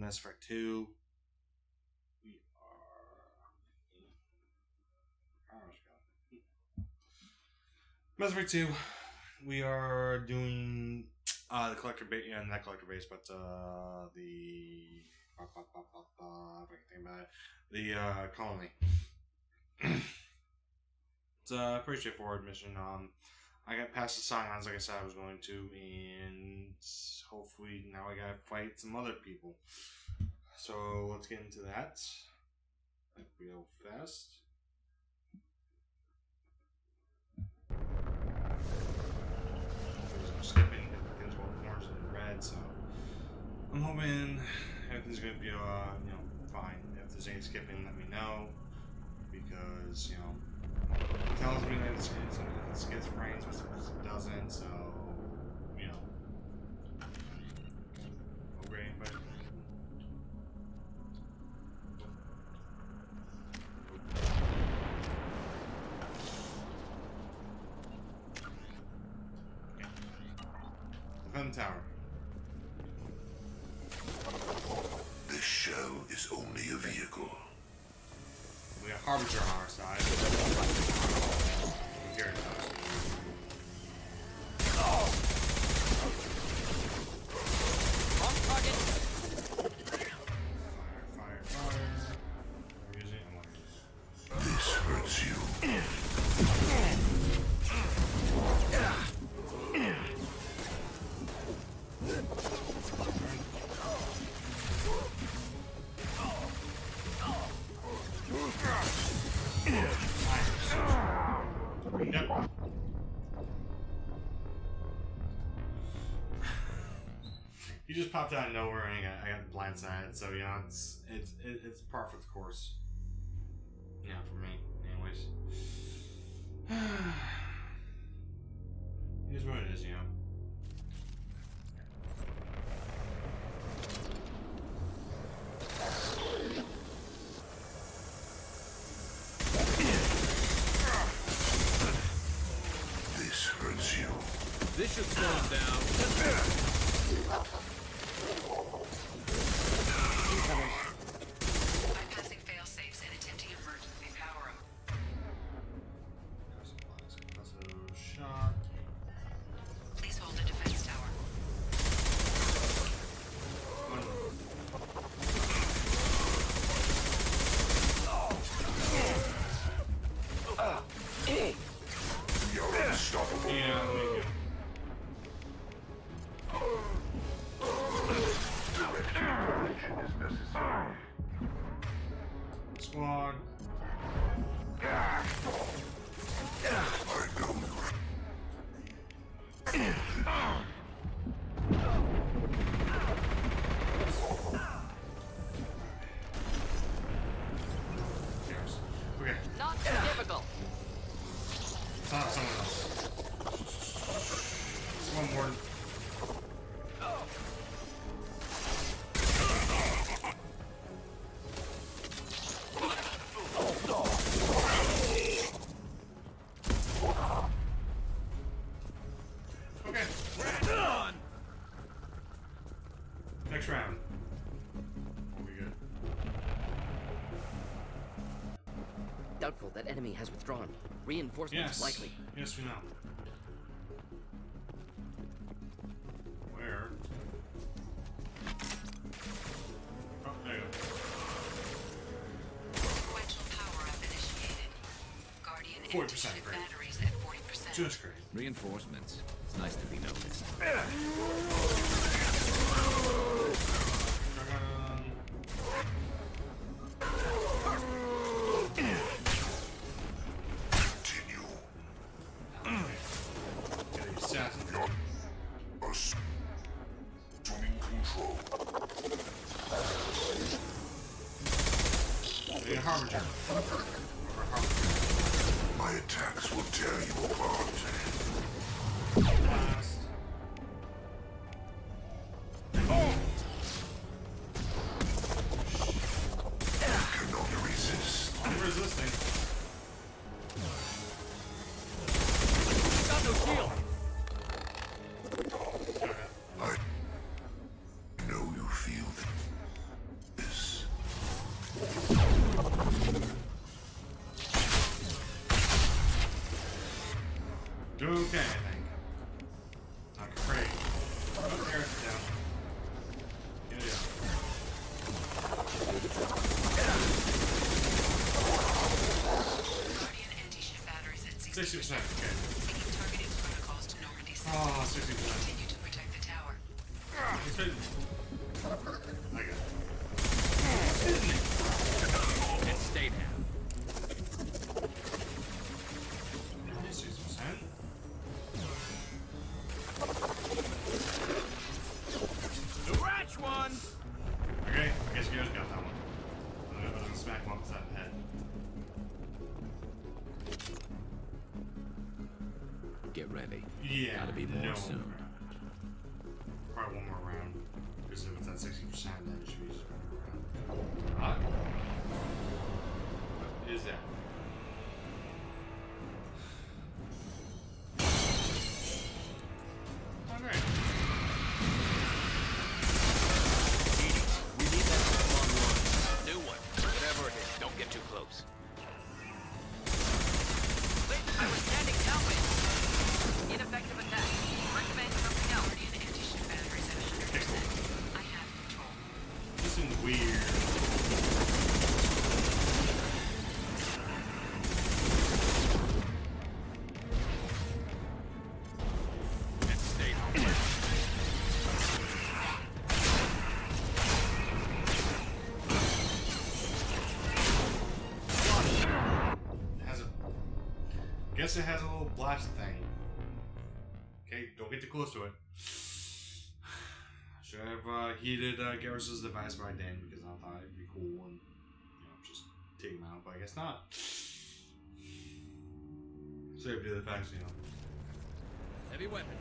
Mass Effect 2. We are. Mass Effect 2. We are doing the collector base, yeah, not collector base, but the if I can think about it, the colony. It's a pretty straightforward mission. I got past the Cylons like I said I was going to, and hopefully now I gotta fight some other people. So let's get into that real fast. Skipping, everything's orange and red, so I'm hoping everything's gonna be fine. If there's any skipping, let me know, because it tells me that it skips frames, but it doesn't. So okay, but Defend the tower. This shell is only a vehicle. We got Harbinger on our side. Here it goes. On target. Fire. I'm using it. I want to use it. This hurts you. Yep. He just popped out of nowhere and I got blindsided, so it's par for the course. Yeah, for me. Anyways. Here's what it is, This hurts you. This should slow him down. Bypassing fail-safes and attempting emergency power-up. Shot. Please hold the defense tower. You're unstoppable. Yeah, thank Direct intervention is necessary. you. Squad. I know Cheers. Okay. Not so difficult. It's not someone else. It's one more. Okay. Done. Next round. We'll be good. Doubtful that enemy has withdrawn. Reinforcements Yes. likely. Yes, we know. Where? Oh, there you go. Sequential power-up initiated. Guardian 40% anti-ship great. batteries at 40%. Just great. Reinforcements. It's nice to be noticed. continue. Get the assassin. Assuming control. The Harbinger. My attacks will tear you apart. Last. Cannot resist. I'm resisting. Got no shield. I know you feel okay, I think. Not great. Oh, there it's down. Yeah. Guardian anti-ship batteries at 60%. 60%, okay. Taking targeting protocols to Normandy system. Oh, 60%. Continue to protect the tower. I got it. And stay down. 60%? Scratch one! Okay, I guess you guys got that one. I'm gonna smack him upside the head. Get ready. Yeah. Gotta be more no soon. round. Probably one more round. Because if it's at 60%, then it should be just one more round. What is that? Alright. We need that long one. New one. Whatever it is, don't get too close. Wait, I was standing downwind. Ineffective attack. Recommend something else. Guardian anti-ship batteries at 100%. I have control. This is weird. And stay down. It has a... Guess it has a little blast thing. Okay, don't get too close to it. Should have heated Garrus's device by then because I thought it'd be cool and just take him out, but I guess not. So it'd be the fact, Heavy weapon.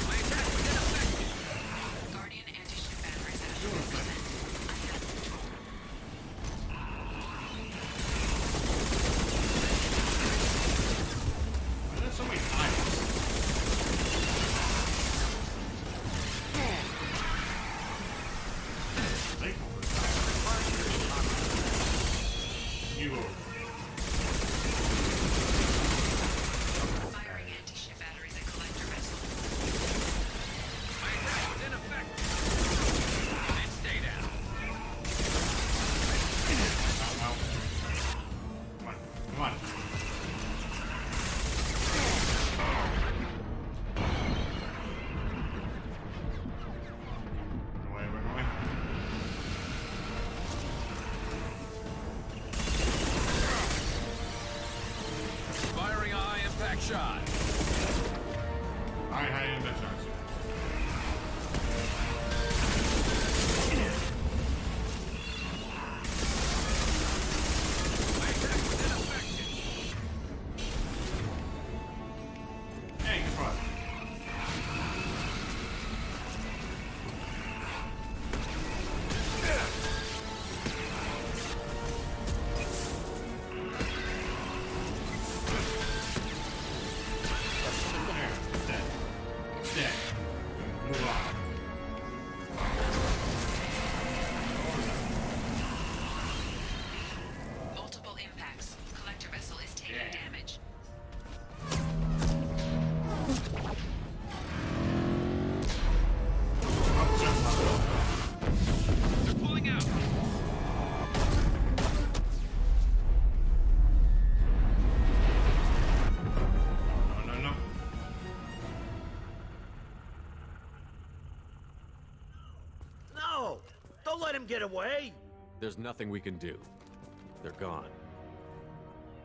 My attack was ineffective. Guardian anti-ship batteries at 100%. I have control. Why are there so many times? Thankful for that. You over. Firing anti-ship batteries at collector vessel. My attack was ineffective. And stay down. Ow. Come on, come on. Run away, run away. Firing a high impact shot. Alright, how do you bet shots? My attack was ineffective. Hey, good spot. There, dead. Dead. Move on. Multiple impacts. Collector vessel is taking Yeah. damage. Oh, jump. They're pulling out. No, no, no. No! Don't let him get away! There's nothing we can do. They're gone.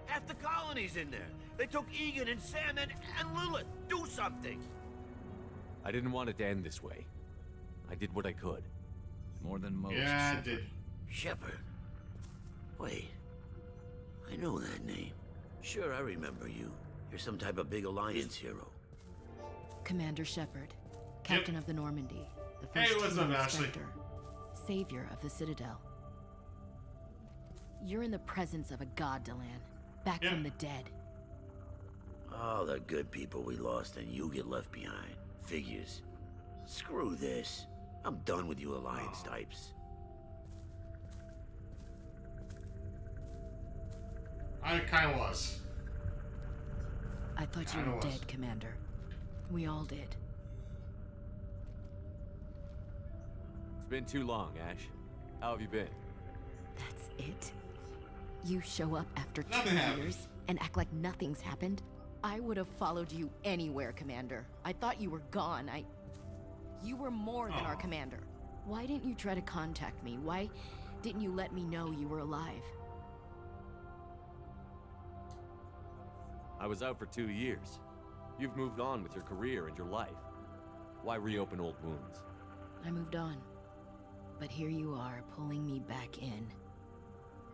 Half the colony's in there. They took Egan and Sam and Lilith. Do something! I didn't want it to end this way. I did what I could. More than most. Yeah, I did. Shepard. Wait. I know that name. Sure, I remember you. You're some type of big Alliance hero. Commander Shepard, Captain of the Normandy, the Hey, first what's Human up, Ashley? Spectre, Savior of the Citadel. You're in the presence of a god, Delan, back Yeah. from the dead. All the good people we lost and you get left behind. Figures. Screw this. I'm done with you Alliance types. I kind of was. I thought you Kinda were was. dead, Commander. We all did. It's been too long, Ash. How have you been? That's it? You show up after Nothing 2 happened. years and act like nothing's happened? I would have followed you anywhere, Commander. I thought you were gone. You were more than our Aw. commander. Why didn't you try to contact me? Why didn't you let me know you were alive? I was out for 2 years. You've moved on with your career and your life. Why reopen old wounds? I moved on. But here you are, pulling me back in.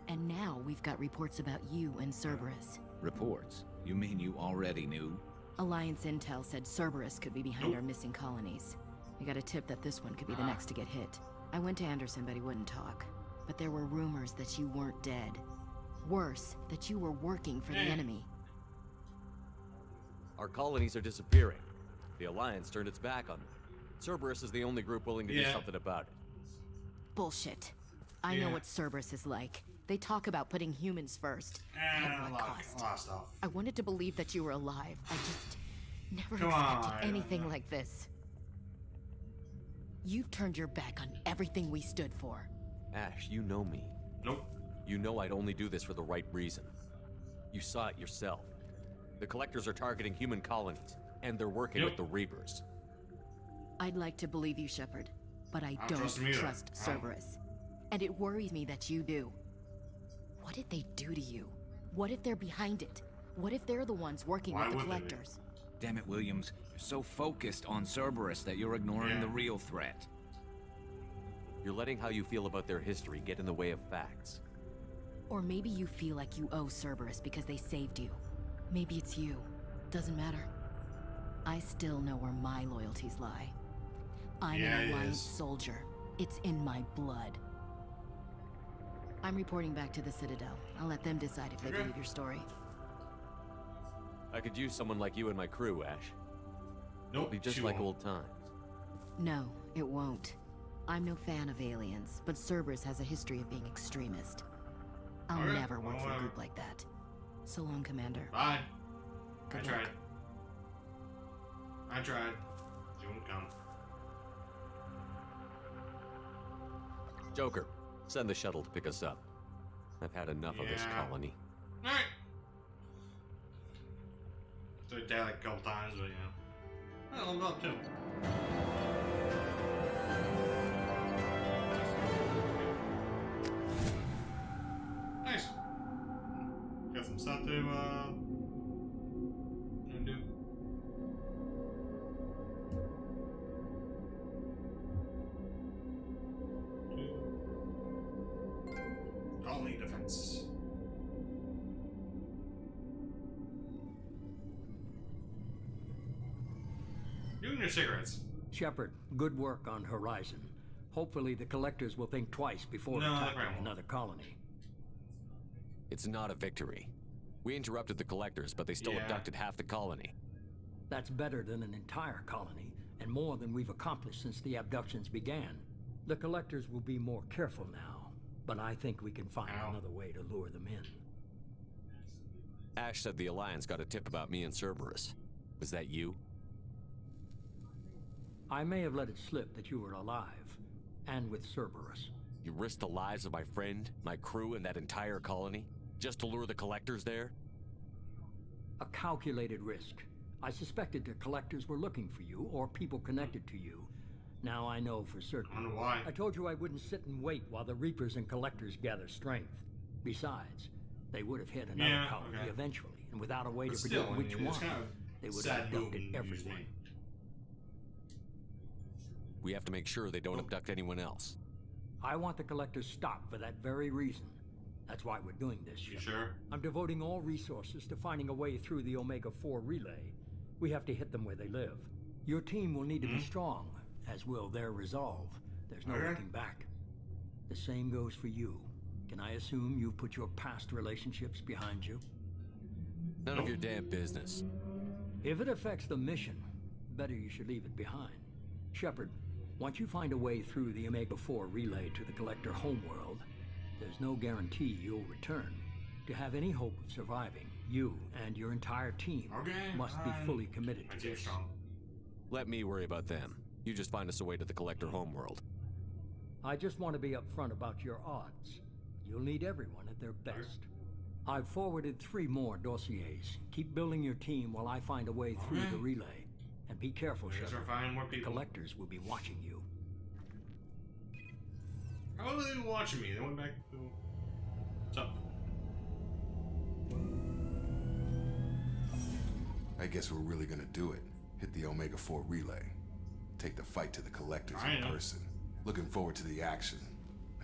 And now we've got reports about you and Cerberus. Reports? You mean you already knew? Alliance intel said Cerberus could be behind our missing colonies. We got a tip that this one could be the next to get hit. I went to Anderson, but he wouldn't talk. But there were rumors that you weren't dead. Worse, that you were working for the enemy. Our colonies are disappearing. The Alliance turned its back on them. Cerberus is the only group willing to do Yeah. something about it. Bullshit. I know Yeah. what Cerberus is like. They talk about putting humans first. At A what lot cost? of stuff. I wanted to believe that you were alive. I just never Come expected on. anything like this. You've turned your back on everything we stood for. Ash, you know me. Nope. You know I'd only do this for the right reason. You saw it yourself. The Collectors are targeting human colonies, and they're working Yep. with the Reapers. I'd like to believe you, Shepard, but I I don't trust him either. trust I don't. Cerberus. And it worries me that you do. What did they do to you? What if they're behind it? What if they're the ones working Why with the would they be? Collectors? Damn it, Williams. You're so focused on Cerberus that you're ignoring Yeah. the real threat. You're letting how you feel about their history get in the way of facts. Or maybe you feel like you owe Cerberus because they saved you. Maybe it's you. Doesn't matter. I still know where my loyalties lie. I'm Yeah, an it Alliance is. soldier. It's in my blood. I'm reporting back to the Citadel. I'll let them decide if they Okay. believe your story. I could use someone like you in my crew, Ash. It'll Nope. be just she like won't. old times. No, it won't. I'm no fan of aliens, but Cerberus has a history of being extremist. I'll Okay, never work for a whatever. group like that. So long, Commander. Bye. Good I luck. tried. I tried. She won't come. Joker, send the shuttle to pick us up. I've had enough of this Yeah. colony. Alright. So I died like a couple times, but you know. I leveled up too. Nice. Got some stuff to do. Colony defense. You and your cigarettes. Shepard, good work on Horizon. Hopefully the Collectors will think twice before No, they attacking probably won't. another colony. It's not a victory. We interrupted the Collectors, but they still Yeah. abducted half the colony. That's better than an entire colony, and more than we've accomplished since the abductions began. The Collectors will be more careful now, but I think we can find Ow. another way to lure them in. Ash said the Alliance got a tip about me and Cerberus. Was that you? I may have let it slip that you were alive, and with Cerberus. You risked the lives of my friend, my crew, and that entire colony? Just to lure the Collectors there? A calculated risk. I suspected the Collectors were looking for you, or people connected to you. Now I know for certain. I wonder why. I told you I wouldn't sit and wait while the Reapers and Collectors gather strength. Besides, they would have hit another Yeah, colony okay. eventually, and without a way But to still, predict I which mean, one, it's kind of they would have sad move abducted everyone. usually. We have to make sure they don't abduct anyone else. I want the Collectors stopped for that very reason. That's why we're doing this. You Shepard. sure? I'm devoting all resources to finding a way through the Omega-4 relay. We have to hit them where they live. Your team will need to be strong, as will their resolve. There's no Okay. looking back. The same goes for you. Can I assume you've put your past relationships behind you? None of your damn business. If it affects the mission, better you should leave it behind. Shepard, once you find a way through the Omega-4 relay to the Collector homeworld, there's no guarantee you'll return. To have any hope of surviving, you and your entire team must be fully committed to this. Let me worry about them. You just find us a way to the Collector homeworld. I just want to be upfront about your odds. You'll need everyone at their best. I've forwarded 3 more dossiers. Keep building your team while I find a way through the relay. And be careful, Shepard. The Collectors will be watching you. How are they watching me? They went back to... What's up? I guess we're really gonna do it. Hit the Omega 4 relay. Take the fight to the Collectors in person. Looking forward to the action.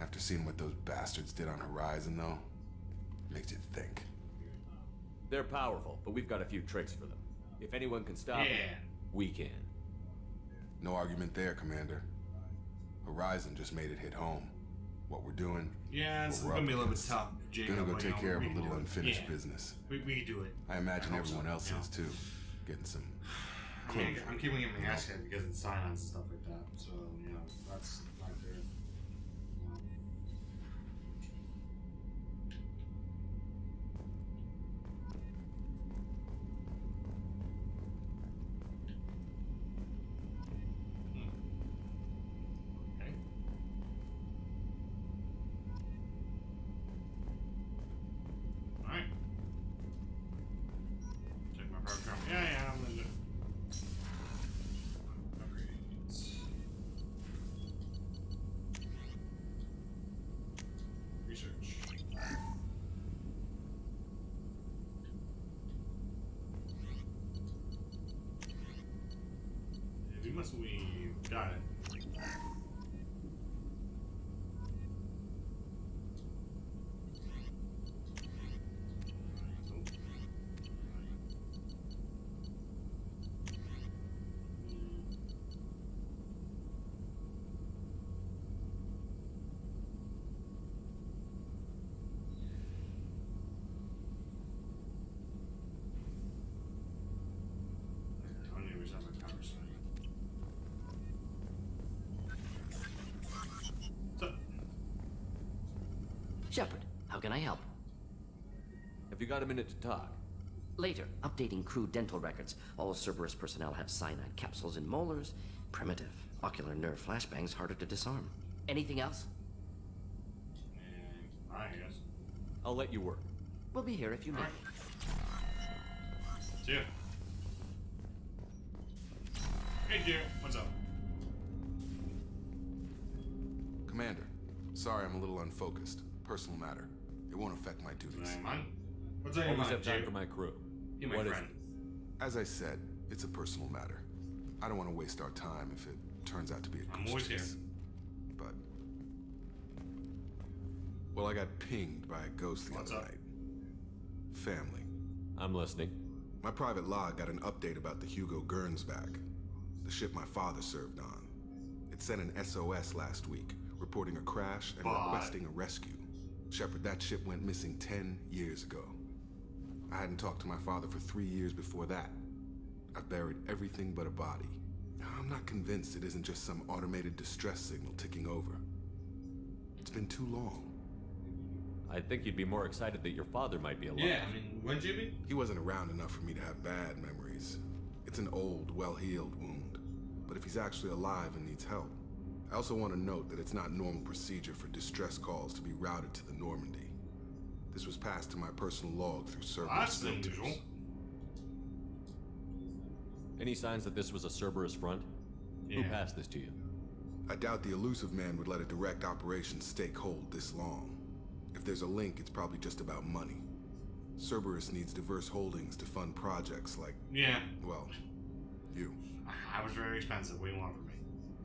After seeing what those bastards did on Horizon, though, makes you think. They're powerful, but we've got a few tricks for them. If anyone can stop them, we can. No argument there, Commander. Horizon just made it hit home. What we're doing, yeah, it's gonna be a little bit tough, Jacob. Gonna go take care of a little unfinished business. We can do it. I imagine everyone else is too. Getting some closure. I'm keeping it in my ass head because it's science and stuff like that. So, you know, that's not good. Okay. Alright. Check my power camera. Yeah, I'm gonna do it. Upgrades. Research. We got it. Shepard, how can I help? Have you got a minute to talk? Later, updating crew dental records. All Cerberus personnel have cyanide capsules in molars. Primitive. Ocular nerve flashbangs harder to disarm. Anything else? I guess. I'll let you work. We'll be here if you need. See ya. Hey, dear. What's up? Commander, sorry I'm a little unfocused. Personal matter. It won't affect my duties. What's on your Always mind, have time for my crew. You my friend. As I said, it's a personal matter. I don't want to waste our time if it turns out to be a I'm always here. But... well, I got pinged by a ghost the other night. Family. I'm listening. My private log got an update about the Hugo Gernsback, the ship my father served on. It sent an SOS last week, reporting a crash and requesting a rescue. Shepard, that ship went missing 10 years ago. I hadn't talked to my father for 3 years before that. I've buried everything but a body. I'm not convinced it isn't just some automated distress signal ticking over. It's been too long. I think you'd be more excited that your father might be alive. Yeah, I mean, wouldn't you be? He wasn't around enough for me to have bad memories. It's an old, well-healed wound. But if he's actually alive and needs help, I also want to note that it's not normal procedure for distress calls to be routed to the Normandy. This was passed to my personal log through Cerberus filters. Any signs that this was a Cerberus front? Yeah. Who passed this to you? I doubt the Illusive Man would let a direct operation stake hold this long. If there's a link, it's probably just about money. Cerberus needs diverse holdings to fund projects like... yeah. well, you. I was very expensive. What do you want from me?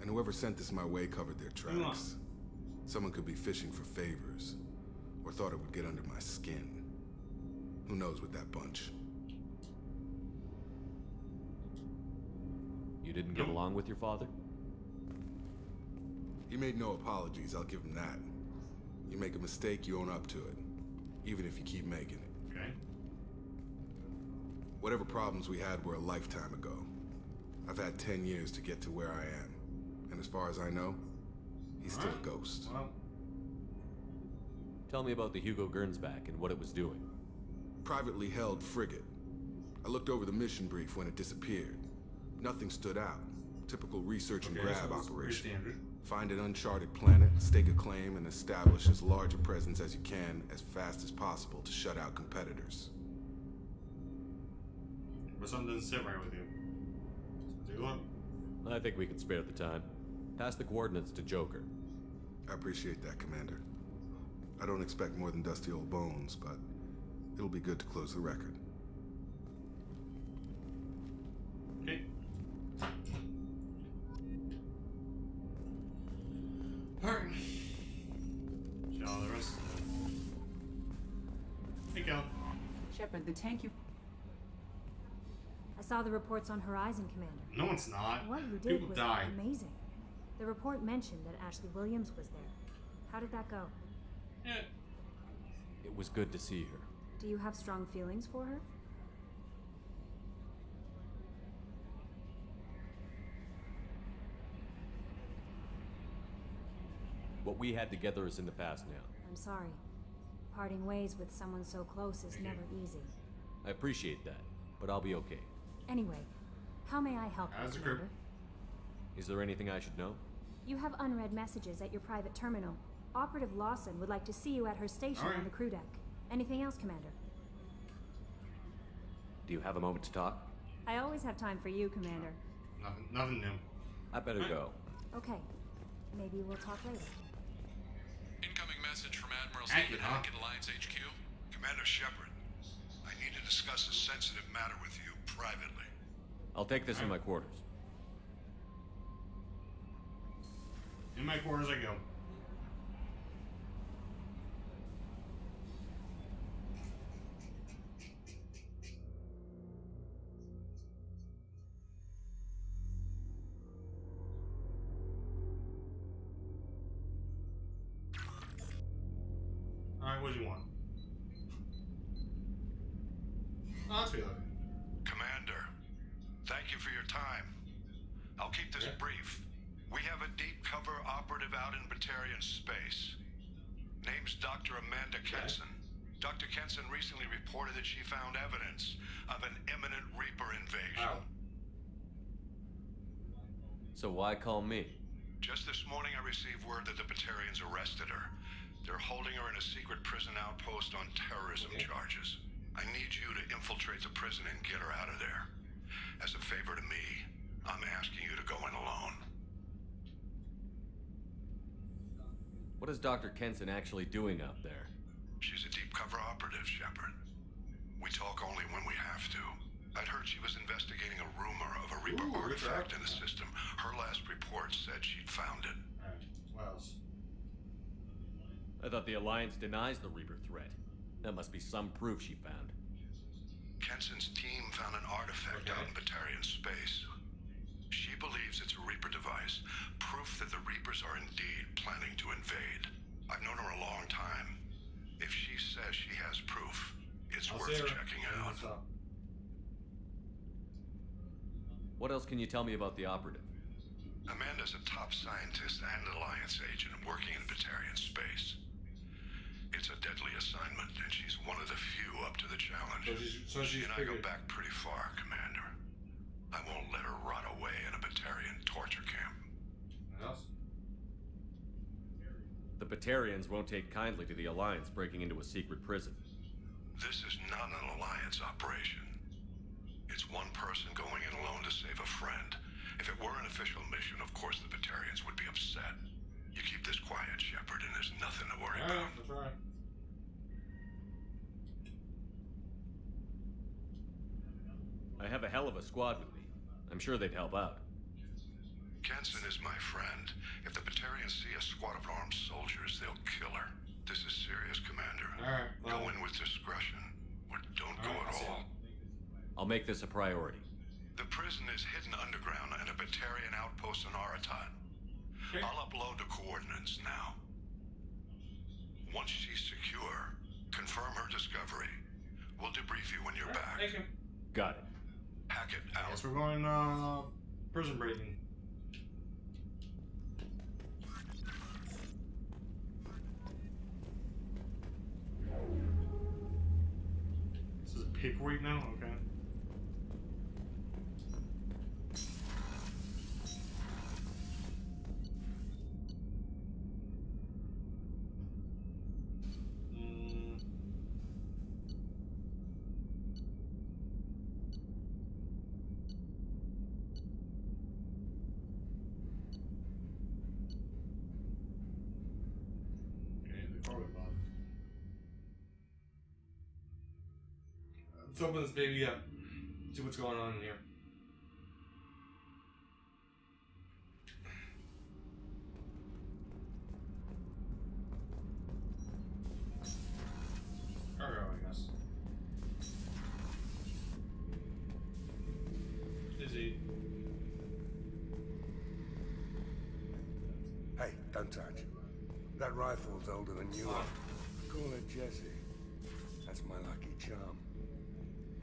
And whoever sent this my way covered their tracks. Someone could be fishing for favors, or thought it would get under my skin. Who knows with that bunch? You didn't get along with your father? He made no apologies, I'll give him that. You make a mistake, you own up to it. Even if you keep making it. Okay. Whatever problems we had were a lifetime ago. I've had 10 years to get to where I am. And as far as I know, he's still a ghost. Well, Tell me about the Hugo Gernsback and what it was doing. Privately held frigate. I looked over the mission brief when it disappeared. Nothing stood out. Typical research and grab so it's pretty operation. standard. Find an uncharted planet, stake a claim, and establish as large a presence as you can as fast as possible to shut out competitors. But something doesn't sit right with you. So take a look. I think we can spare the time. Pass the coordinates to Joker. I appreciate that, Commander. I don't expect more than dusty old bones, but it'll be good to close the record. Okay. Alright. Shall the rest. Hey, Cal. Shepard, the tank you... I saw the reports on Horizon, Commander. No, it's not. What you did People was die. amazing. The report mentioned that Ashley Williams was there. How did that go? Yeah. It was good to see her. Do you have strong feelings for her? What we had together is in the past now. I'm sorry. Parting ways with someone so close is never easy. I appreciate that, but I'll be okay. Anyway, how may I help As you, a group. Commander? Is there anything I should know? You have unread messages at your private terminal. Operative Lawson would like to see you at her station All right. on the crew deck. Anything else, Commander? Do you have a moment to talk? I always have time for you, Commander. Nothing new. I better go. Okay. Maybe we'll talk later. Incoming message from Admiral Accurate, Stephen huh? Hackett, Alliance HQ. Commander Shepard, I need to discuss a sensitive matter with you privately. I'll take this in my quarters. In my quarters I go. Alright, what do you want? Oh, that's real. Commander, thank you for your time. I'll keep this brief. We have a deep cover operative out in Batarian space. Name's Dr. Amanda Kenson. Dr. Kenson recently reported that she found evidence of an imminent Reaper invasion. Ow. So why call me? Just this morning I received word that the Batarians arrested her. They're holding her in a secret prison outpost on terrorism charges. I need you to infiltrate the prison and get her out of there. As a favor to me, I'm asking you to go in alone. What is Dr. Kenson actually doing out there? She's a deep cover operative, Shepard. We talk only when we have to. I'd heard she was investigating a rumor of a Reaper artifact in the system. Her last report said she'd found it. Alright, what else? I thought the Alliance denies the Reaper threat. That must be some proof she found. Kenson's team found an artifact out in Batarian space. She believes it's a Reaper device, proof that the Reapers are indeed planning to invade. I've known her a long time. If she says she has proof, it's worth checking out. What else can you tell me about the operative? Amanda's a top scientist and Alliance agent working in Batarian space. It's a deadly assignment, and she's one of the few up to the challenge. So she's she and I go figured. back pretty far, Commander. I won't let her rot away in a Batarian torture camp. What else? The Batarians won't take kindly to the Alliance breaking into a secret prison. This is not an Alliance operation. It's one person going in alone to save a friend. If it were an official mission, of course the Batarians would be upset. You keep this quiet, Shepard, and there's nothing to worry about. Alright, that's alright. I have a hell of a squad with me. I'm sure they'd help out. Kenson is my friend. If the Batarians see a squad of armed soldiers, they'll kill her. This is serious, Commander. Alright, well. Go in with discretion, or don't go Alright, at I'll see all. I'll make this a priority. The prison is hidden underground in a Batarian outpost on Aratat. Okay. I'll upload the coordinates now. Once she's secure, confirm her discovery. We'll debrief you when you're back. Thank you. Got it. Hackett out. Guess we're going, prison breaking. paperweight now? Okay. Let's open this baby up. See what's going on in here. Cargo, I guess. Izzy. Hey, don't touch. That rifle's older than you are. Call her Jesse. That's my lucky charm.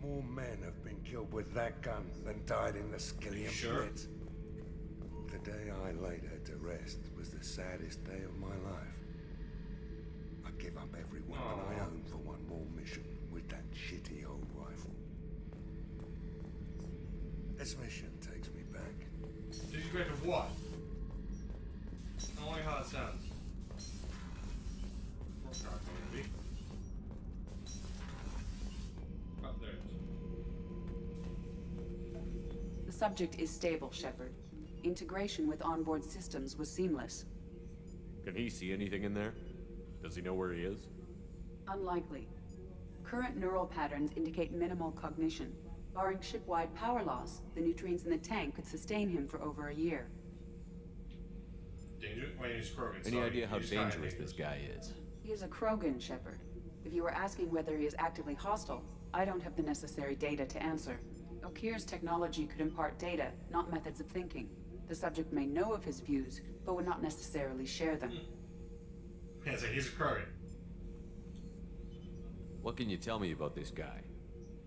More men have been killed with that gun than died in the Skillian pits. The day I laid her to rest was the saddest day of my life. I give up every weapon I own for one more mission with that shitty old rifle. This mission takes me back. Takes you back to what? I don't like how it sounds. Maybe. Oh, there it is. The subject is stable, Shepard. Integration with onboard systems was seamless. Can he see anything in there? Does he know where he is? Unlikely. Current neural patterns indicate minimal cognition. Barring ship-wide power loss, the nutrients in the tank could sustain him for over a year. Wait, he's Krogan. Any idea how dangerous this guy is? He is a Krogan, Shepard. If you were asking whether he is actively hostile, I don't have the necessary data to answer. Okeer's technology could impart data, not methods of thinking. The subject may know of his views, but would not necessarily share them. Yeah, so he's a Krogan. What can you tell me about this guy?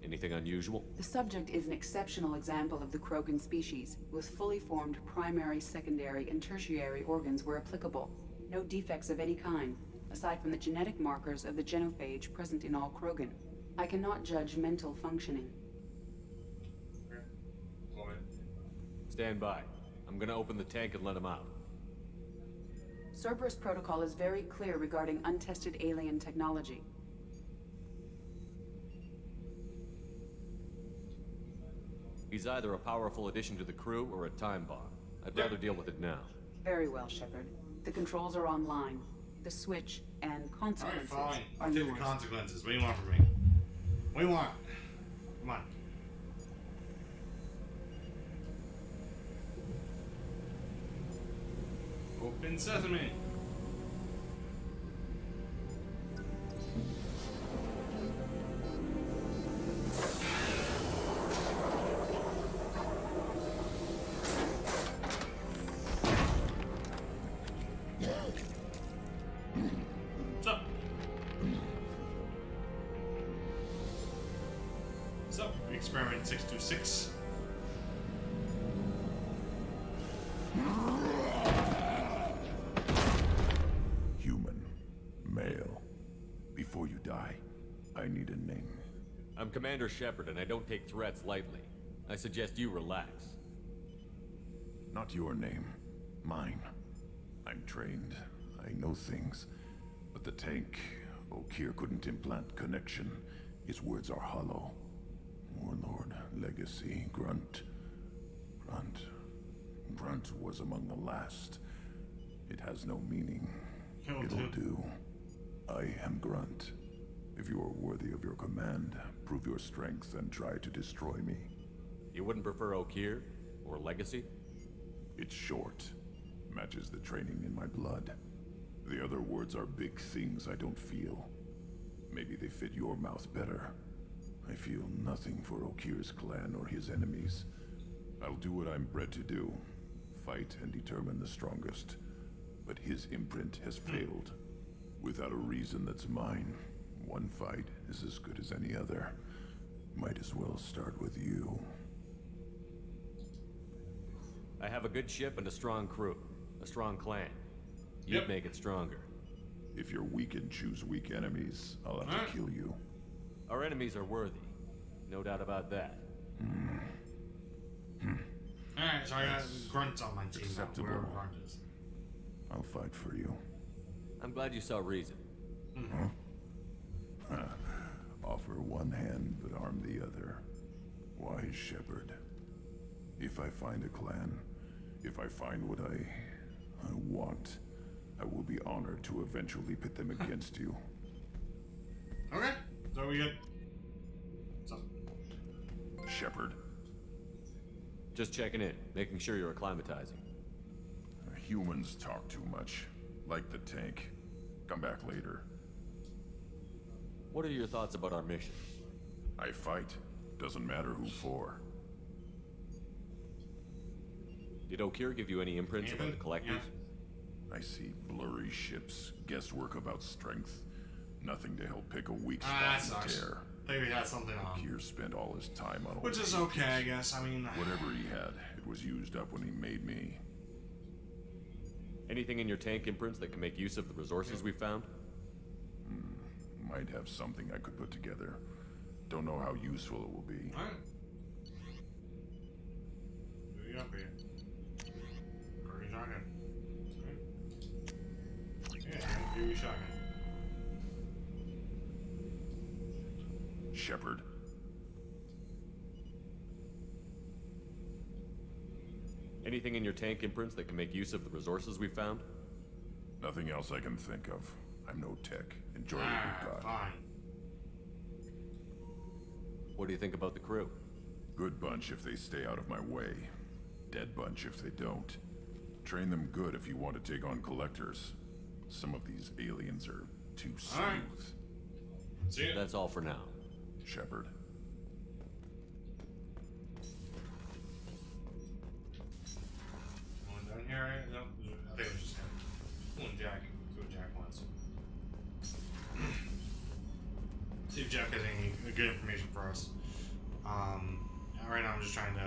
Anything unusual? The subject is an exceptional example of the Krogan species, with fully formed primary, secondary, and tertiary organs where applicable. No defects of any kind, aside from the genetic markers of the genophage present in all Krogan. I cannot judge mental functioning. Stand by. I'm gonna open the tank and let him out. Cerberus protocol is very clear regarding untested alien technology. He's either a powerful addition to the crew or a time bomb. I'd rather deal with it now. Very well, Shepard. The controls are online. The switch and consequences Alright, fine. are I'll take yours. the consequences. What do you want from me? What do you want? Come on. Open sesame. Experiment 626. Human. Male. Before you die, I need a name. I'm Commander Shepard, and I don't take threats lightly. I suggest you relax. Not your name. Mine. I'm trained. I know things. But the tank, Okeer couldn't implant connection. His words are hollow. Warlord, Legacy, Grunt. Grunt was among the last. It has no meaning. It'll do. I am Grunt. If you are worthy of your command, prove your strength and try to destroy me. You wouldn't prefer Okeer? Or Legacy? It's short. Matches the training in my blood. The other words are big things I don't feel. Maybe they fit your mouth better. I feel nothing for Okeer's clan or his enemies. I'll do what I'm bred to do. Fight and determine the strongest. But his imprint has failed. Without a reason that's mine, one fight is as good as any other. Might as well start with you. I have a good ship and a strong crew. A strong clan. You'd make it stronger. If you're weak and choose weak enemies, I'll have to kill you. Our enemies are worthy. No doubt about that. Alright, so I got grunts on my team. Acceptable. Wherever grunt is. I'll fight for you. I'm glad you saw reason. Offer one hand, but arm the other. Wise Shepherd. If I find a clan, if I find what I want, I will be honored to eventually pit them against you. Okay, so we good. So. Shepherd. Just checking in, making sure you're acclimatizing. Humans talk too much. Like the tank. Come back later. What are your thoughts about our mission? I fight. Doesn't matter who for. Did Okir give you any imprints about the collectors? I see blurry ships, guesswork about strength. Nothing to help pick a weak spot and tear. Maybe he had something on. Okir spent all his time on Which is okay, I guess. I mean, whatever he had, it was used up when he made me. Anything in your tank imprints that can make use of the resources we found? Might have something I could put together. Don't know how useful it will be. Alright. What do you got for you? Or you shotgun? Yeah, give you a shotgun. Shepherd. Anything in your tank imprints that can make use of the resources we found? Nothing else I can think of. I'm no tech. Enjoy what we've got. Fine. What do you think about the crew? Good bunch if they stay out of my way. Dead bunch if they don't. Train them good if you want to take on collectors. Some of these aliens are too smooth. All right. See ya. That's all for now. Shepherd. One down here, right? Nope. I think it was just him. One Jack. Two Jack once. See if Jack has any good information for us. Right now I'm just trying to,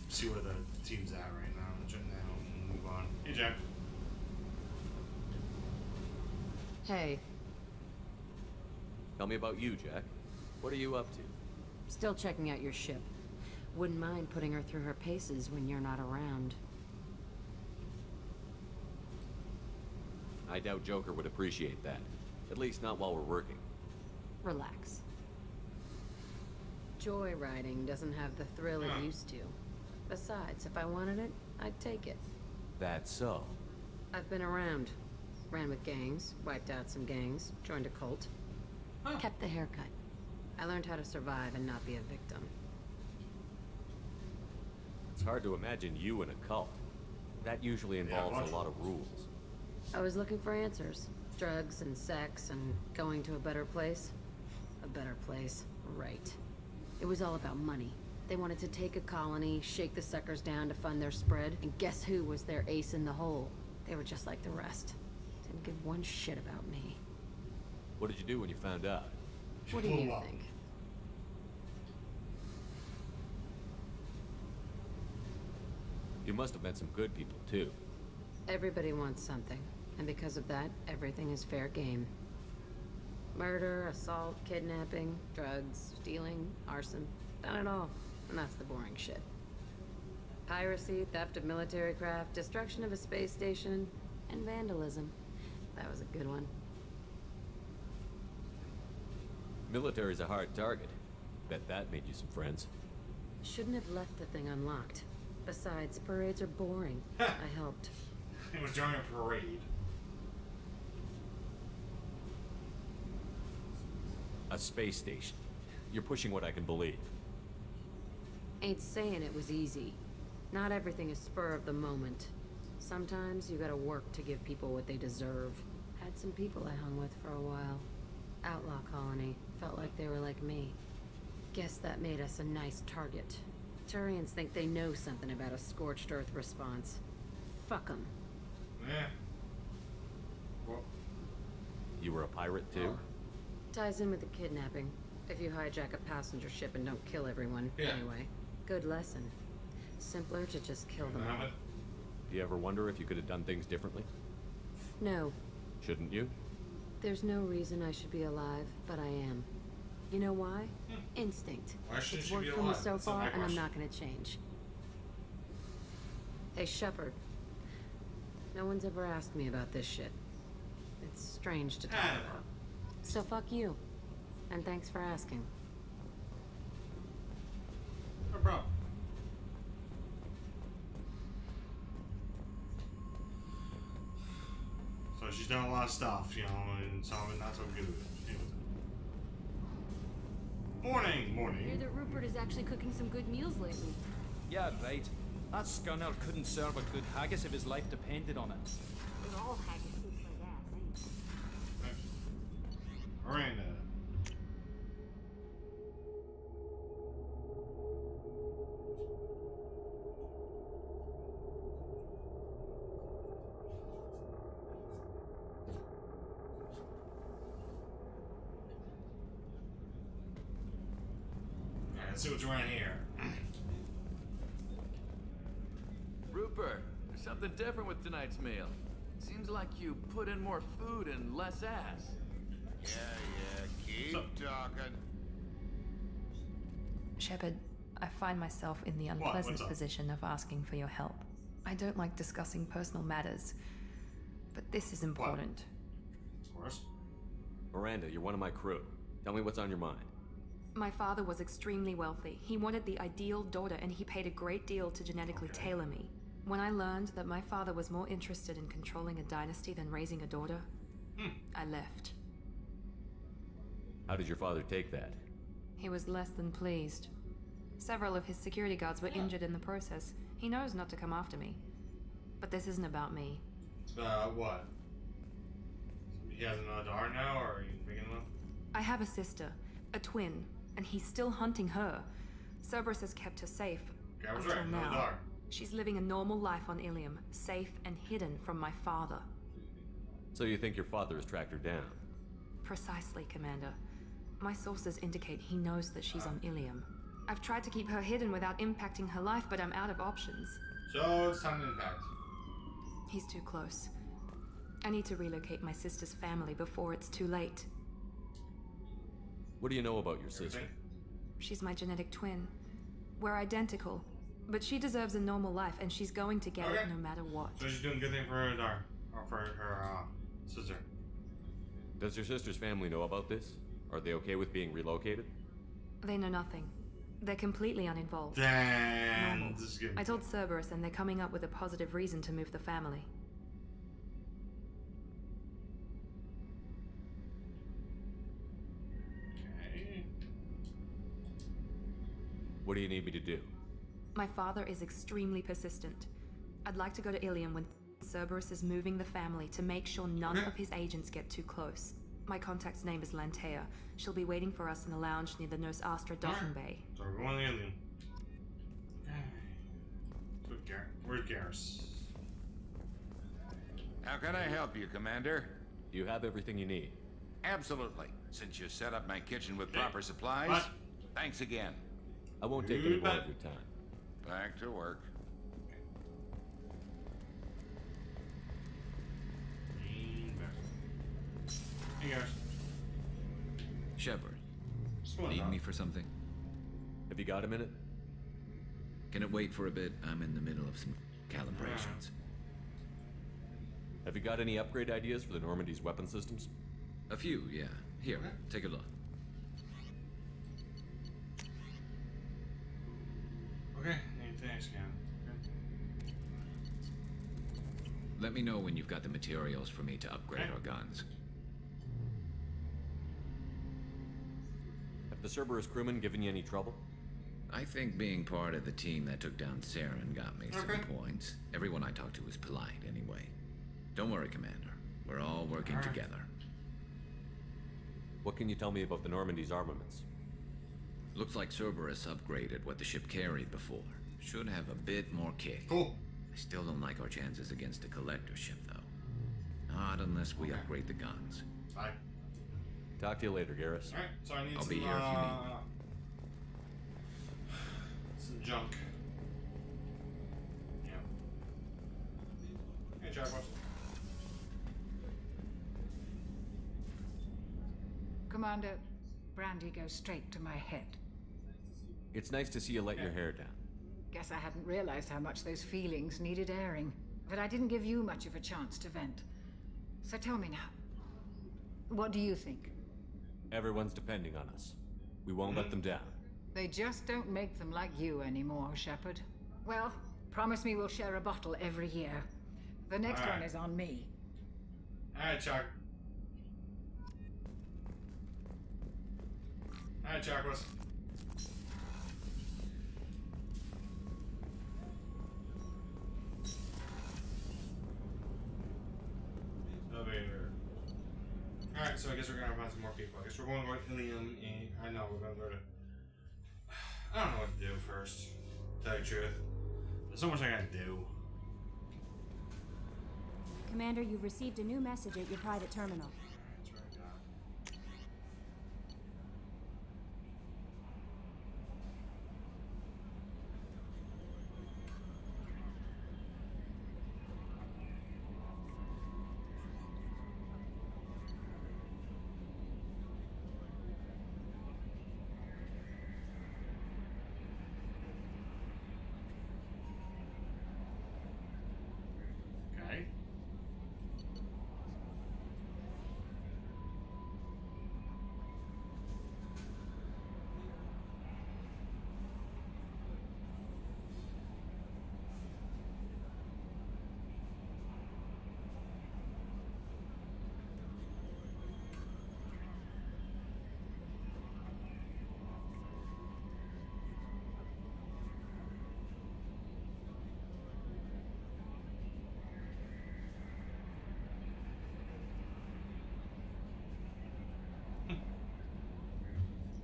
see where the team's at right now. Now move on. Hey, Jack. Hey, Tell me about you, Jack. What are you up to? still checking out your ship. Wouldn't mind putting her through her paces when you're not around. I doubt Joker would appreciate that. At least not while we're working. Relax. Joyriding doesn't have the thrill it used to. Besides, if I wanted it, I'd take it. That's so. I've been around. Ran with gangs, wiped out some gangs, joined a cult. Kept the haircut. I learned how to survive and not be a victim. It's hard to imagine you in a cult. That usually involves a lot of rules. I was looking for answers. Drugs and sex and going to a better place. A better place, right. It was all about money. They wanted to take a colony, shake the suckers down to fund their spread, and guess who was their ace in the hole? They were just like the rest. Didn't give one shit about me. What did you do when you found out? What do you think? You must have met some good people, too. Everybody wants something, and because of that, everything is fair game. Murder, assault, kidnapping, drugs, stealing, arson. Done it all. And that's the boring shit. Piracy, theft of military craft, destruction of a space station, and vandalism. That was a good one. Military's a hard target. Bet that made you some friends. Shouldn't have left the thing unlocked. Besides, parades are boring. I helped. He was during a parade. A space station. You're pushing what I can believe. Ain't saying it was easy. Not everything is spur of the moment. Sometimes you gotta work to give people what they deserve. Had some people I hung with for a while. Outlaw colony. Felt like they were like me. Guess that made us a nice target. Turians think they know something about a scorched earth response. Fuck them. Yeah. Well. You were a pirate, too? Ties in with the kidnapping. If you hijack a passenger ship and don't kill everyone, anyway. Good lesson. Simpler to just kill them all. Do you ever wonder if you could have done things differently? No. Shouldn't you? There's no reason I should be alive, but I am. You know why? Instinct. Why shouldn't It's she be worked for me alive? so That's not far, my and I'm question. not gonna change. Hey, Shepard. No one's ever asked me about this shit. It's strange to talk about. So fuck you. And thanks for asking. No problem. So she's done a lot of stuff, you know, and some of it not so good. Morning, Hear morning. that Rupert is actually cooking some good meals lately. Yeah, right. That scunner couldn't serve a good haggis if his life depended on it. We're all haggis tastes like ass, Miranda. Alright, let's see what's around here. Rupert, there's something different with tonight's meal. Seems like you put in more food and less ass. Keep talking. Shepard, I find myself in the unpleasant What's up? position of asking for your help. I don't like discussing personal matters, but this is important. Of course. Miranda, you're one of my crew. Tell me what's on your mind. My father was extremely wealthy. He wanted the ideal daughter, and he paid a great deal to genetically tailor me. When I learned that my father was more interested in controlling a dynasty than raising a daughter, I left. How did your father take that? He was less than pleased. Several of his security guards were injured in the process. He knows not to come after me. But this isn't about me. It's about what? He has another daughter now, or are you thinking of? I have a sister, a twin, and he's still hunting her. Cerberus has kept her safe. Yeah, I was until right, another now. daughter. She's living a normal life on Ilium, safe and hidden from my father. So you think your father has tracked her down? Precisely, Commander. My sources indicate he knows that she's on Ilium. I've tried to keep her hidden without impacting her life, but I'm out of options. So it's time to impact. He's too close. I need to relocate my sister's family before it's too late. What do you know about your sister? She's my genetic twin. We're identical, but she deserves a normal life, and she's going to get it no matter what. So she's doing a good thing for her daughter, or for her sister. Does your sister's family know about this? Are they okay with being relocated? They know nothing. They're completely uninvolved. Damn, Normal. this is good. I told Cerberus, and they're coming up with a positive reason to move the family. Okay. What do you need me to do? My father is extremely persistent. I'd like to go to Ilium when Cerberus is moving the family to make sure none of his agents get too close. My contact's name is Lantea. She'll be waiting for us in a lounge near the Nos Astra docking bay. So we're going to Alien. Where's Garrus? How can I help you, Commander? You have everything you need. Absolutely. Since you set up my kitchen with proper supplies, What? thanks again. I won't take any more of your time. Back to work. Hey guys. Shepard, on, need dog. me for something? Have you got a minute? Can it wait for a bit? I'm in the middle of some calibrations. Have you got any upgrade ideas for the Normandy's weapon systems? A few, yeah. Here, take a look. Okay, thanks, Cam. Let me know when you've got the materials for me to upgrade our guns. Have the Cerberus crewmen given you any trouble? I think being part of the team that took down Saren got me some points. Everyone I talked to was polite anyway. Don't worry, Commander. We're all working together. What can you tell me about the Normandy's armaments? Looks like Cerberus upgraded what the ship carried before. Should have a bit more kick. Cool. I still don't like our chances against a collector ship, though. Not unless we upgrade the guns. Bye. Talk to you later, Garrus. Alright, so I need I'll some, be here if you need me. some junk. Yeah. Hey, Jaguars. Commander, brandy goes straight to my head. It's nice to see you let your hair down. Guess I hadn't realized how much those feelings needed airing. But I didn't give you much of a chance to vent. So tell me now, what do you think? Everyone's depending on us. We won't let them down. They just don't make them like you anymore, Shepard. Well, promise me we'll share a bottle every year. The next one is on me. Alright, Chuck. Alright, Chocolates. Elevator. Alright, so I guess we're gonna find some more people. I guess we're going to go to Ilium and I know we're gonna go to I don't know what to do first. To tell you the truth. There's so much I gotta do. Commander, you've received a new message at your private terminal. Okay.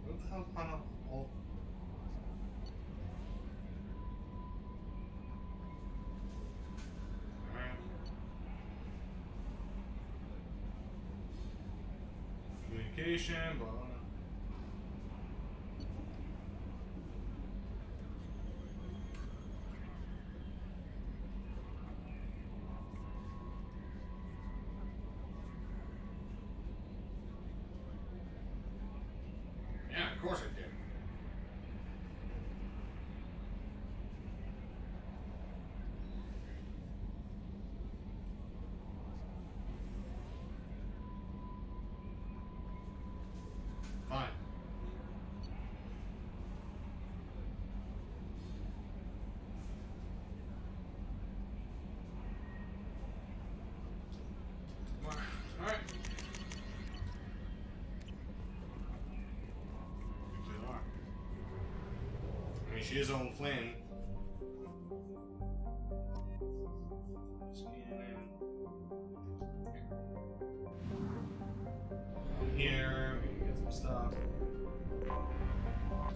What the hell kind of old? Alright. Communication, blah, blah, blah. Yeah, of course I did. Fine. Alright. I mean, she is on Flynn. Here, we can get some stuff.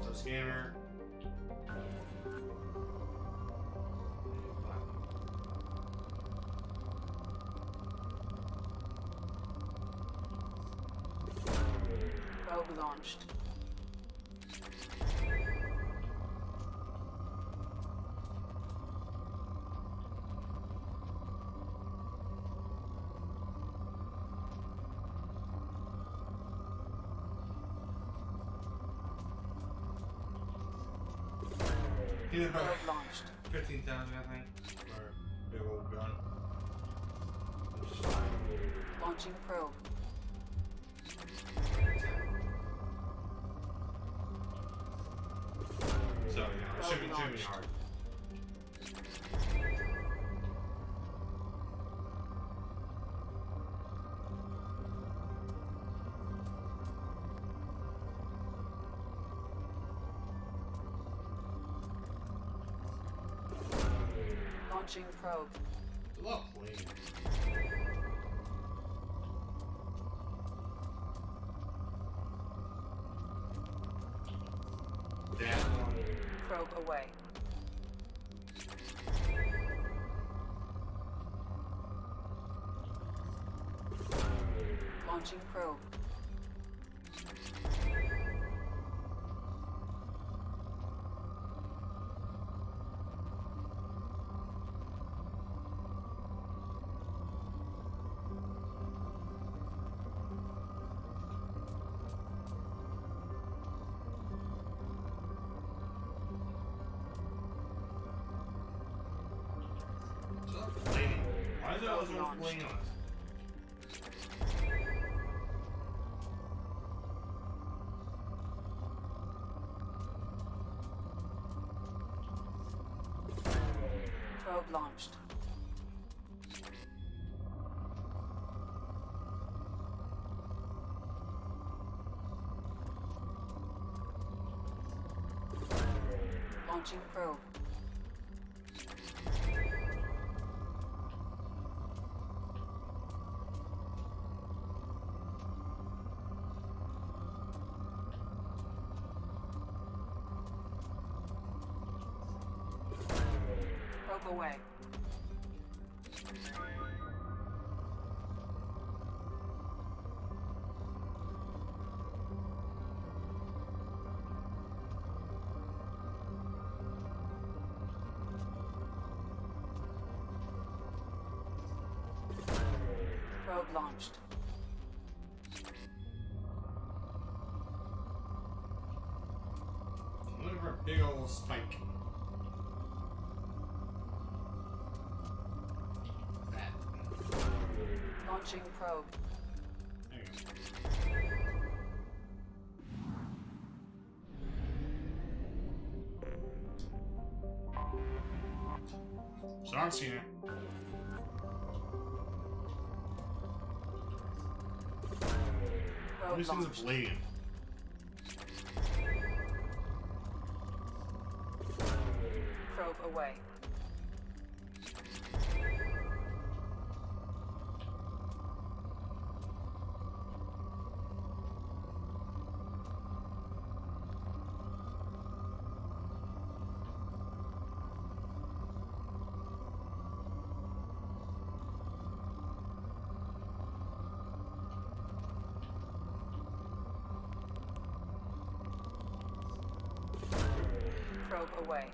So scanner. Probe launched. He's about Probe launched. 15,000, I think. Or big old gun. Launching probe. So, yeah, it should be hard. Launching probe. A lot of planes. Probe away. Launching probe. Lady. Why is there always one playing on it? Probe launched. Launching probe. Probe away. Probe launched. Look for a big old spike. That. Launching probe. There you go. Start seeing it. These things are bleeding. Probe away. Probe away.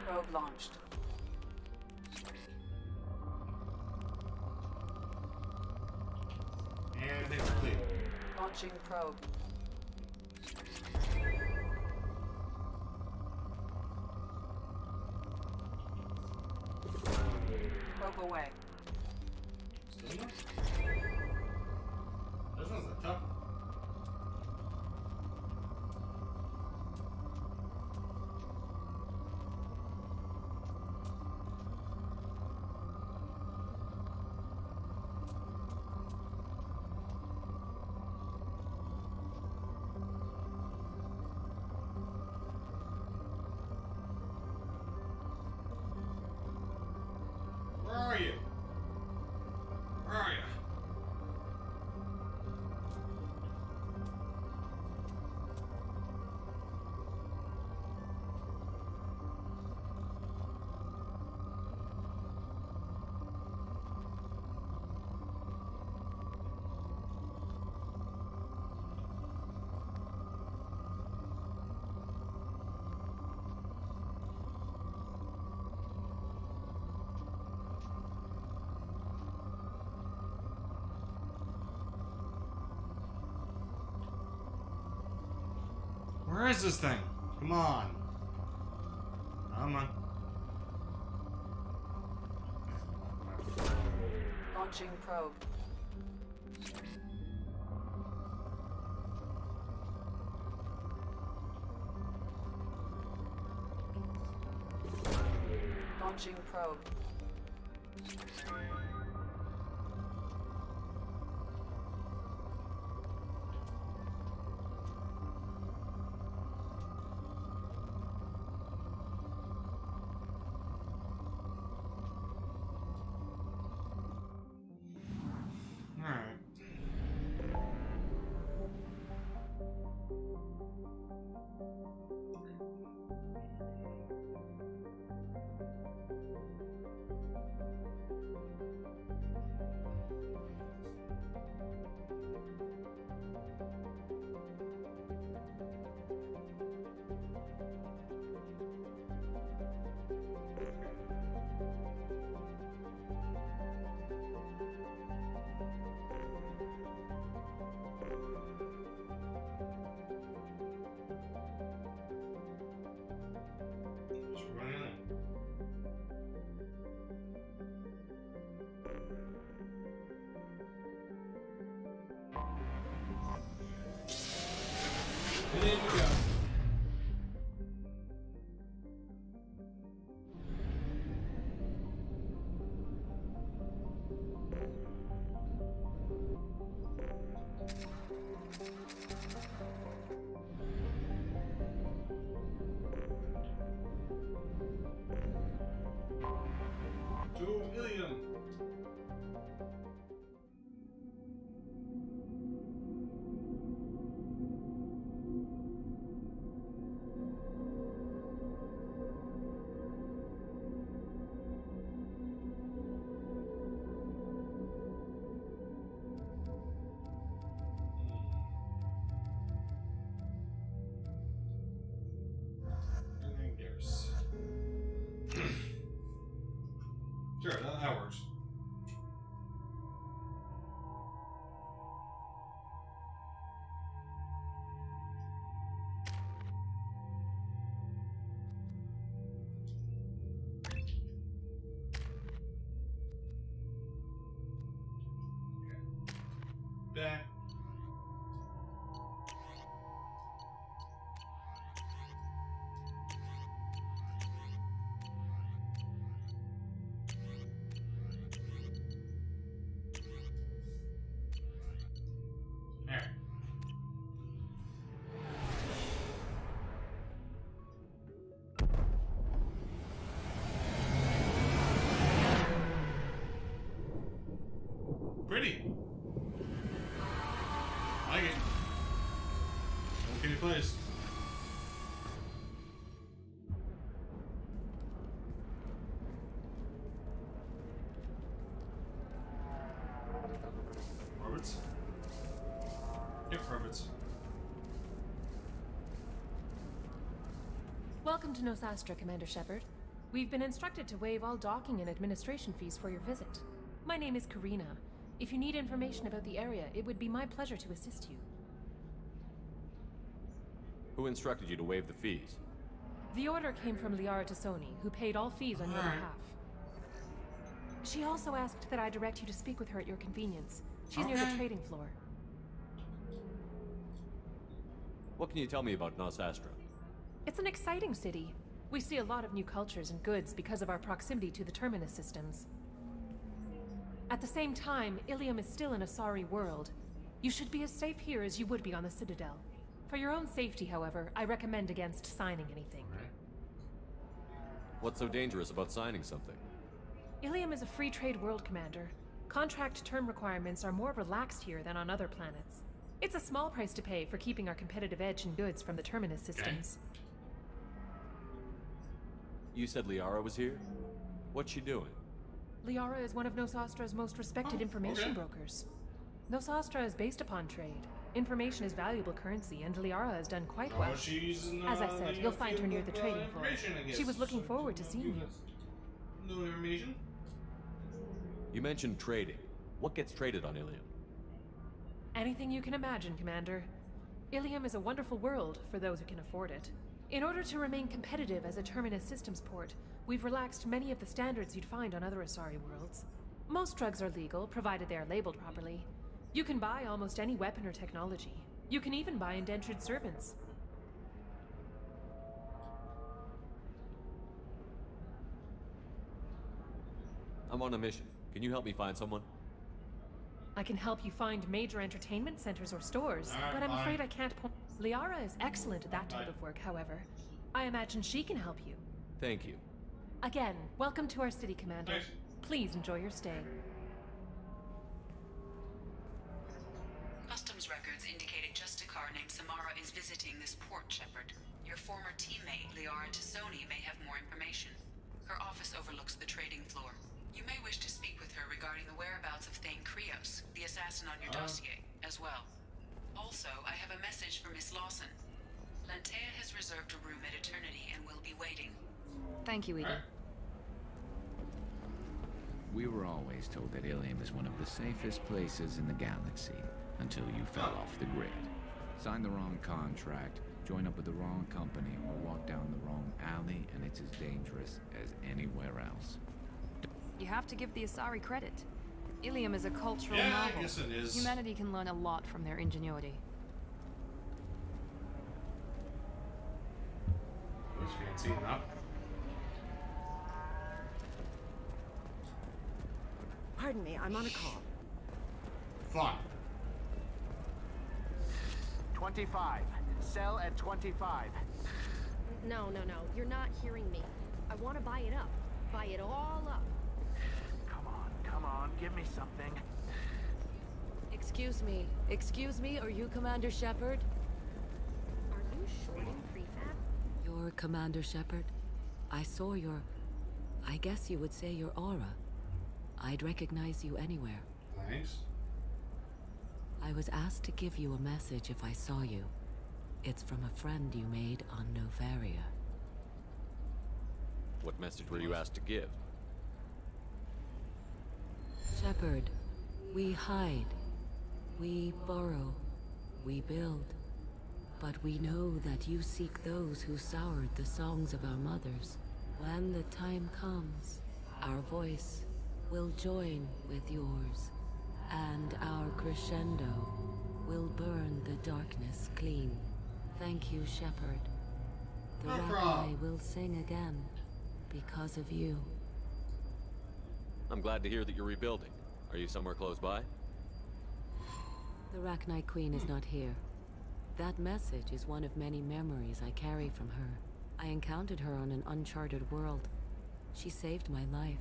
Probe launched. And they complete. Launching probe. Probe away. Still enough? This one's a tough one. Where are you? Where are you? Where is this thing? Come on. Come on. Launching probe. Launching probe. Alright. To Ilium. Sure, that works. Back. Pretty. I like it. Okay, place. Roberts? Yep, Roberts. Welcome to Nosastra, Commander Shepard. We've been instructed to waive all docking and administration fees for your visit. My name is Karina. If you need information about the area, it would be my pleasure to assist you. Who instructed you to waive the fees? The order came from Liara Tassoni, who paid all fees on your behalf. She also asked that I direct you to speak with her at your convenience. She's near the trading floor. What can you tell me about Nosastra? It's an exciting city. We see a lot of new cultures and goods because of our proximity to the Terminus systems. At the same time, Ilium is still an Asari world. You should be as safe here as you would be on the Citadel. For your own safety, however, I recommend against signing anything. What's so dangerous about signing something? Ilium is a free trade world, Commander. Contract term requirements are more relaxed here than on other planets. It's a small price to pay for keeping our competitive edge in goods from the Terminus systems. You said Liara was here? What's she doing? Liara is one of Nosastra's most respected information brokers. Nosastra is based upon trade. Information is valuable currency, and Liara has done quite well. As I said, you'll find her near the trading floor. She was looking forward to seeing you. No information? You mentioned trading. What gets traded on Ilium? Anything you can imagine, Commander. Ilium is a wonderful world for those who can afford it. In order to remain competitive as a Terminus systems port, we've relaxed many of the standards you'd find on other Asari worlds. Most drugs are legal, provided they are labeled properly. You can buy almost any weapon or technology. You can even buy indentured servants. I'm on a mission. Can you help me find someone? I can help you find major entertainment centers or stores, but I'm afraid I can't point. Liara is excellent at that type of work, however. I imagine she can help you. Thank you. Again, welcome to our city, Commander. Please enjoy your stay. Customs records indicated Justicar named Samara is visiting this port, Shepard. Your former teammate, Liara Tassoni, may have more information. Her office overlooks the trading floor. You may wish to speak with her regarding the whereabouts of Thane Krios, the assassin on your dossier, as well. Also, I have a message for Miss Lawson. Lantea has reserved a room at Eternity and will be waiting. Thank you, Edie. We were always told that Ilium is one of the safest places in the galaxy, until you fell off the grid. Sign the wrong contract, join up with the wrong company, or walk down the wrong alley, and it's as dangerous as anywhere else. You have to give the Asari credit. Ilium is a cultural Yeah, novel. I guess it is. Humanity can learn a lot from their ingenuity. Looks fancy enough. Pardon me, I'm on a call. Fine. 25. Sell at 25. No, you're not hearing me. I want to buy it up. Buy it all up. on, give me something. Excuse me, are you Commander Shepard? Are you shorting prefab? You're Commander Shepard. I saw your... I guess you would say your aura. I'd recognize you anywhere. Thanks. I was asked to give you a message if I saw you. It's from a friend you made on Novaria. What message were you asked to give? Shepard, we hide. We burrow. We build. But we know that you seek those who soured the songs of our mothers. When the time comes, our voice will join with yours, and our crescendo will burn the darkness clean. Thank you, Shepard. The Rachni will sing again because of you. I'm glad to hear that you're rebuilding. Are you somewhere close by? The Rachni Queen is not here. That message is one of many memories I carry from her. I encountered her on an uncharted world. She saved my life.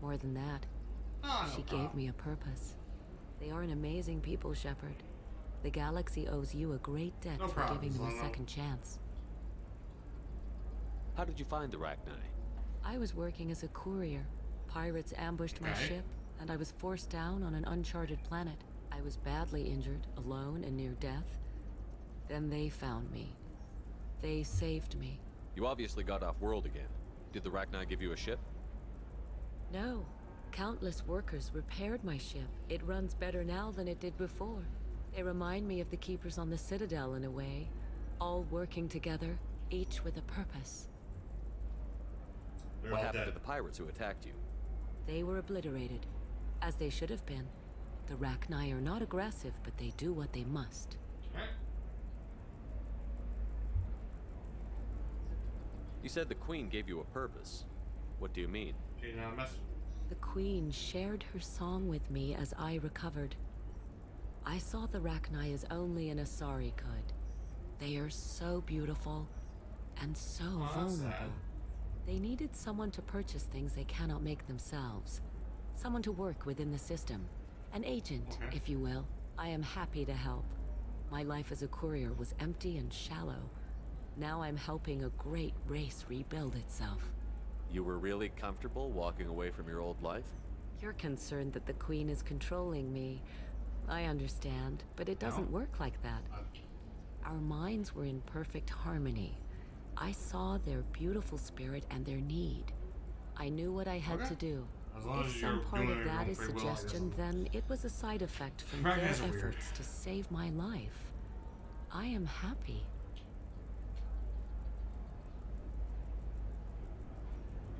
More than that, she gave me a purpose. They are an amazing people, Shepard. The galaxy owes you a great debt for giving them a second chance. How did you find the Rachni? I was working as a courier. Pirates ambushed my ship, and I was forced down on an uncharted planet. I was badly injured, alone and near death. Then they found me. They saved me. You obviously got off world again. Did the Rachni give you a ship? No. Countless workers repaired my ship. It runs better now than it did before. They remind me of the Keepers on the Citadel in a way. All working together, each with a purpose. What happened to the pirates who attacked you? They were obliterated, as they should have been. The Rachni are not aggressive, but they do what they must. You said the Queen gave you a purpose. What do you mean? The Queen shared her song with me as I recovered. I saw the Rachni as only an Asari could. They are so beautiful and so vulnerable. They needed someone to purchase things they cannot make themselves. Someone to work within the system. An agent, if you will. I am happy to help. My life as a courier was empty and shallow. Now I'm helping a great race rebuild itself. You were really comfortable walking away from your old life? You're concerned that the Queen is controlling me. I understand, but it doesn't work like that. Our minds were in perfect harmony. I saw their beautiful spirit and their need. I knew what I had to do. If some part of that is suggestion, then it was a side effect from their efforts to save my life. I am happy.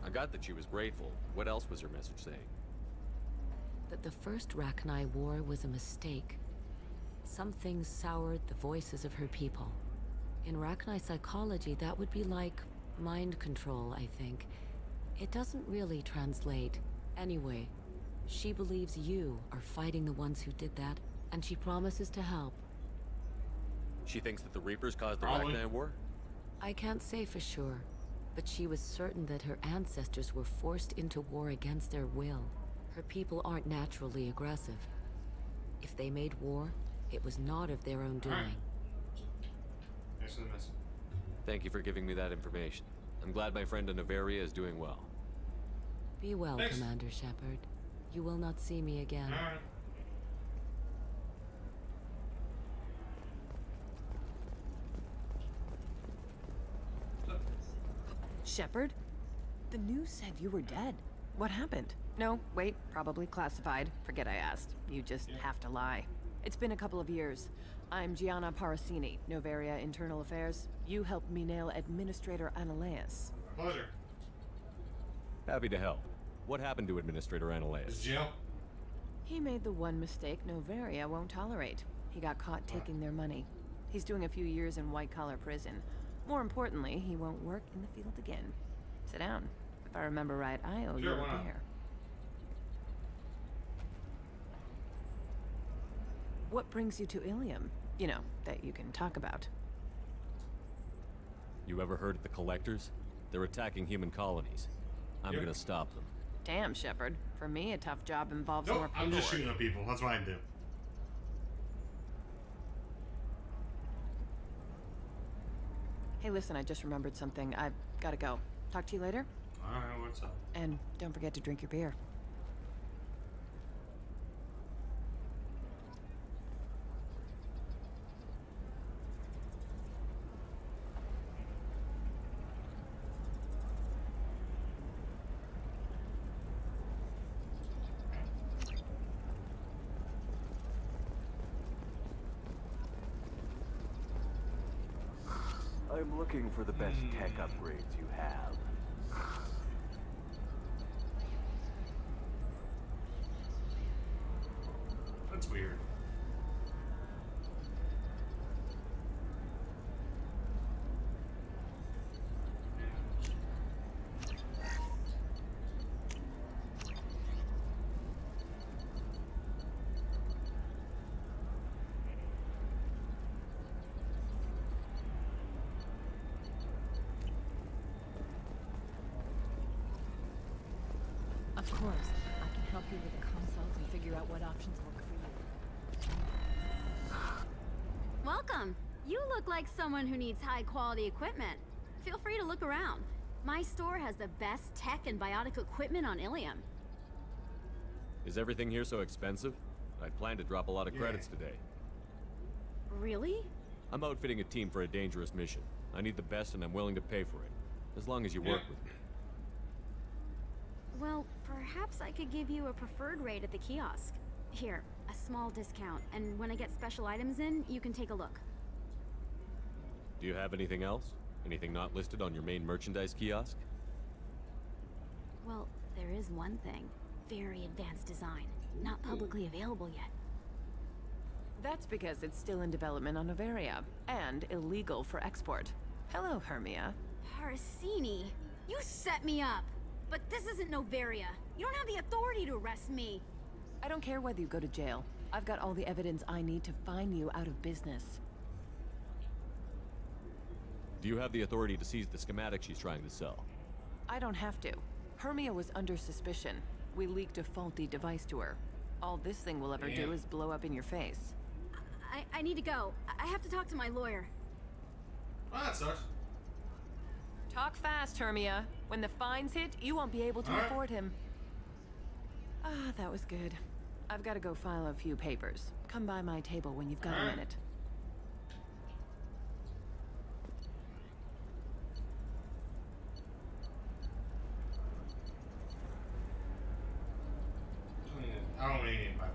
I got that she was grateful. What else was her message saying? That the first Rachni War was a mistake. Some things soured the voices of her people. In Rachni psychology, that would be like mind control, I think. It doesn't really translate. Anyway, she believes you are fighting the ones who did that, and she promises to help. She thinks that the Reapers caused the Rachni War? I can't say for sure, but she was certain that her ancestors were forced into war against their will. Her people aren't naturally aggressive. If they made war, it was not of their own doing. Thank you for giving me that information. I'm glad my friend in Novaria is doing well. Be well, Commander Shepard. You will not see me again. Shepard? The news said you were dead. What happened? No, wait, probably classified. Forget I asked. You just have to lie. It's been a couple of years. I'm Gianna Parasini, Novaria Internal Affairs. You helped me nail Administrator Analeas. Pleasure. Happy to help. What happened to Administrator Analeas? Jail. He made the one mistake Novaria won't tolerate. He got caught taking their money. He's doing a few years in white-collar prison. More importantly, he won't work in the field again. Sit down. If I remember right, I owe you a beer. What brings you to Ilium? You know, that you can talk about. You ever heard of the Collectors? They're attacking human colonies. I'm gonna stop them. Damn, Shepard. For me, a tough job involves Nope, more paperwork. I'm just shooting at people. That's what I do. Hey, listen, I just remembered something. I've gotta go. Talk to you later. Alright, what's up? And don't forget to drink your beer. I'm looking for the best tech upgrades you have. That's weird. Of course. I can help you with a consult and figure out what options work for you. Welcome. You look like someone who needs high-quality equipment. Feel free to look around. My store has the best tech and biotic equipment on Ilium. Is everything here so expensive? I plan to drop a lot of credits today. Really? I'm outfitting a team for a dangerous mission. I need the best and I'm willing to pay for it. As long as you work with me. Well, perhaps I could give you a preferred rate at the kiosk. Here, a small discount, and when I get special items in, you can take a look. Do you have anything else? Anything not listed on your main merchandise kiosk? Well, there is one thing. Very advanced design. Not publicly available yet. That's because it's still in development on Noveria, and illegal for export. Hello, Hermia. Parasini, you set me up! But this isn't Noveria. You don't have the authority to arrest me. I don't care whether you go to jail. I've got all the evidence I need to find you out of business. Do you have the authority to seize the schematic she's trying to sell? I don't have to. Hermia was under suspicion. We leaked a faulty device to her. All this thing will ever do is blow up in your face. I need to go. I have to talk to my lawyer. Oh, that sucks. Talk fast, Hermia. When the fines hit, you won't be able to afford him. Ah, that was good. I've got to go file a few papers. Come by my table when you've got a minute. I don't need my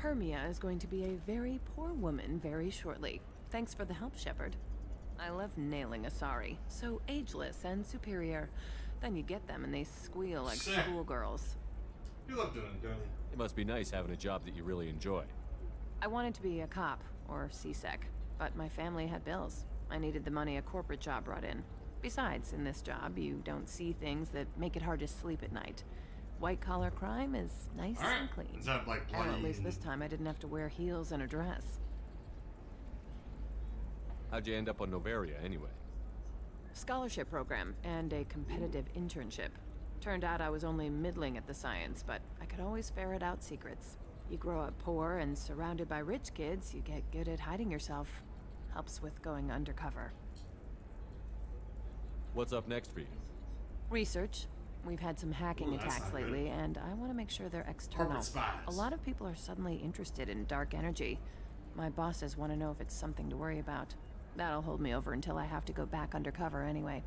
Hermia is going to be a very poor woman very shortly. Thanks for the help, Shepard. I love nailing Asari. So ageless and superior. Then you get them and they squeal like schoolgirls. You love doing it, don't you? It must be nice having a job that you really enjoy. I wanted to be a cop, or CSEC, but my family had bills. I needed the money a corporate job brought in. Besides, in this job, you don't see things that make it hard to sleep at night. White-collar crime is nice and clean. Is that like And at bloody least this time I didn't have to wear heels and a dress. How'd you end up on Noveria, anyway? Scholarship program and a competitive internship. Turned out I was only middling at the science, but I could always ferret out secrets. You grow up poor and surrounded by rich kids, you get good at hiding yourself. Helps with going undercover. What's up next for you? Research. We've had some hacking attacks lately, and I want to make sure they're external. A lot of people are suddenly interested in dark energy. My bosses want to know if it's something to worry about. That'll hold me over until I have to go back undercover anyway.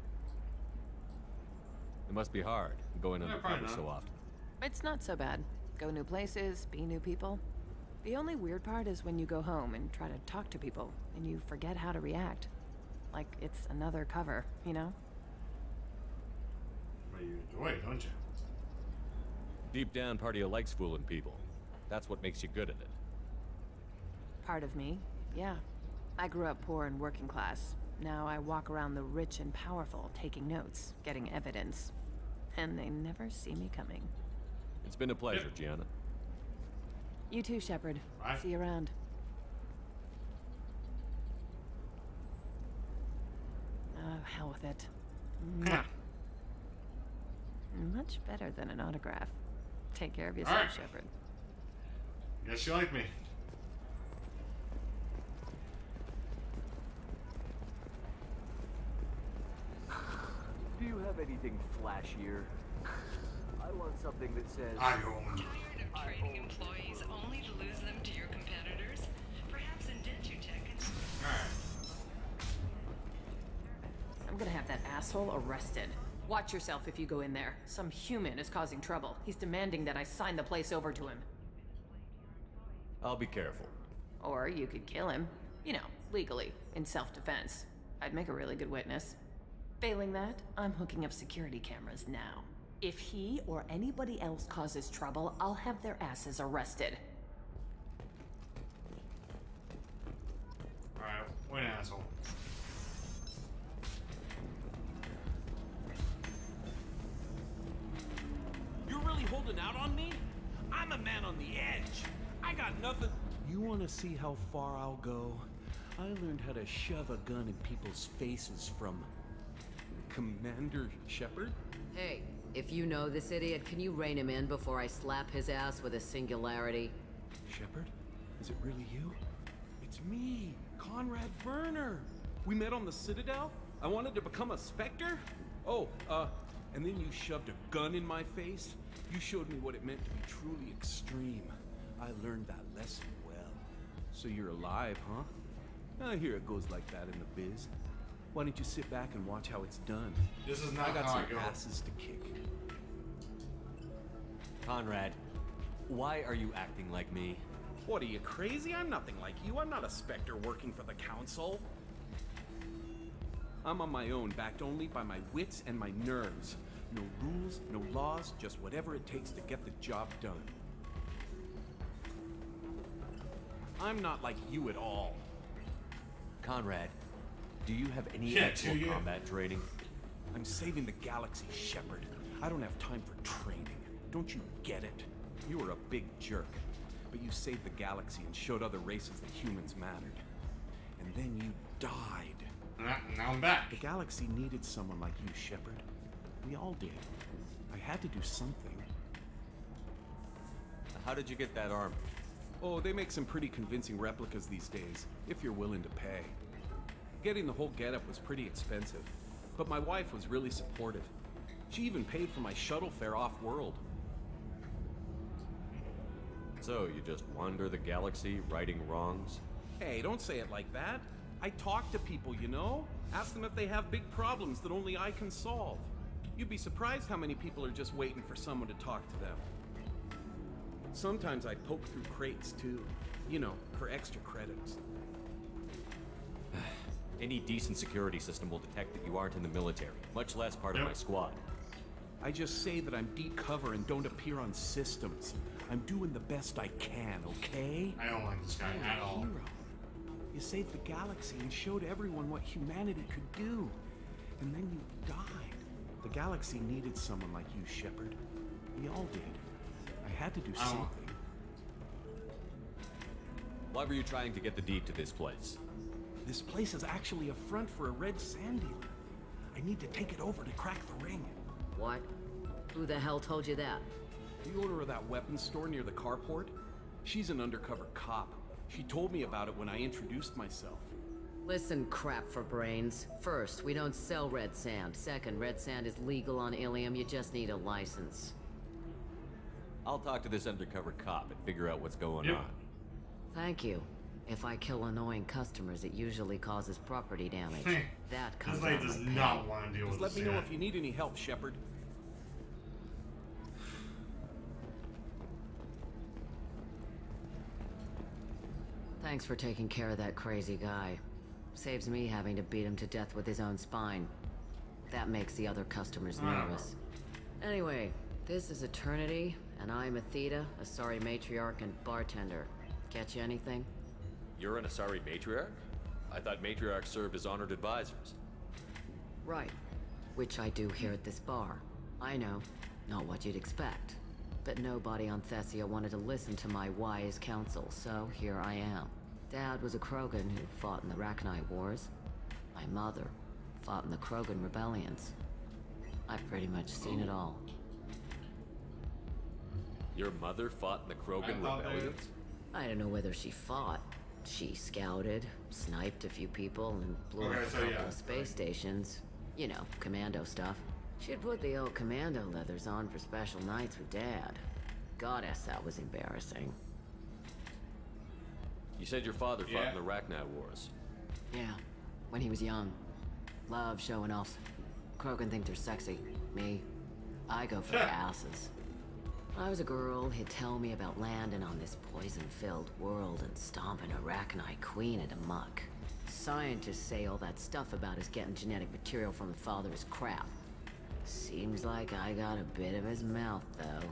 It must be hard, going undercover so often. It's not so bad. Go new places, be new people. The only weird part is when you go home and try to talk to people, and you forget how to react. Like it's another cover, you know? But you enjoy it, don't you? Deep down, part of you likes fooling people. That's what makes you good at it. Part of me, yeah. I grew up poor and working class. Now I walk around the rich and powerful, taking notes, getting evidence. And they never see me coming. It's been a pleasure, Gianna. You too, Shepard. Bye. See you around. hell with it. Mwah. Much better than an autograph. Take care of yourself, Shepard. Guess you like me. Do you have anything flashier? I want something that says... I own. Tired of trading employees only to lose them to your competitors? Perhaps Indentutech can... Alright. I'm gonna have that asshole arrested. Watch yourself if you go in there. Some human is causing trouble. He's demanding that I sign the place over to him. I'll be careful. Or you could kill him. You know, legally, in self-defense. I'd make a really good witness. Failing that, I'm hooking up security cameras now. If he or anybody else causes trouble, I'll have their asses arrested. Alright, what an asshole. You're really holding out on me? I'm a man on the edge. I got nothing. You want to see how far I'll go? I learned how to shove a gun in people's faces from Commander Shepard. Hey, if you know this idiot, can you rein him in before I slap his ass with a singularity? Shepard? Is it really you? It's me, Conrad Werner. We met on the Citadel. I wanted to become a Spectre. Oh, and then you shoved a gun in my face. You showed me what it meant to be truly extreme. I learned that lesson well. So you're alive, huh? I hear it goes like that in the biz. Why don't you sit back and watch how it's done? This is not I got how some I go. asses to kick. Conrad, why are you acting like me? What, are you crazy? I'm nothing like you. I'm not a Spectre working for the Council. I'm on my own, backed only by my wits and my nerves. No rules, no laws, just whatever it takes to get the job done. I'm not like you at all. Conrad, do you have any actual combat training? I'm saving the galaxy, Shepard. I don't have time for training. Don't you get it? You were a big jerk, but you saved the galaxy and showed other races that humans mattered. And then you died. Now I'm back. The galaxy needed someone like you, Shepard. We all did. I had to do something. How did you get that armor? Oh, they make some pretty convincing replicas these days, if you're willing to pay. Getting the whole getup was pretty expensive, but my wife was really supportive. She even paid for my shuttle fare off-world. So, you just wander the galaxy, righting wrongs? Hey, don't say it like that. I talk to people, you know? Ask them if they have big problems that only I can solve. You'd be surprised how many people are just waiting for someone to talk to them. Sometimes I poke through crates, too. You know, for extra credits. Any decent security system will detect that you aren't in the military, much less part of my squad. I just say that I'm deep cover and don't appear on systems. I'm doing the best I can, okay? I don't like this guy at all. Hero. You saved the galaxy and showed everyone what humanity could do. And then you died. The galaxy needed someone like you, Shepard. We all did. I had to do something. Why were you trying to get the deed to this place? This place is actually a front for a red sand dealer. I need to take it over to crack the ring. What? Who the hell told you that? The owner of that weapons store near the carport? She's an undercover cop. She told me about it when I introduced myself. Listen, crap for brains. First, we don't sell red sand. Second, red sand is legal on Ilium. You just need a license. I'll talk to this undercover cop and figure out what's going on. Thank you. If I kill annoying customers, it usually causes property damage. That comes This lady out does of my not pay. want to deal with Just this. let me know if you need any help, Shepard. Thanks for taking care of that crazy guy. Saves me having to beat him to death with his own spine. That makes the other customers nervous. Anyway, this is Eternity, and I'm Athena, Asari matriarch and bartender. Catch you anything? You're an Asari matriarch? I thought matriarchs served as honored advisors. Right. Which I do here at this bar. I know, not what you'd expect. But nobody on Thessia wanted to listen to my wise counsel, so here I am. Dad was a Krogan who fought in the Rachni Wars. My mother, fought in the Krogan rebellions. I've pretty much seen it all. Your mother fought in the Krogan rebellions? I don't know whether she fought. She scouted, sniped a few people, and blew up a couple of space stations. You know, commando stuff. She'd put the old commando leathers on for special nights with Dad. Goddess, that was embarrassing. You said your father fought in the Rachni Wars. Yeah, when he was young. Love showing off. Krogan think they're sexy. Me, I go for asses. When I was a girl, he'd tell me about landing on this poison-filled world and stomping a Rachni queen into muck. Scientists say all that stuff about us getting genetic material from the father is crap. Seems like I got a bit of his mouth, though.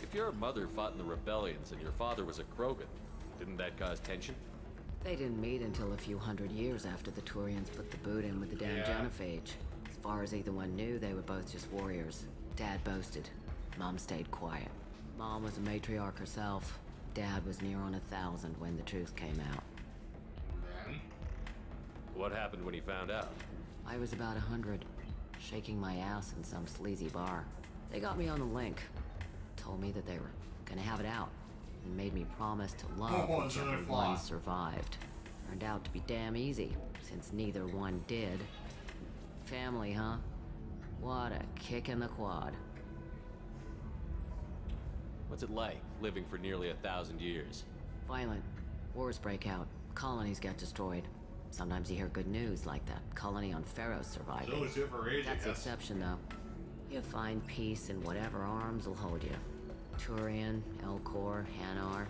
If your mother fought in the rebellions and your father was a Krogan, didn't that cause tension? They didn't meet until a few hundred years after the Turians put the boot in with the damn genophage. As far as either one knew, they were both just warriors. Dad boasted. Mom stayed quiet. Mom was a matriarch herself. Dad was near on 1,000 when the truth came out. What happened when he found out? I was about 100, shaking my ass in some sleazy bar. They got me on the link. Told me that they were gonna have it out, and made me promise to love whichever one survived. Turned out to be damn easy, since neither one did. Family, huh? What a kick in the quad. What's it like, living for nearly 1,000 years? Violent. Wars break out. Colonies get destroyed. Sometimes you hear good news, like that colony on Pharaoh surviving. That's the exception, though. You find peace in whatever arms will hold you. Turian, Elcor, Hanar.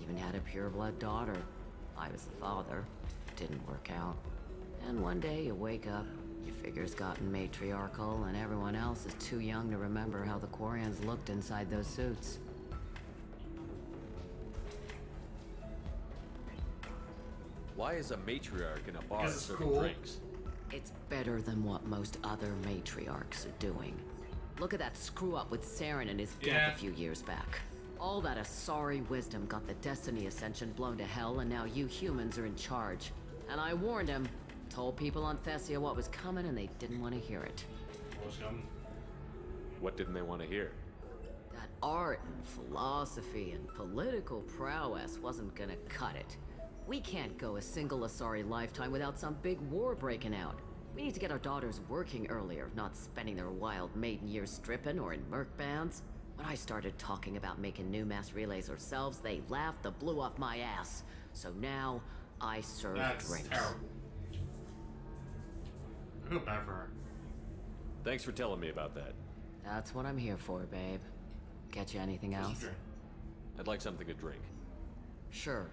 Even had a pureblood daughter. I was the father. Didn't work out. And one day you wake up, your figure's gotten matriarchal, and everyone else is too young to remember how the Quarians looked inside those suits. Why is a matriarch in a bar serving drinks? It's better than what most other matriarchs are doing. Look at that screw-up with Saren and his death a few years back. All that Asari wisdom got the Destiny Ascension blown to hell, and now you humans are in charge. And I warned him, told people on Thessia what was coming, and they didn't want to hear it. What was coming? What didn't they want to hear? That art and philosophy and political prowess wasn't gonna cut it. We can't go a single Asari lifetime without some big war breaking out. We need to get our daughters working earlier, not spending their wild maiden years stripping or in merc bands. When I started talking about making new mass relays ourselves, they laughed the blue off my ass. So now, I serve drinks. That's terrible. I feel bad for her. Thanks for telling me about that. That's what I'm here for, babe. Get you anything else? I'd like something to drink. Sure.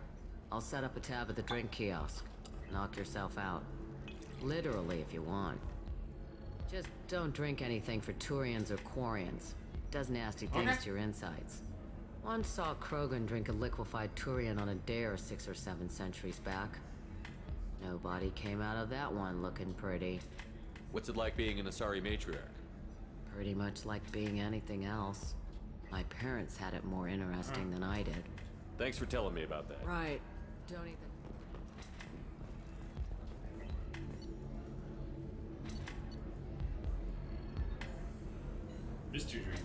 I'll set up a tab at the drink kiosk. Knock yourself out. Literally, if you want. Just don't drink anything for Turians or Quarians. Does nasty things to your insides. Once saw Krogan drink a liquefied Turian on a dare 6 or 7 centuries back. Nobody came out of that one looking pretty. What's it like being an Asari matriarch? Pretty much like being anything else. My parents had it more interesting than I did. Thanks for telling me about that. Right. Don't even... Just 2 drinks.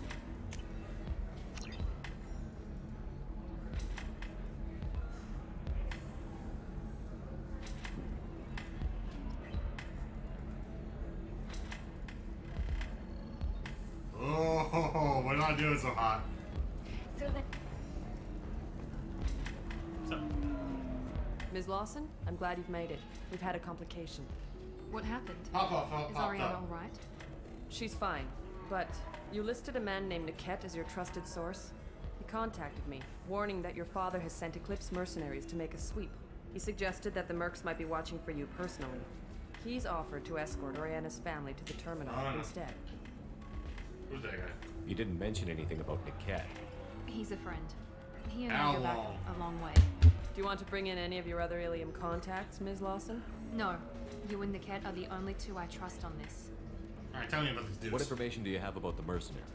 Oh, we're not doing so hot. So that... Ms. Lawson, I'm glad you've made it. We've had a complication. What happened? Is Ariana all right? She's fine, but you listed a man named Niket as your trusted source. He contacted me, warning that your father has sent Eclipse mercenaries to make a sweep. He suggested that the Mercs might be watching for you personally. He's offered to escort Oriana's family to the terminal instead. Who's that guy? You didn't mention anything about Niket. He's a friend. He and I go back a long way. Do you want to bring in any of your other Ilium contacts, Ms. Lawson? No. You and Niket are the only two I trust on this. Alright, tell me about these dudes. What information do you have about the mercenaries?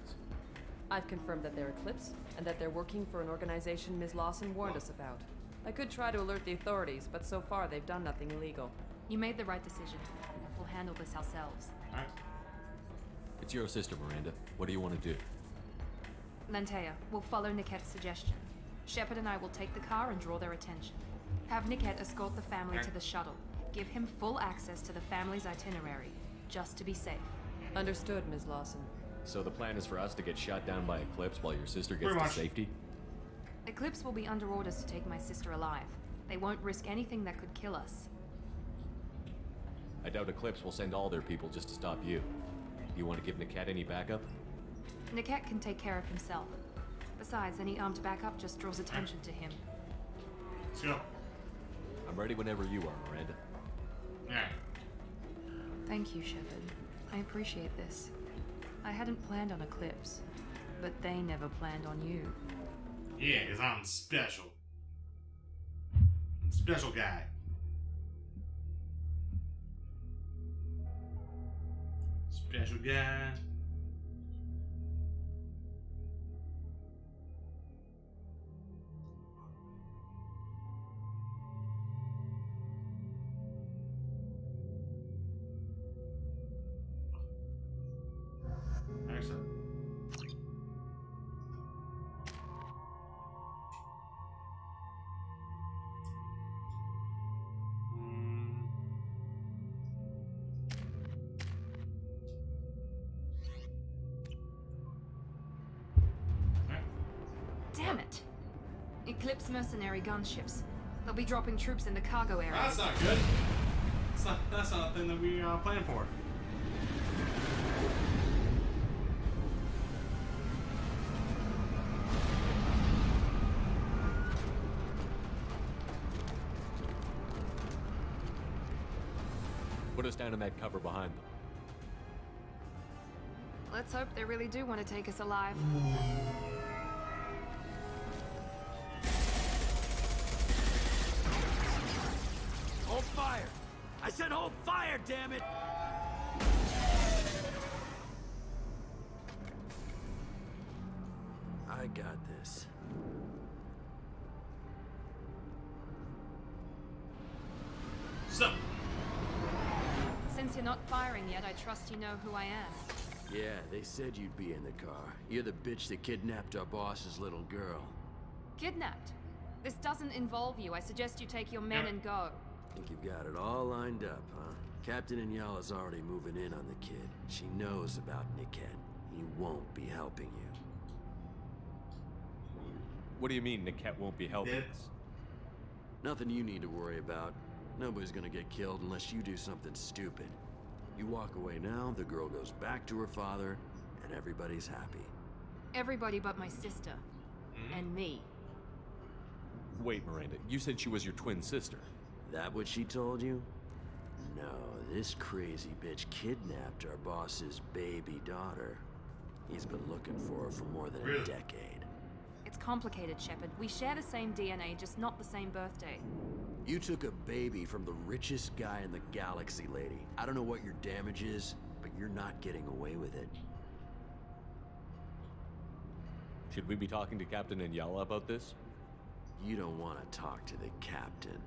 I've confirmed that they're Eclipse, and that they're working for an organization Ms. Lawson warned us about. I could try to alert the authorities, but so far they've done nothing illegal. You made the right decision. We'll handle this ourselves. Alright. It's your sister, Miranda. What do you want to do? Lantea, we'll follow Nickette's suggestion. Shepard and I will take the car and draw their attention. Have Nickette escort the family to the shuttle. Give him full access to the family's itinerary, just to be safe. Understood, Ms. Lawson. So the plan is for us to get shot down by Eclipse while your sister gets to safety? Eclipse will be under orders to take my sister alive. They won't risk anything that could kill us. I doubt Eclipse will send all their people just to stop you. You want to give Nickette any backup? Nickette can take care of himself. Besides, any armed backup just draws attention to him. Let's go. I'm ready whenever you are, Miranda. Yeah. Thank you, Shepard. I appreciate this. I hadn't planned on Eclipse, but they never planned on you. Yeah, because I'm special. Special guy. Special guy. Excellent. Damn it! Eclipse mercenary gunships. They'll be dropping troops in the cargo area. That's not good. That's not a thing that we planned for. Put us down in that cover behind them. Let's hope they really do want to take us alive. Hold fire! I said hold fire, damn it! I got this. So. Since you're not firing yet, I trust you know who I am. Yeah, they said you'd be in the car. You're the bitch that kidnapped our boss's little girl. Kidnapped? This doesn't involve you. I suggest you take your men and go. Think you've got it all lined up, huh? Captain Inyala's already moving in on the kid. She knows about Nickette. He won't be helping you. What do you mean Nickette won't be helping us? Nothing you need to worry about. Nobody's gonna get killed unless you do something stupid. You walk away now, the girl goes back to her father, and everybody's happy. Everybody but my sister. And me. Wait, Miranda, you said she was your twin sister. That what she told you? No, this crazy bitch kidnapped our boss's baby daughter. He's been looking for her for more than a decade. It's complicated, Shepard. We share the same DNA, just not the same birthday. You took a baby from the richest guy in the galaxy, lady. I don't know what your damage is, but you're not getting away with it. Should we be talking to Captain Inyala about this? You don't want to talk to the captain.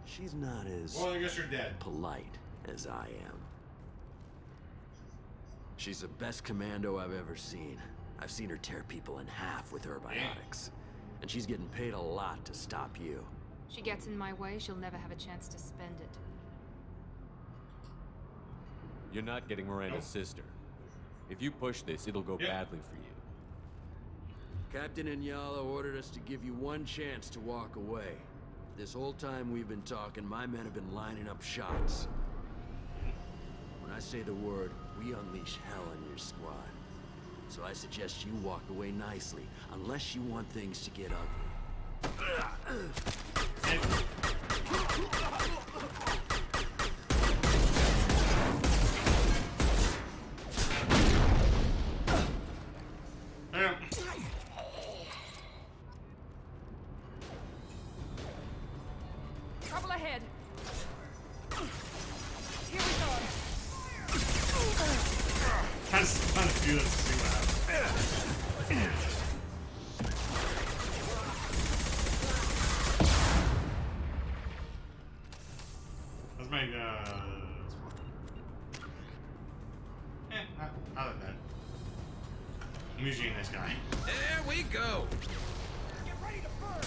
She's not as Well, I guess you're dead. polite as I am. She's the best commando I've ever seen. I've seen her tear people in half with her biotics. And she's getting paid a lot to stop you. She gets in my way, she'll never have a chance to spend it. You're not getting Miranda's sister. If you push this, it'll go badly for you. Captain Inyala ordered us to give you one chance to walk away. This whole time we've been talking, my men have been lining up shots. When I say the word, we unleash hell in your squad. So I suggest you walk away nicely, unless you want things to get ugly. Trouble ahead. Here we go. I just kind of do this to see what happens. make I like that. I'm using this guy. There we go. Get ready to burn!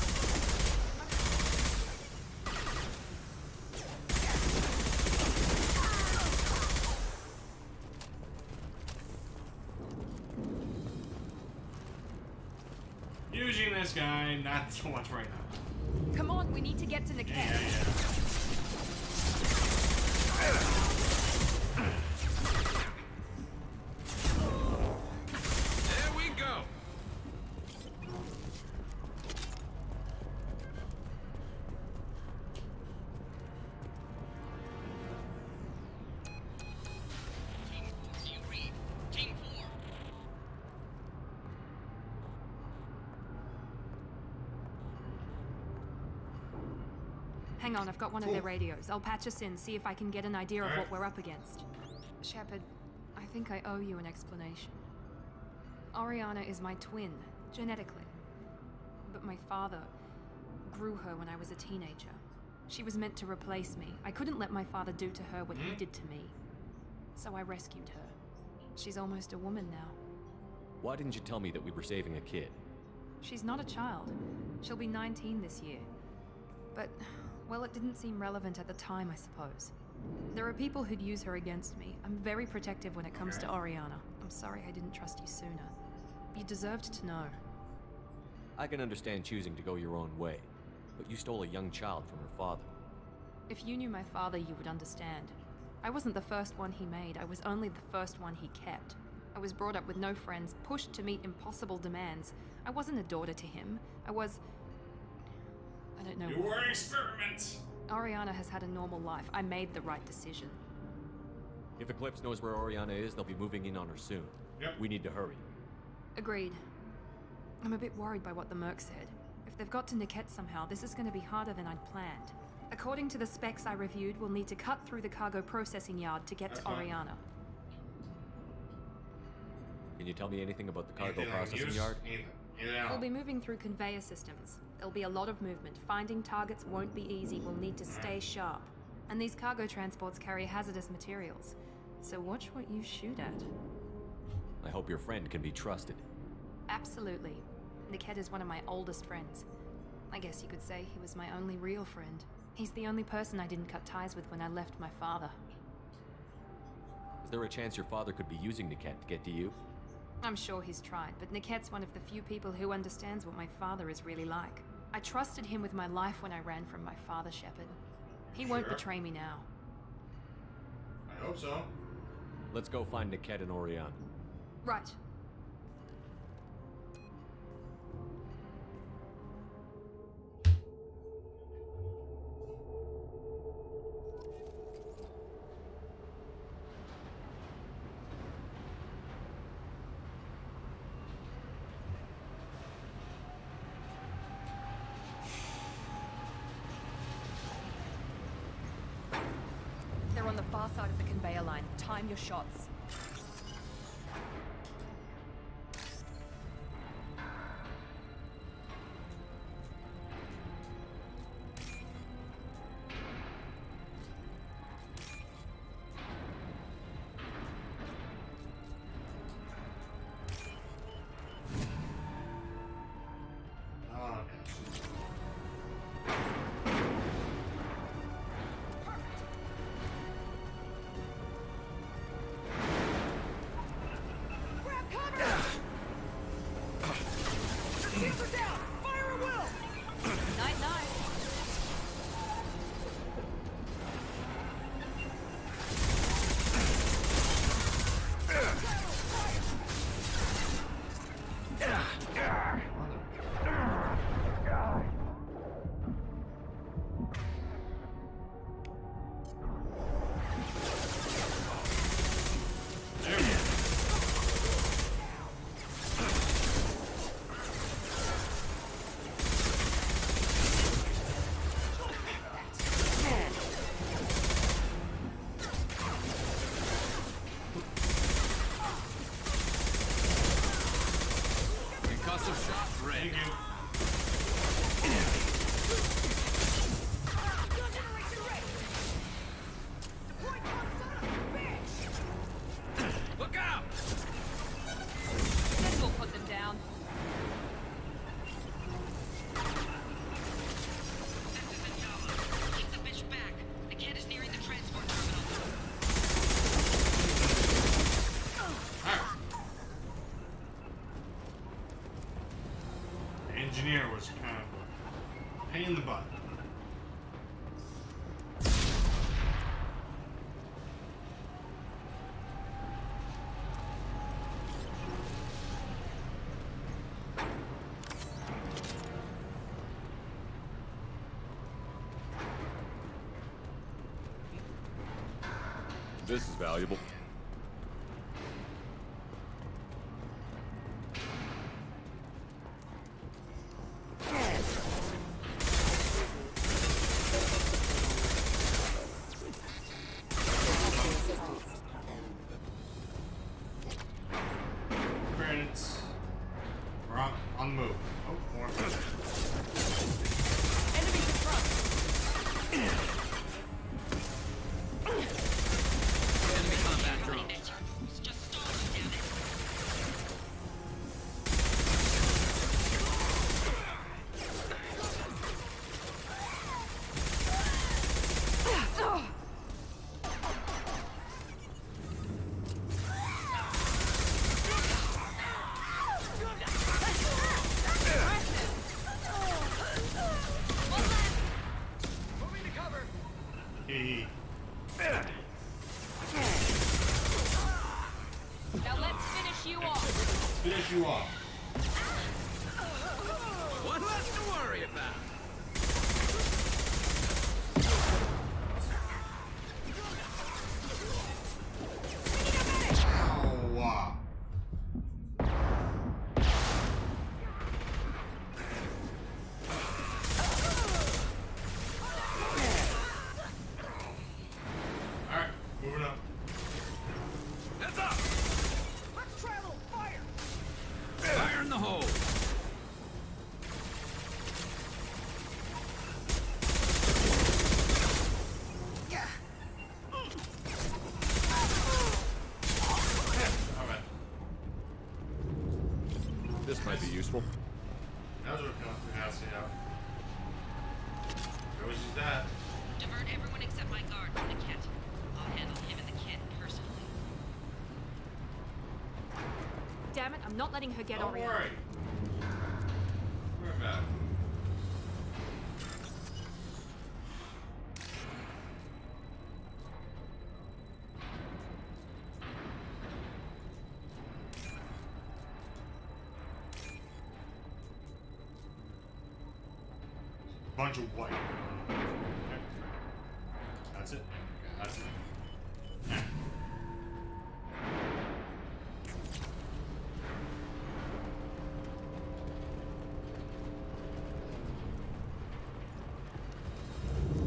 Using this guy, not so much right now. Come on, we need to get to Niket. Yeah. There we go. Hang on, I've got one of their radios. I'll patch us in, see if I can get an idea of what we're up against. Shepard, I think I owe you an explanation. Oriana is my twin, genetically. But my father grew her when I was a teenager. She was meant to replace me. I couldn't let my father do to her what he did to me. So I rescued her. She's almost a woman now. Why didn't you tell me that we were saving a kid? She's not a child. She'll be 19 this year. But, well, it didn't seem relevant at the time, I suppose. There are people who'd use her against me. I'm very protective when it comes to Oriana. I'm sorry I didn't trust you sooner. You deserved to know. I can understand choosing to go your own way, but you stole a young child from her father. If you knew my father, you would understand. I wasn't the first one he made. I was only the first one he kept. I was brought up with no friends, pushed to meet impossible demands. I wasn't a daughter to him. I don't know. You were an experiment. Oriana has had a normal life. I made the right decision. If Eclipse knows where Oriana is, they'll be moving in on her soon. Yep. We need to hurry. Agreed. I'm a bit worried by what the Merc said. If they've got to Niket somehow, this is going to be harder than I'd planned. According to the specs I reviewed, we'll need to cut through the cargo processing yard to get to Oriana. Can you tell me anything about the cargo Anything processing use? yard? We'll be moving through conveyor systems. There'll be a lot of movement. Finding targets won't be easy. We'll need to stay sharp. And these cargo transports carry hazardous materials. So watch what you shoot at. I hope your friend can be trusted. Absolutely. Niket is one of my oldest friends. I guess you could say he was my only real friend. He's the only person I didn't cut ties with when I left my father. Is there a chance your father could be using Niket to get to you? I'm sure he's tried, but Niket's one of the few people who understands what my father is really like. I trusted him with my life when I ran from my father, Shepard. He won't betray me now. I hope so. Let's go find Niket and Oriana. Right. They're on the far side of the conveyor line. Time your shots. This is valuable. Grenades. We're on the move. Oh, more. Enemies in front. Enemy combat drones. Hey. Now let's finish you off. Finish you off. One less to worry about. Oh, wow. Alright, moving up. Heads up! Let's try a little fire! Fire in the hole! Alright. This might be useful. That was what I was out. Where was his dad? Divert everyone except my guard from the kit. I'll handle him and the kid personally. Damn it, I'm not letting her get Don't Orion. worry. We're back. Bunch of white. Okay. That's it. That's it.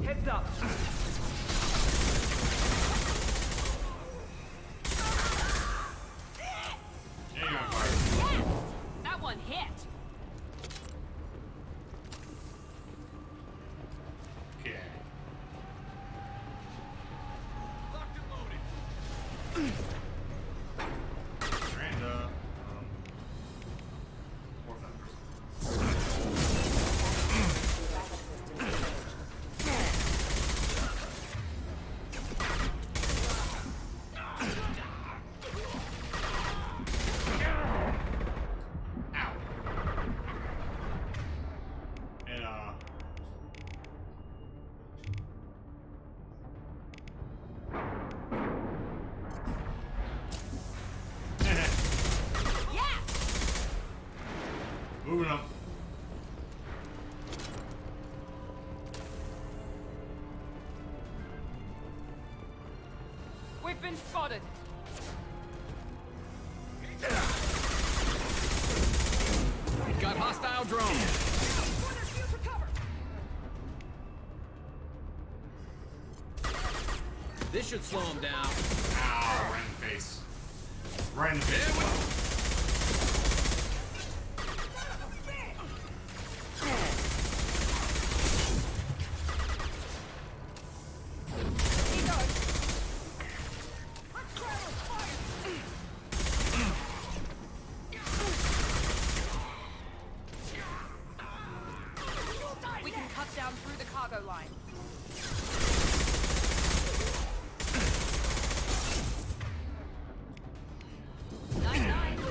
Heads up! Yeah, you're on fire. Yes! That one hit. Okay. Locked and loaded. Miranda. More feathers. Ow. And Yes! moving up. We've been spotted. Got hostile drones. This should slow him down. Ow, right in the face. Right in the face. We can cut down through the cargo line. Nice.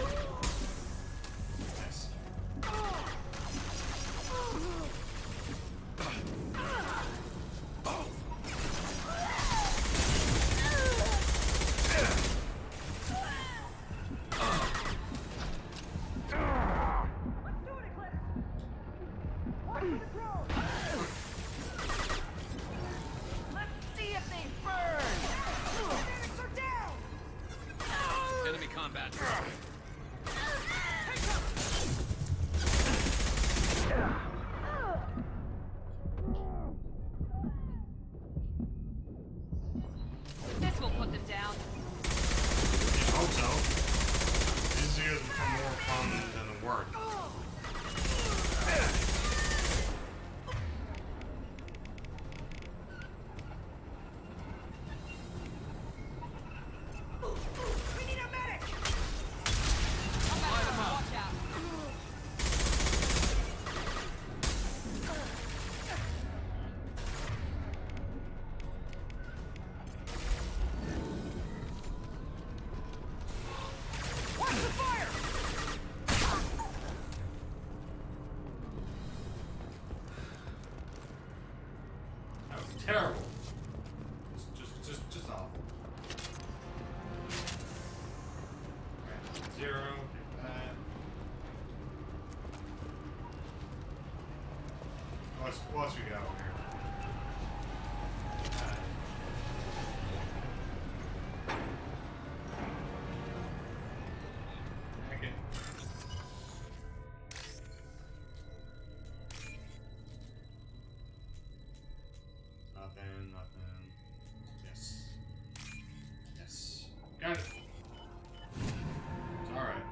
combat truck. This will put them down. I hope so. These videos become more fun than the work. We need a medic! Watch out. Watch the fire! That was terrible. Just awful. Right, 0, get that. What else we got over here? Okay. Nothing. Yes. Yes. Got it. It's alright.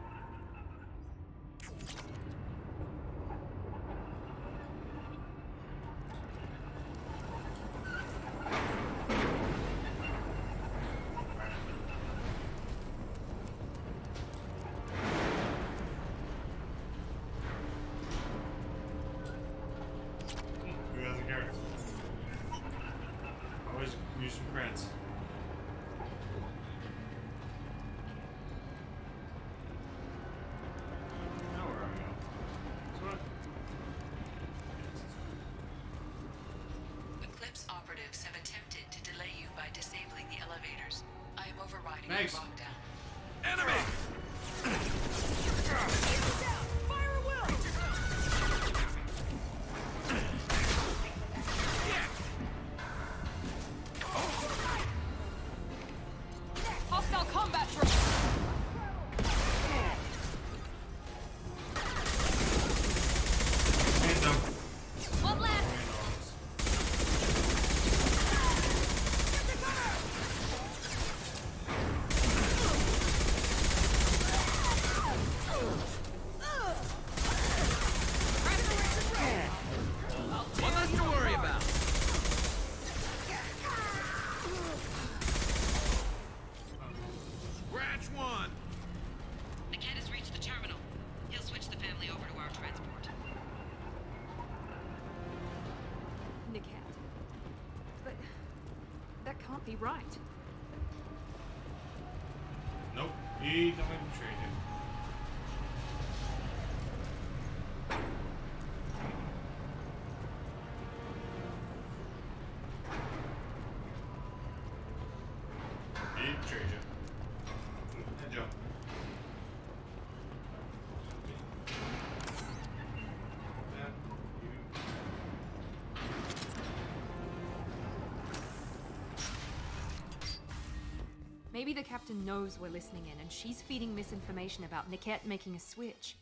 Who doesn't care? Always use some prints. Now where are we going? This one? Eclipse operatives have attempted to delay you by disabling the elevators. I am overriding Thanks. the lockdown. Enemy! Fire at will! Hostile combat truck. Hands up. One left. One less to worry about. Scratch one. The cat has reached the terminal. He'll switch the family over to our transport. Niket. But that can't be right. Nope. He don't even trade him. He trade you. Good job. That, you. Maybe the captain knows we're listening in and she's feeding misinformation about Niket making a switch.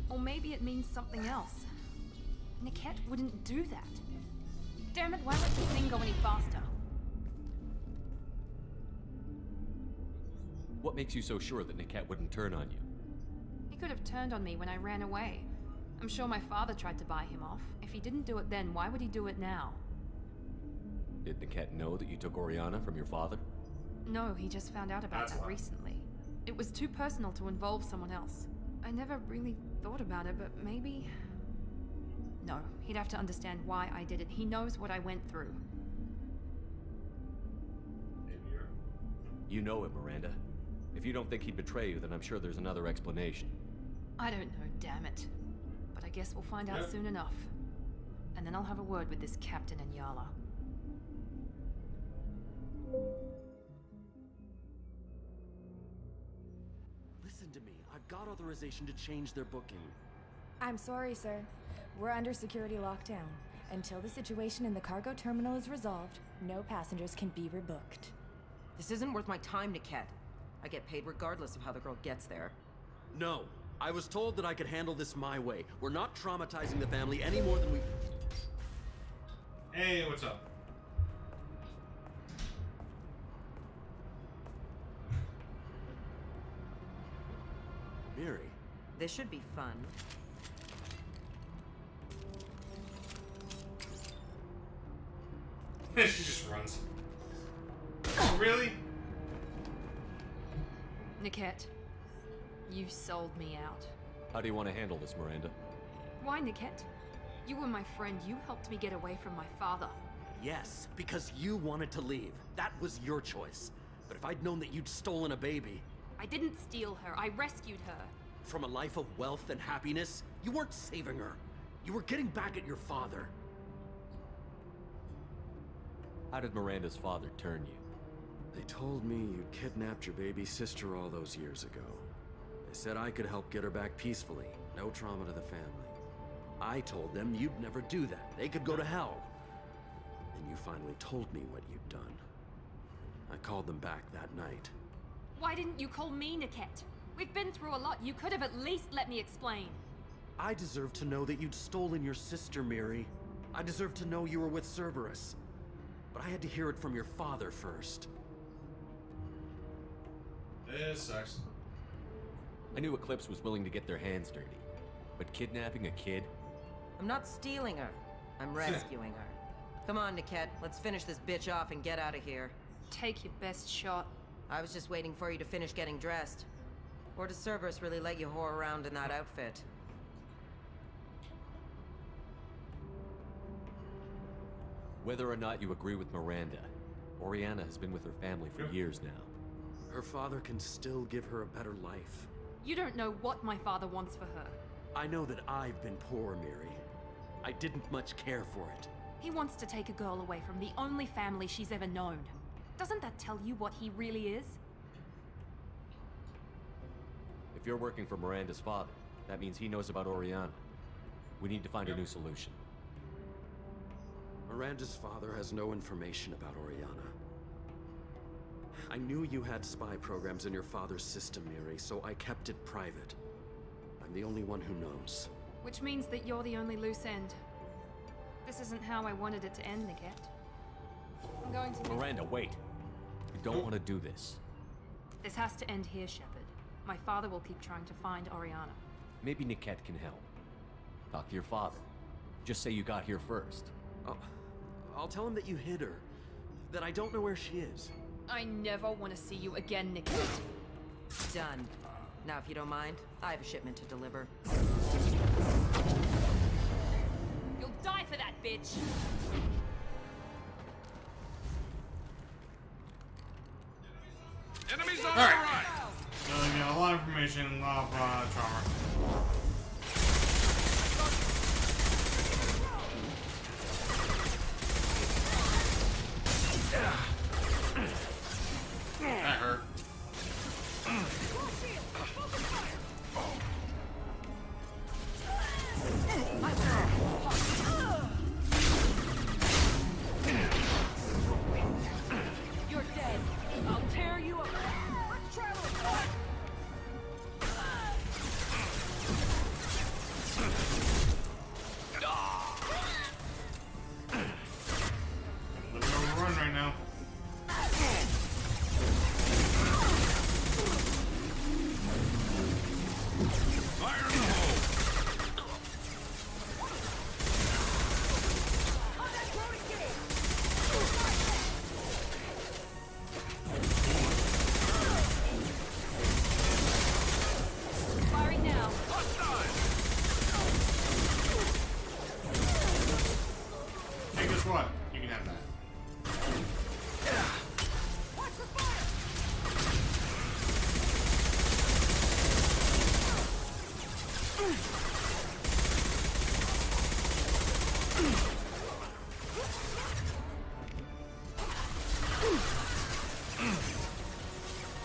Or maybe it means something else. Niket wouldn't do that. Damn it, why won't this thing go any faster? What makes you so sure that Niket wouldn't turn on you? He could have turned on me when I ran away. I'm sure my father tried to buy him off. If he didn't do it then, why would he do it now? Did Niket know that you took Oriana from your father? No, he just found out about That's that why. recently. It was too personal to involve someone else. I never really thought about it, but maybe... No, he'd have to understand why I did it. He knows what I went through. Maybe you're. You know him, Miranda. If you don't think he'd betray you, then I'm sure there's another explanation. I don't know, damn it. But I guess we'll find out Yep. soon enough. And then I'll have a word with this captain and Yala. Listen to me. I've got authorization to change their booking. I'm sorry, sir. We're under security lockdown. Until the situation in the cargo terminal is resolved, no passengers can be rebooked. This isn't worth my time, Niket. I get paid regardless of how the girl gets there. No. I was told that I could handle this my way. We're not traumatizing the family any more than we... Hey, what's up? Miri. This should be fun. She just runs. Oh, really? Niket, you sold me out. How do you want to handle this, Miranda? Why, Niket? You were my friend. You helped me get away from my father. Yes, because you wanted to leave. That was your choice. But if I'd known that you'd stolen a baby... I didn't steal her. I rescued her. From a life of wealth and happiness, you weren't saving her. You were getting back at your father. How did Miranda's father turn you? They told me you'd kidnapped your baby sister all those years ago. They said I could help get her back peacefully. No trauma to the family. I told them you'd never do that. They could go to hell. And you finally told me what you'd done. I called them back that night. Why didn't you call me, Niket? We've been through a lot. You could have at least let me explain. I deserve to know that you'd stolen your sister, Miri. I deserve to know you were with Cerberus. But I had to hear it from your father first. This sucks. I knew Eclipse was willing to get their hands dirty. But kidnapping a kid? I'm not stealing her. I'm rescuing her. Come on, Niket. Let's finish this bitch off and get out of here. Take your best shot. I was just waiting for you to finish getting dressed. Or does Cerberus really let you whore around in that outfit? Whether or not you agree with Miranda, Oriana has been with her family for years now. Her father can still give her a better life. You don't know what my father wants for her. I know that I've been poor, Miri. I didn't much care for it. He wants to take a girl away from the only family she's ever known. Doesn't that tell you what he really is? If you're working for Miranda's father, that means he knows about Oriana. We need to find a new solution. Miranda's father has no information about Oriana. I knew you had spy programs in your father's system, Miri, so I kept it private. I'm the only one who knows. Which means that you're the only loose end. This isn't how I wanted it to end, Niket. I'm going to... Miranda, wait. You don't want to do this. This has to end here, Shepard. My father will keep trying to find Oriana. Maybe Niket can help. Talk to your father. Just say you got here first. I'll tell him that you hid her. That I don't know where she is. I never want to see you again, Niket. Done. Now, if you don't mind, I have a shipment to deliver. You'll die for that, bitch! Enemies on All the right. right! So, you know, a lot of information off Trauma. That hurt. You're dead. I'll tear you apart. Let me overrun right now. Fire in the hole! Firing now. Hey, guess what? You can have that.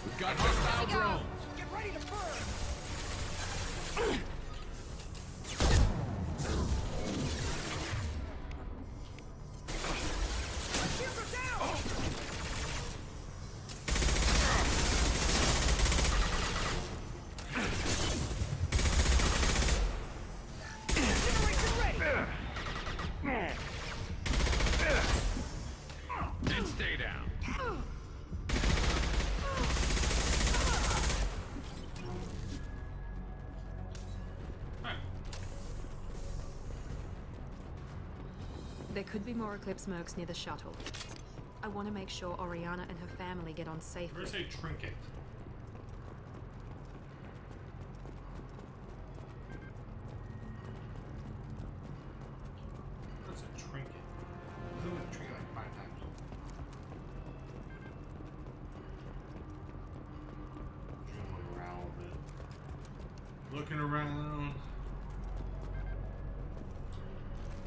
We've got hostile drones! Get ready to burn! There could be more Eclipse mercs near the shuttle. I want to make sure Oriana and her family get on safely. Where's a trinket? What's a trinket? I blew a trinket like 5 times. Looking around a little bit. Looking around.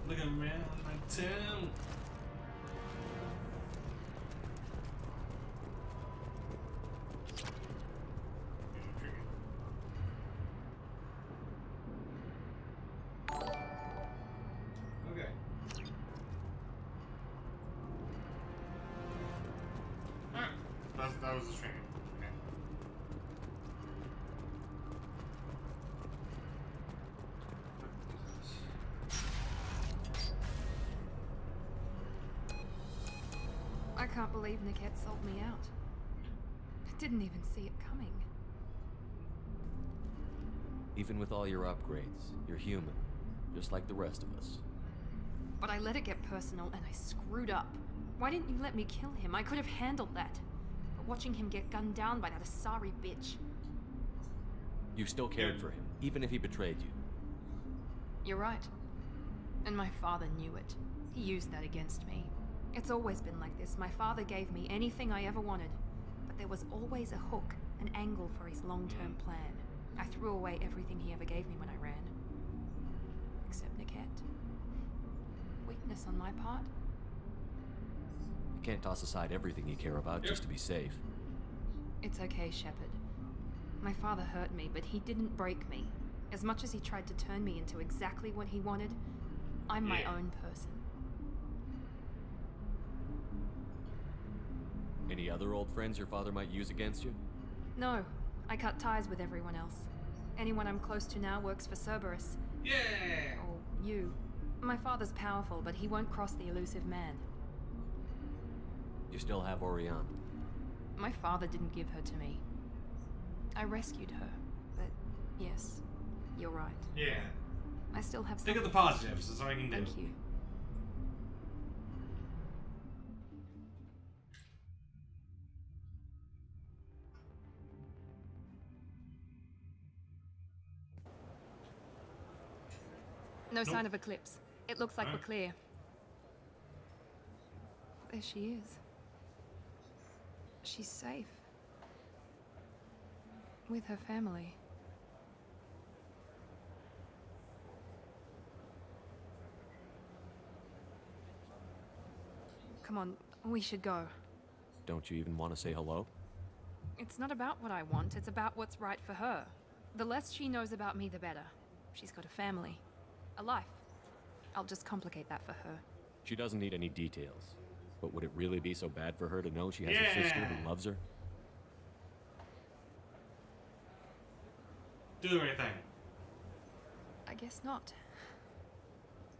Looking around my town. Okay. Alright. That was the string. Okay. I can't believe Niket sold me out. I didn't even see it coming. Even with all your upgrades, you're human, just like the rest of us. But I let it get personal and I screwed up. Why didn't you let me kill him? I could have handled that. But watching him get gunned down by that Asari bitch. You still cared for him, even if he betrayed you. You're right. And my father knew it. He used that against me. It's always been like this. My father gave me anything I ever wanted. But there was always a hook, an angle for his long-term plan. I threw away everything he ever gave me when I ran. Except Niket. Weakness on my part. You can't toss aside everything you care about just to be safe. It's okay, Shepard. My father hurt me, but he didn't break me. As much as he tried to turn me into exactly what he wanted, I'm my own person. Any other old friends your father might use against you? No, I cut ties with everyone else. Anyone I'm close to now works for Cerberus. Yeah! Or you. My father's powerful, but he won't cross the elusive man. You still have Oriana. My father didn't give her to me. I rescued her, but yes, you're right. Yeah. I still have Think of the something- positives, that's all I can do. Thank you. No sign of Eclipse. It looks like we're clear. There she is. She's safe. With her family. Come on, we should go. Don't you even want to say hello? It's not about what I want, it's about what's right for her. The less she knows about me, the better. She's got a family. A life. I'll just complicate that for her. She doesn't need any details. But would it really be so bad for her to know she has a sister who loves her? Do the right thing. I guess not.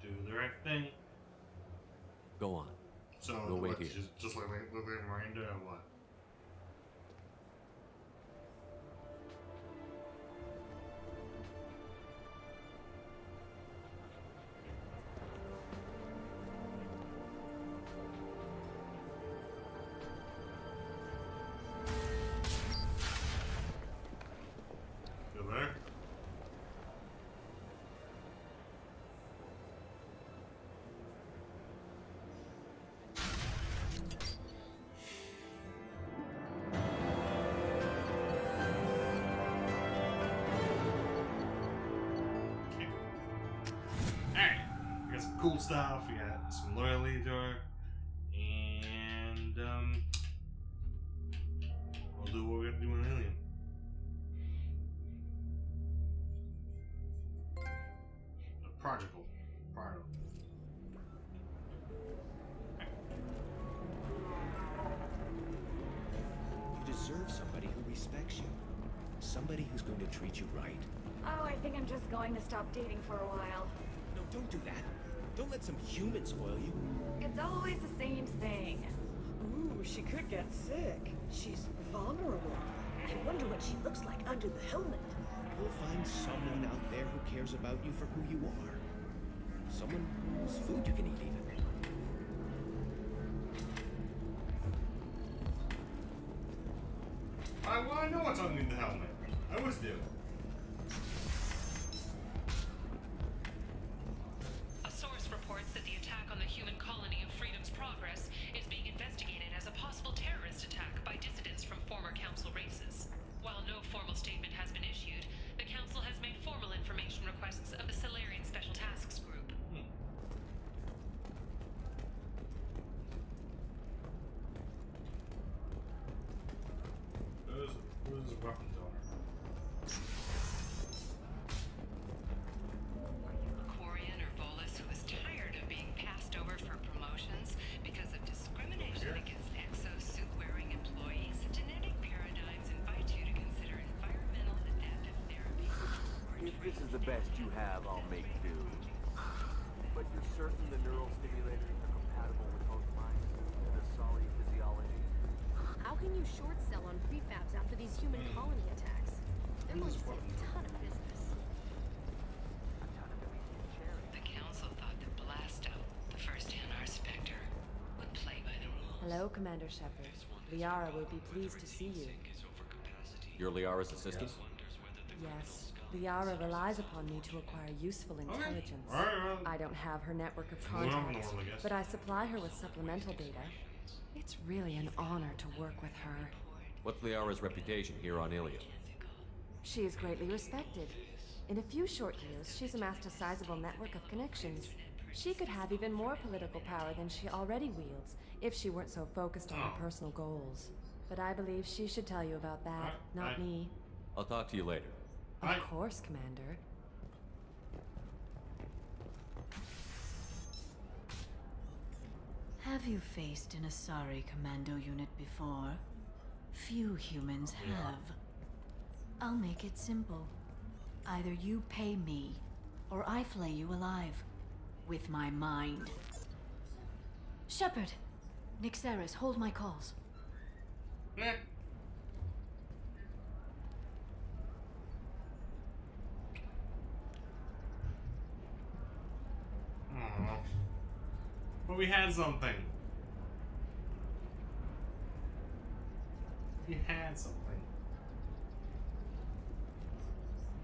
Do the right thing. Go on. So, we'll wait what, here. Just like Miranda or what? Feel better? Alright, we got some cool stuff, we got some loyalty to her, and we'll do what we have to do in Ilium. The prodigal. You deserve somebody who respects you. Somebody who's going to treat you right. Oh, I think I'm just going to stop dating for a while. No, don't do that. Don't let some human spoil you. It's always the same thing. Ooh, she could get sick. She's vulnerable. I wonder what she looks like under the helmet. You'll find someone out there who cares about you for who you are. Someone whose food you can eat even. I know what's underneath the helmet. I always do. A source reports that the attack on the human colony of Freedom's Progress is being investigated as a possible terrorist attack by dissidents from former council races. While no formal statement has been issued, the council has made formal information requests of the Solarian Special Tasks Group. Whose weapons are? Quarian or Volus, who is tired of being passed over for promotions because of discrimination against exosuit-wearing employees, genetic paradigms invite you to consider environmental adaptive therapy. If this is the best you have, I'll make do. But you're certain the neural stimulators are compatible with both minds and the solid physiology? How can you short sell on prefabs after these human colony attacks? They're going to save a ton of business. The council thought that blast out the first NR Spectre would play by the rules. Hello, Commander Shepard. Liara will be pleased to see you. You're Liara's assistant? Yes. Liara relies upon me to acquire useful intelligence. I don't have her network of contacts, but I supply her with supplemental data. It's really an honor to work with her. What's Liara's reputation here on Ilium? She is greatly respected. In a few short years, she's amassed a sizable network of connections. She could have even more political power than she already wields, if she weren't so focused on her personal goals. But I believe she should tell you about that, not me. I'll talk to you later. Of course, Commander. Have you faced an Asari commando unit before? Few humans have. I'll make it simple. Either you pay me, or I flay you alive. With my mind. Shepard! Nixeris, hold my calls. But we had something. We had something.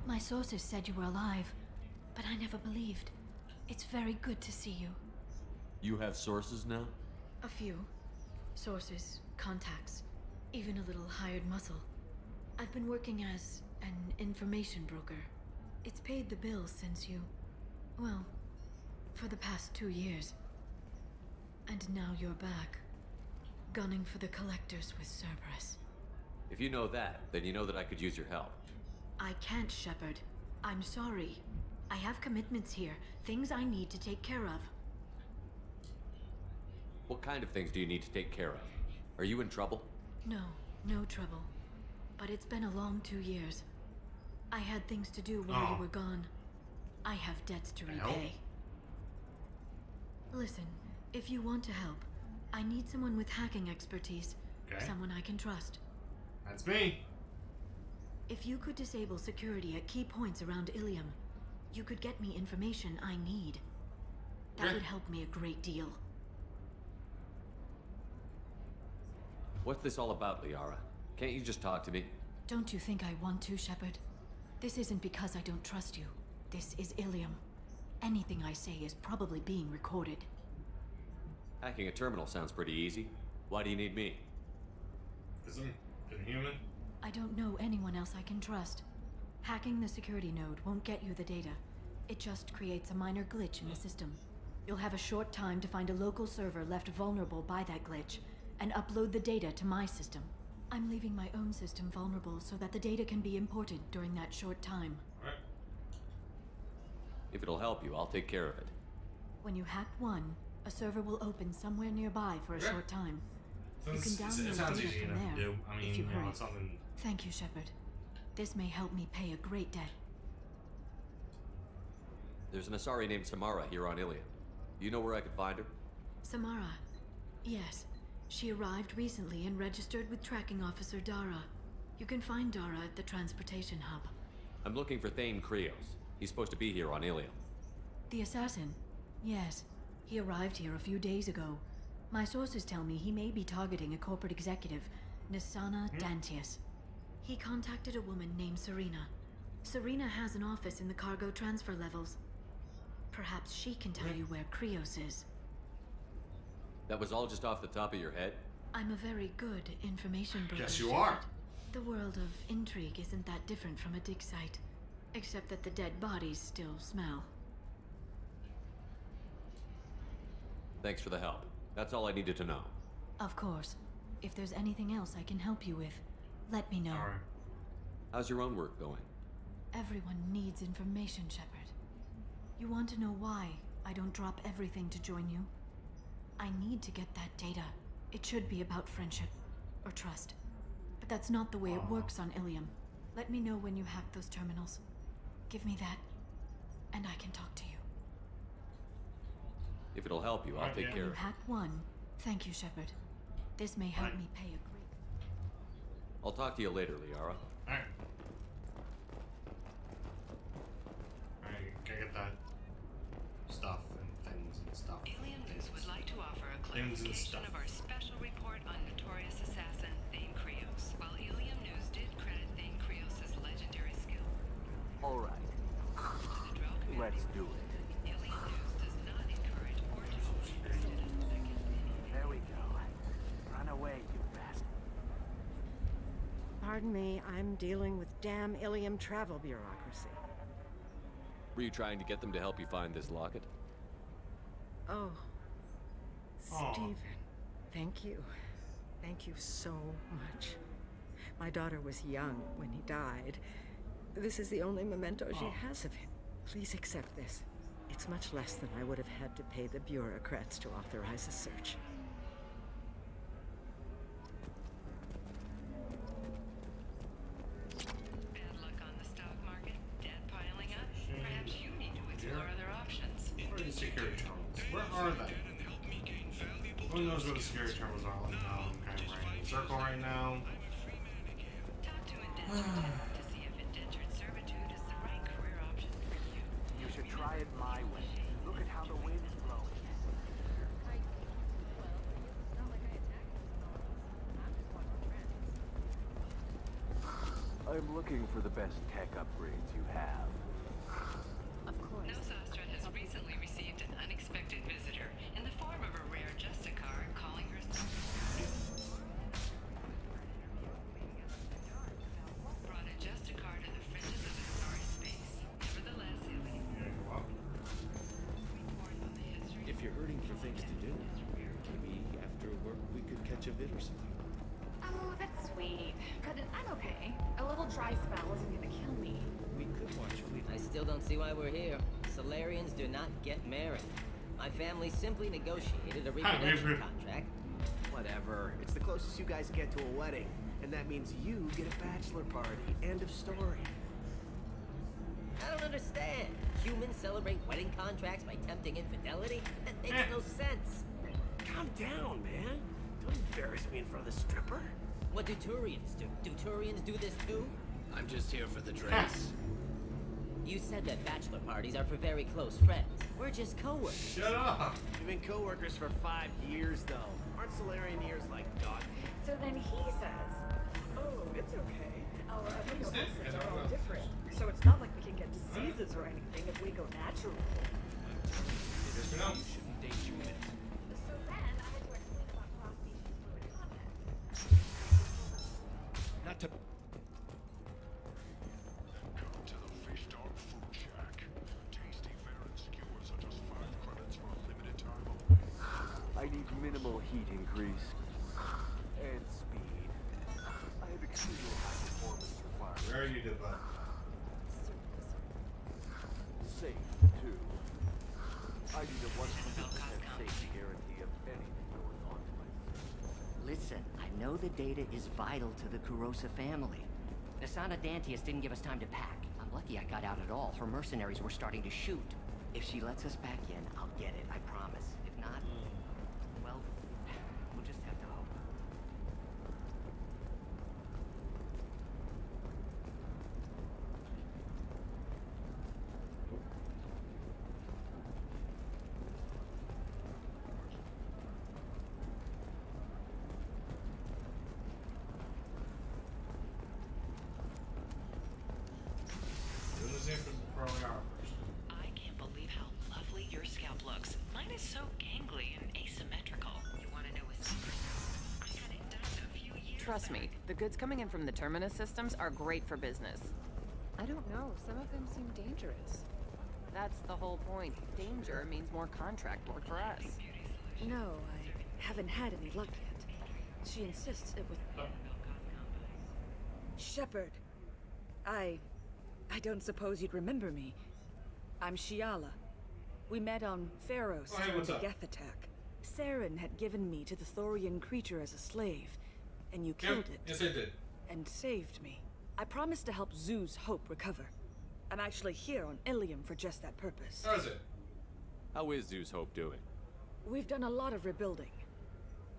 My sources said you were alive, but I never believed. It's very good to see you. You have sources now? A few. Sources, contacts, even a little hired muscle. I've been working as an information broker. It's paid the bills since you... well, for the past 2 years. And now you're back, gunning for the Collectors with Cerberus. If you know that, then you know that I could use your help. I can't, Shepard. I'm sorry. I have commitments here, things I need to take care of. What kind of things do you need to take care of? Are you in trouble? No, no trouble. But it's been a long 2 years. I had things to do while you were gone. I have debts to repay. Listen, if you want to help, I need someone with hacking expertise. Okay. Someone I can trust. That's me. If you could disable security at key points around Ilium, you could get me information I need. That would help me a great deal. What's this all about, Liara? Can't you just talk to me? Don't you think I want to, Shepard? This isn't because I don't trust you. This is Ilium. Anything I say is probably being recorded. Hacking a terminal sounds pretty easy. Why do you need me? Is I'm inhuman? I don't know anyone else I can trust. Hacking the security node won't get you the data. It just creates a minor glitch in the system. You'll have a short time to find a local server left vulnerable by that glitch, and upload the data to my system. I'm leaving my own system vulnerable so that the data can be imported during that short time. If it'll help you, I'll take care of it. When you hack one, a server will open somewhere nearby for a short time. You can download data from there, I mean, if you hurry. something... Thank you, Shepard. This may help me pay a great debt. There's an Asari named Samara here on Ilium. You know where I could find her? Samara. Yes. She arrived recently and registered with Tracking Officer Dara. You can find Dara at the transportation hub. I'm looking for Thane Krios. He's supposed to be here on Ilium. The assassin? Yes. He arrived here a few days ago. My sources tell me he may be targeting a corporate executive, Nisana Dantius. He contacted a woman named Serena. Serena has an office in the cargo transfer levels. Perhaps she can tell you where Krios is. That was all just off the top of your head? I'm a very good information broker. Yes, you are. The world of intrigue isn't that different from a dig site, except that the dead bodies still smell. Thanks for the help. That's all I needed to know. Of course. If there's anything else I can help you with, let me know. All right. How's your own work going? Everyone needs information, Shepard. You want to know why I don't drop everything to join you? I need to get that data. It should be about friendship or trust. But that's not the way it works on Ilium. Let me know when you hack those terminals. Give me that, and I can talk to you. If it'll help you, I'll take care You of it. hack one. Thank you, Shepard. This may help me pay a great... I'll talk to you later, Liara. Alright. Alright, can I get that stuff and things and stuff? Alien News would like to offer a Things and clarification stuff. of our special report on notorious assassin Thane Krios. While Alien News did credit Thane Krios' legendary skill, All right. Let's do it. Alien News does not encourage or divulge incidents that can There we go. Run away, you bastard. Pardon me, I'm dealing with damn Ilium travel bureaucracy. Were you trying to get them to help you find this locket? Oh. Aw. Stephen, thank you. Thank you so much. My daughter was young when he died. This is the only memento she has of him. Please accept this. It's much less than I would have had to pay the bureaucrats to authorize a search. bad luck on the stock market, debt piling up. Perhaps you need to explore other options. Where are the security terminals? Where are they? Who knows where the security terminals are? I'm kind of right in a circle right now. Talk to indentured to see if indentured servitude is the right career option for you. You should try it my way. Look at how the wind is blowing. I'm looking for the best tech upgrades you have. Of course. Nosastra has recently received an unexpected visitor in the form of a rare Justicar calling herself. Brought a Justicar to the fringes of the starry space. Nevertheless, If you're hurting for things to do, maybe after work we could catch a vid or something. Oh, that's sweet. But I'm okay. A little dry spell isn't gonna kill me. We could watch Fleet. I still don't see why we're here. Solarians do not get married. My family simply negotiated a reproduction contract. Whatever. It's the closest you guys get to a wedding. And that means you get a bachelor party. End of story. I don't understand. Humans celebrate wedding contracts by tempting infidelity? That makes no sense. Calm down, man. Don't embarrass me in front of the stripper. What do Turians do? Do Turians do this too? I'm just here for the drinks. You said that bachelor parties are for very close friends. We're just co-workers. Shut up! We've been co-workers for 5 years, though. Aren't Solarian years like dog? So then he says, oh, it's okay. Our amino acids are all different. So it's not like we can get diseases or anything if we go natural. Yes, we know. You shouldn't date humans. So then I had to explain about cross-species fluid contact. Not to... I need minimal heat increase. And speed. I have extremely high performance requirements. Where are you, Diva? Safe, too. I need a 100% safety guarantee of anything going on to my system. Listen, I know the data is vital to the Kurosa family. Nasana Dantius didn't give us time to pack. I'm lucky I got out at all. Her mercenaries were starting to shoot. If she lets us back in, I'll get it, I promise. If not, well, we'll just have to hope. Trust me, the goods coming in from the Terminus systems are great for business. I don't know, some of them seem dangerous. That's the whole point. Danger means more contract work for us. No, I haven't had any luck yet. She insists it was... Shepard. I don't suppose you'd remember me. I'm Shiala. We met on Pharos during the Geth attack. Saren had given me to the Thorian creature as a slave, and you killed it. Yes, I did. And saved me. I promised to help Zoo's Hope recover. I'm actually here on Ilium for just that purpose. How is it? How is Zeus Hope doing? We've done a lot of rebuilding.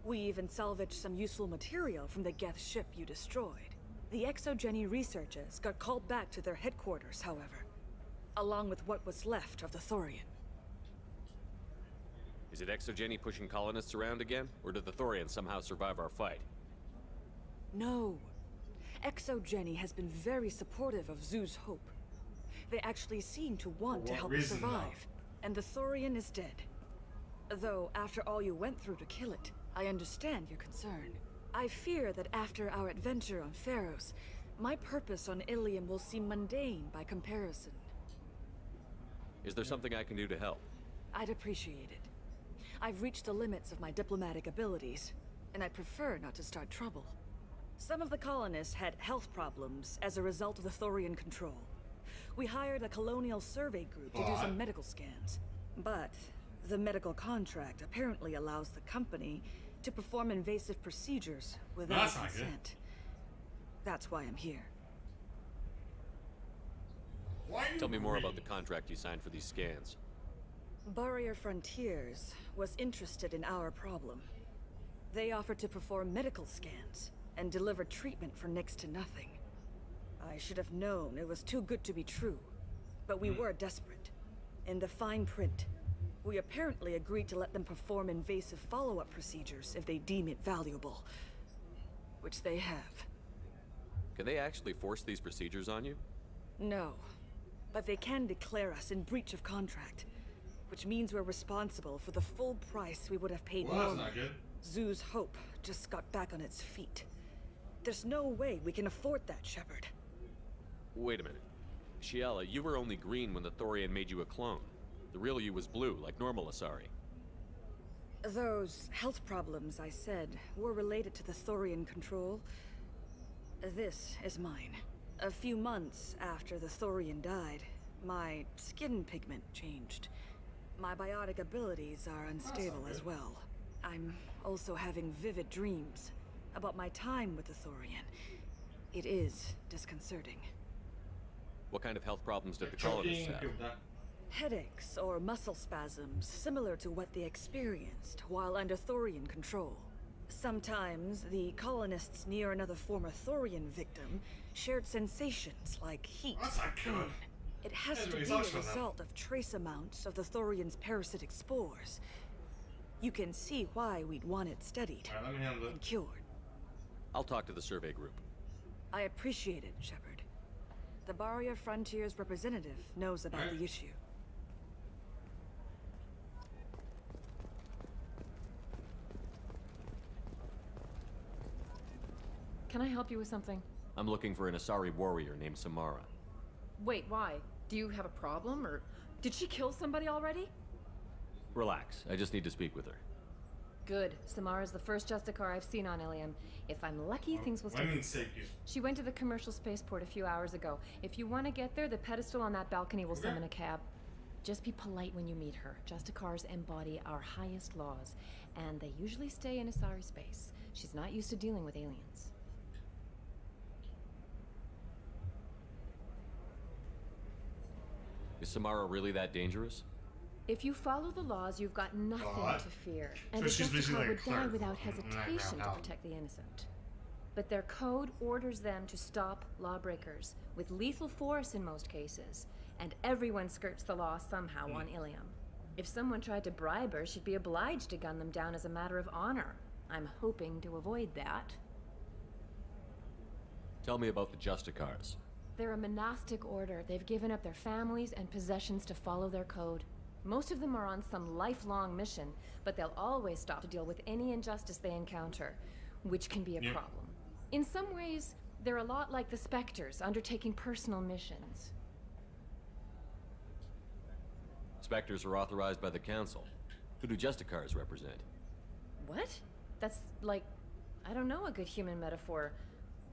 We even salvaged some useful material from the Geth ship you destroyed. The Exogeny researchers got called back to their headquarters, however, along with what was left of the Thorian. Is it Exogeny pushing colonists around again? Or did the Thorians somehow survive our fight? No. Exogeny has been very supportive of Zoo's Hope. They actually seem to want to help it survive. And the Thorian is dead. Though, after all you went through to kill it, I understand your concern. I fear that after our adventure on Pharos, my purpose on Ilium will seem mundane by comparison. Is there something I can do to help? I'd appreciate it. I've reached the limits of my diplomatic abilities, and I prefer not to start trouble. Some of the colonists had health problems as a result of the Thorian control. We hired a colonial survey group to do some medical scans. But the medical contract apparently allows the company to perform invasive procedures without consent. That's why I'm here. Tell me more about the contract you signed for these scans. Barrier Frontiers was interested in our problem. They offered to perform medical scans and deliver treatment for next to nothing. I should have known it was too good to be true, but we were desperate. In the fine print, we apparently agreed to let them perform invasive follow-up procedures if they deem it valuable, which they have. Can they actually force these procedures on you? No, but they can declare us in breach of contract, which means we're responsible for the full price we would have paid normally. That's not good. Zoo's Hope just got back on its feet. There's no way we can afford that, Shepard. Wait a minute. Shiala, you were only green when the Thorian made you a clone. The real you was blue, like normal Asari. Those health problems I said were related to the Thorian control. This is mine. A few months after the Thorian died, my skin pigment changed. My biotic abilities are unstable as well. I'm also having vivid dreams about my time with the Thorian. It is disconcerting. What kind of health problems did the colonists have? Headaches or muscle spasms similar to what they experienced while under Thorian control. Sometimes the colonists near another former Thorian victim shared sensations like heat or pain. It has to be a result of trace amounts of the Thorian's parasitic spores. You can see why we'd want it studied and cured. I'll talk to the survey group. I appreciate it, Shepard. The Barrier Frontiers representative knows about the issue. Can I help you with something? I'm looking for an Asari warrior named Samara. Wait, why? Do you have a problem, or did she kill somebody already? Relax, I just need to speak with her. Good. Samara's the first Justicar I've seen on Ilium. If I'm lucky, things will start. She went to the commercial spaceport a few hours ago. If you want to get there, the pedestal on that balcony will summon a cab. Just be polite when you meet her. Justicars embody our highest laws, and they usually stay in Asari space. She's not used to dealing with aliens. Is Samara really that dangerous? If you follow the laws, you've got nothing to fear. And So the she's basically Justicar like a would die cleric without in that hesitation to ground. protect the innocent. But their code orders them to stop lawbreakers, with lethal force in most cases. And everyone skirts the law somehow on Ilium. If someone tried to bribe her, she'd be obliged to gun them down as a matter of honor. I'm hoping to avoid that. Tell me about the Justicars. They're a monastic order. They've given up their families and possessions to follow their code. Most of them are on some lifelong mission, but they'll always stop to deal with any injustice they encounter, which can be a problem. In some ways, they're a lot like the Spectres, undertaking personal missions. Spectres are authorized by the Council. Who do Justicars represent? What? That's like, I don't know, a good human metaphor.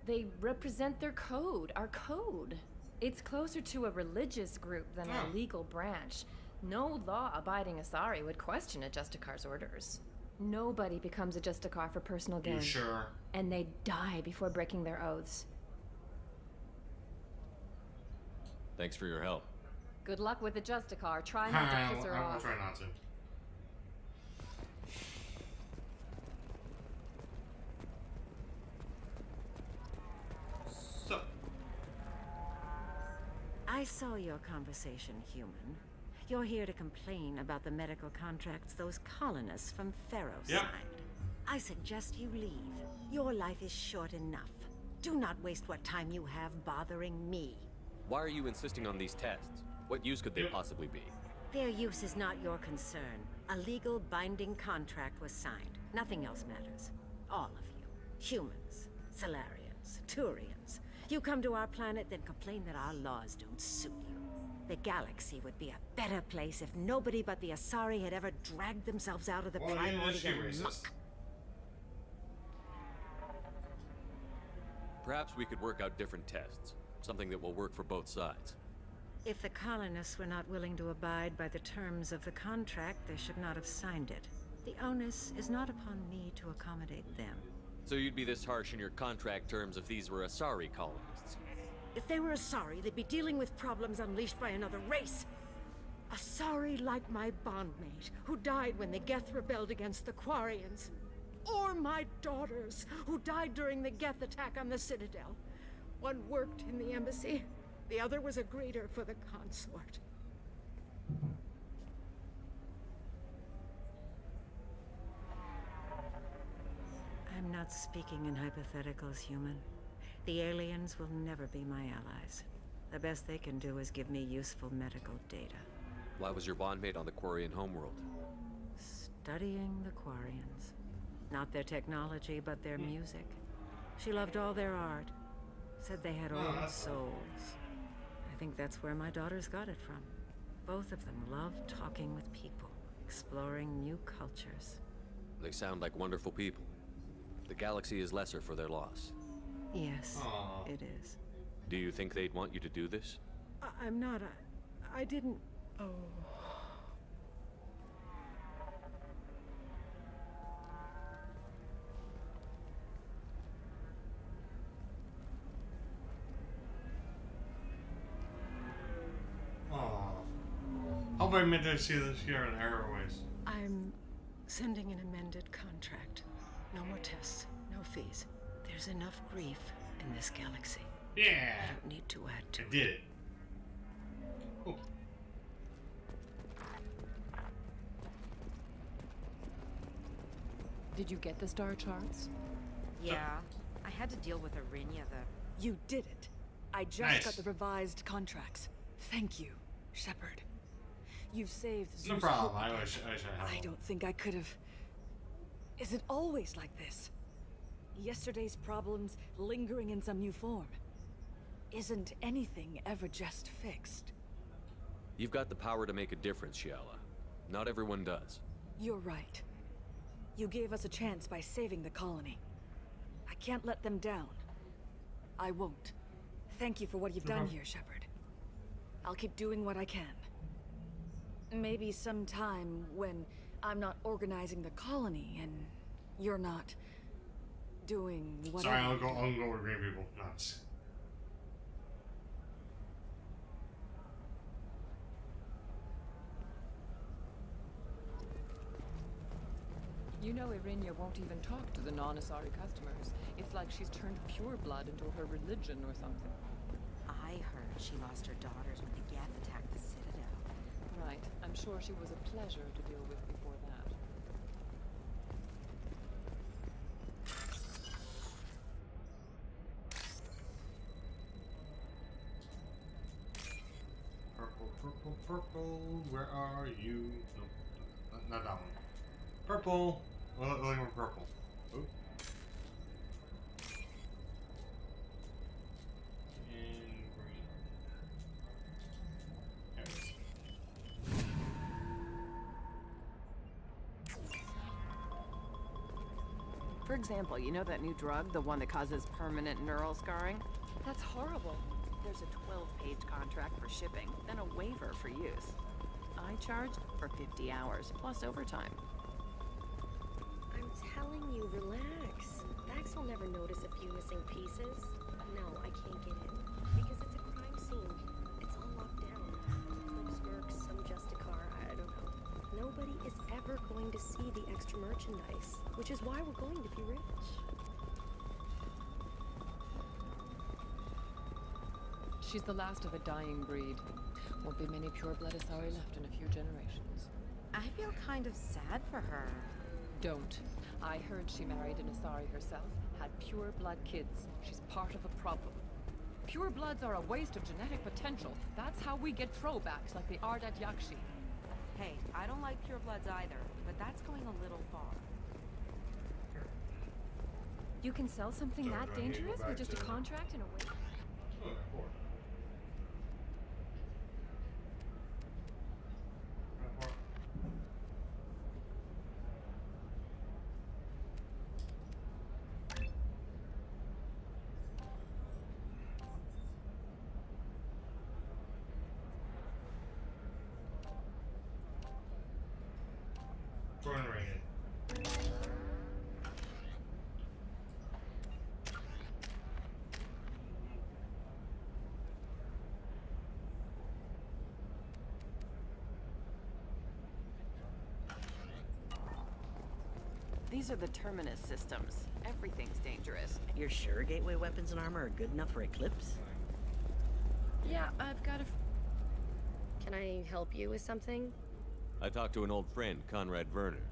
They represent their code, our code. It's closer to a religious group than a legal branch. No law-abiding Asari would question a Justicar's orders. Nobody becomes a Justicar for personal gain. You sure? And they die before breaking their oaths. Thanks for your help. Good luck with the Justicar. Try not to piss her I'll off. try not to. So. I saw your conversation, human. You're here to complain about the medical contracts those colonists from Pharaoh signed. I suggest you leave. Your life is short enough. Do not waste what time you have bothering me. Why are you insisting on these tests? What use could they possibly be? Their use is not your concern. A legal binding contract was signed. Nothing else matters. All of you. Humans, Solarians, Turians. You come to our planet, then complain that our laws don't suit you. The galaxy would be a better place if nobody but the Asari had ever dragged themselves out of the primordial muck. Perhaps we could work out different tests. Something that will work for both sides. If the colonists were not willing to abide by the terms of the contract, they should not have signed it. The onus is not upon me to accommodate them. So you'd be this harsh in your contract terms if these were Asari colonists? If they were Asari, they'd be dealing with problems unleashed by another race. Asari like my bondmate, who died when the Geth rebelled against the Quarians. Or my daughters, who died during the Geth attack on the Citadel. One worked in the embassy, the other was a greeter for the consort. I'm not speaking in hypotheticals, human. The aliens will never be my allies. The best they can do is give me useful medical data. Why was your bondmate on the Quarian homeworld? Studying the Quarians. Not their technology, but their music. She loved all their art. Said they had old souls. I think that's where my daughters got it from. Both of them love talking with people, exploring new cultures. They sound like wonderful people. The galaxy is lesser for their loss. Yes, it is. Do you think they'd want you to do this? I'm not. I didn't. Oh. Hope I meant to see this here in Airways. I'm sending an amended contract. No more tests, no fees. There's enough grief in this galaxy. Yeah. I don't need to add to it. I did it. Oh. Did you get the star charts? Yeah. I had to deal with Arinya, the... You did it. I just got the revised contracts. Thank you, Shepard. You've saved Zeus. No problem. Hope I again. wish I had. I don't think I could have... Is it always like this? Yesterday's problems lingering in some new form? Isn't anything ever just fixed? You've got the power to make a difference, Shiala. Not everyone does. You're right. You gave us a chance by saving the colony. I can't let them down. I won't. Thank you for what you've done here, Shepard. I'll keep doing what I can. Maybe sometime when I'm not organizing the colony and you're not doing whatever. Sorry, I'll go with green people. Nuts. You know Arinya won't even talk to the non-Asari customers. It's like she's turned pure blood into her religion or something. I heard she lost her daughters when the Geth attacked the Citadel. Right. I'm sure she was a pleasure to deal with before that. Purple, purple, purple. Where are you? Nope. Not that one. Purple. Well, looking for purple. Ooh. For example, you know that new drug, the one that causes permanent neural scarring? That's horrible. There's a 12-page contract for shipping, then a waiver for use. I charged for 50 hours, plus overtime. I'm telling you, relax. Vax will never notice a few missing pieces. No, I can't get in. Because it's a crime scene. It's all locked down. Some Smirks, some Justicar, I don't know. Nobody is ever going to see the extra merchandise, which is why we're going to be rich. She's the last of a dying breed. Won't be many pure-blood Asari left in a few generations. I feel kind of sad for her. Don't. I heard she married an Asari herself, had pure-blood kids. She's part of a problem. Pure-bloods are a waste of genetic potential. That's how we get throwbacks like the Ardat Yakshi. Hey, I don't like purebloods either, but that's going a little far. You can sell something that dangerous with just a contract and a waiver? These are the Terminus systems. Everything's dangerous. You're sure gateway weapons and armor are good enough for Eclipse? Yeah, I've got a... Can I help you with something? I talked to an old friend, Conrad Werner.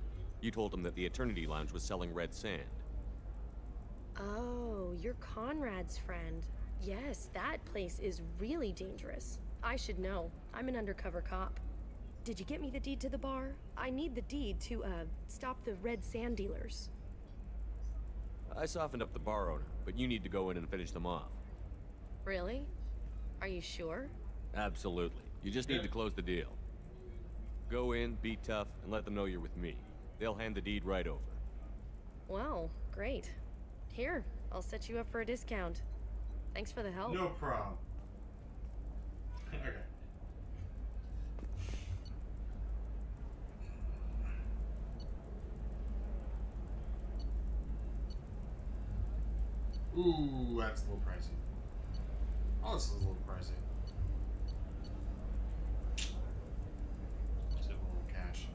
You told him that the Eternity Lounge was selling red sand. Oh, you're Conrad's friend. Yes, that place is really dangerous. I should know. I'm an undercover cop. Did you get me the deed to the bar? I need the deed to, stop the red sand dealers. I softened up the bar owner, but you need to go in and finish them off. Really? Are you sure? Absolutely. You just need to close the deal. Go in, be tough, and let them know you're with me. They'll hand the deed right over. Wow, great. Here, I'll set you up for a discount. Thanks for the help. No problem. Okay. Ooh, that's a little pricey. Oh, this is a little pricey. Save a little cash.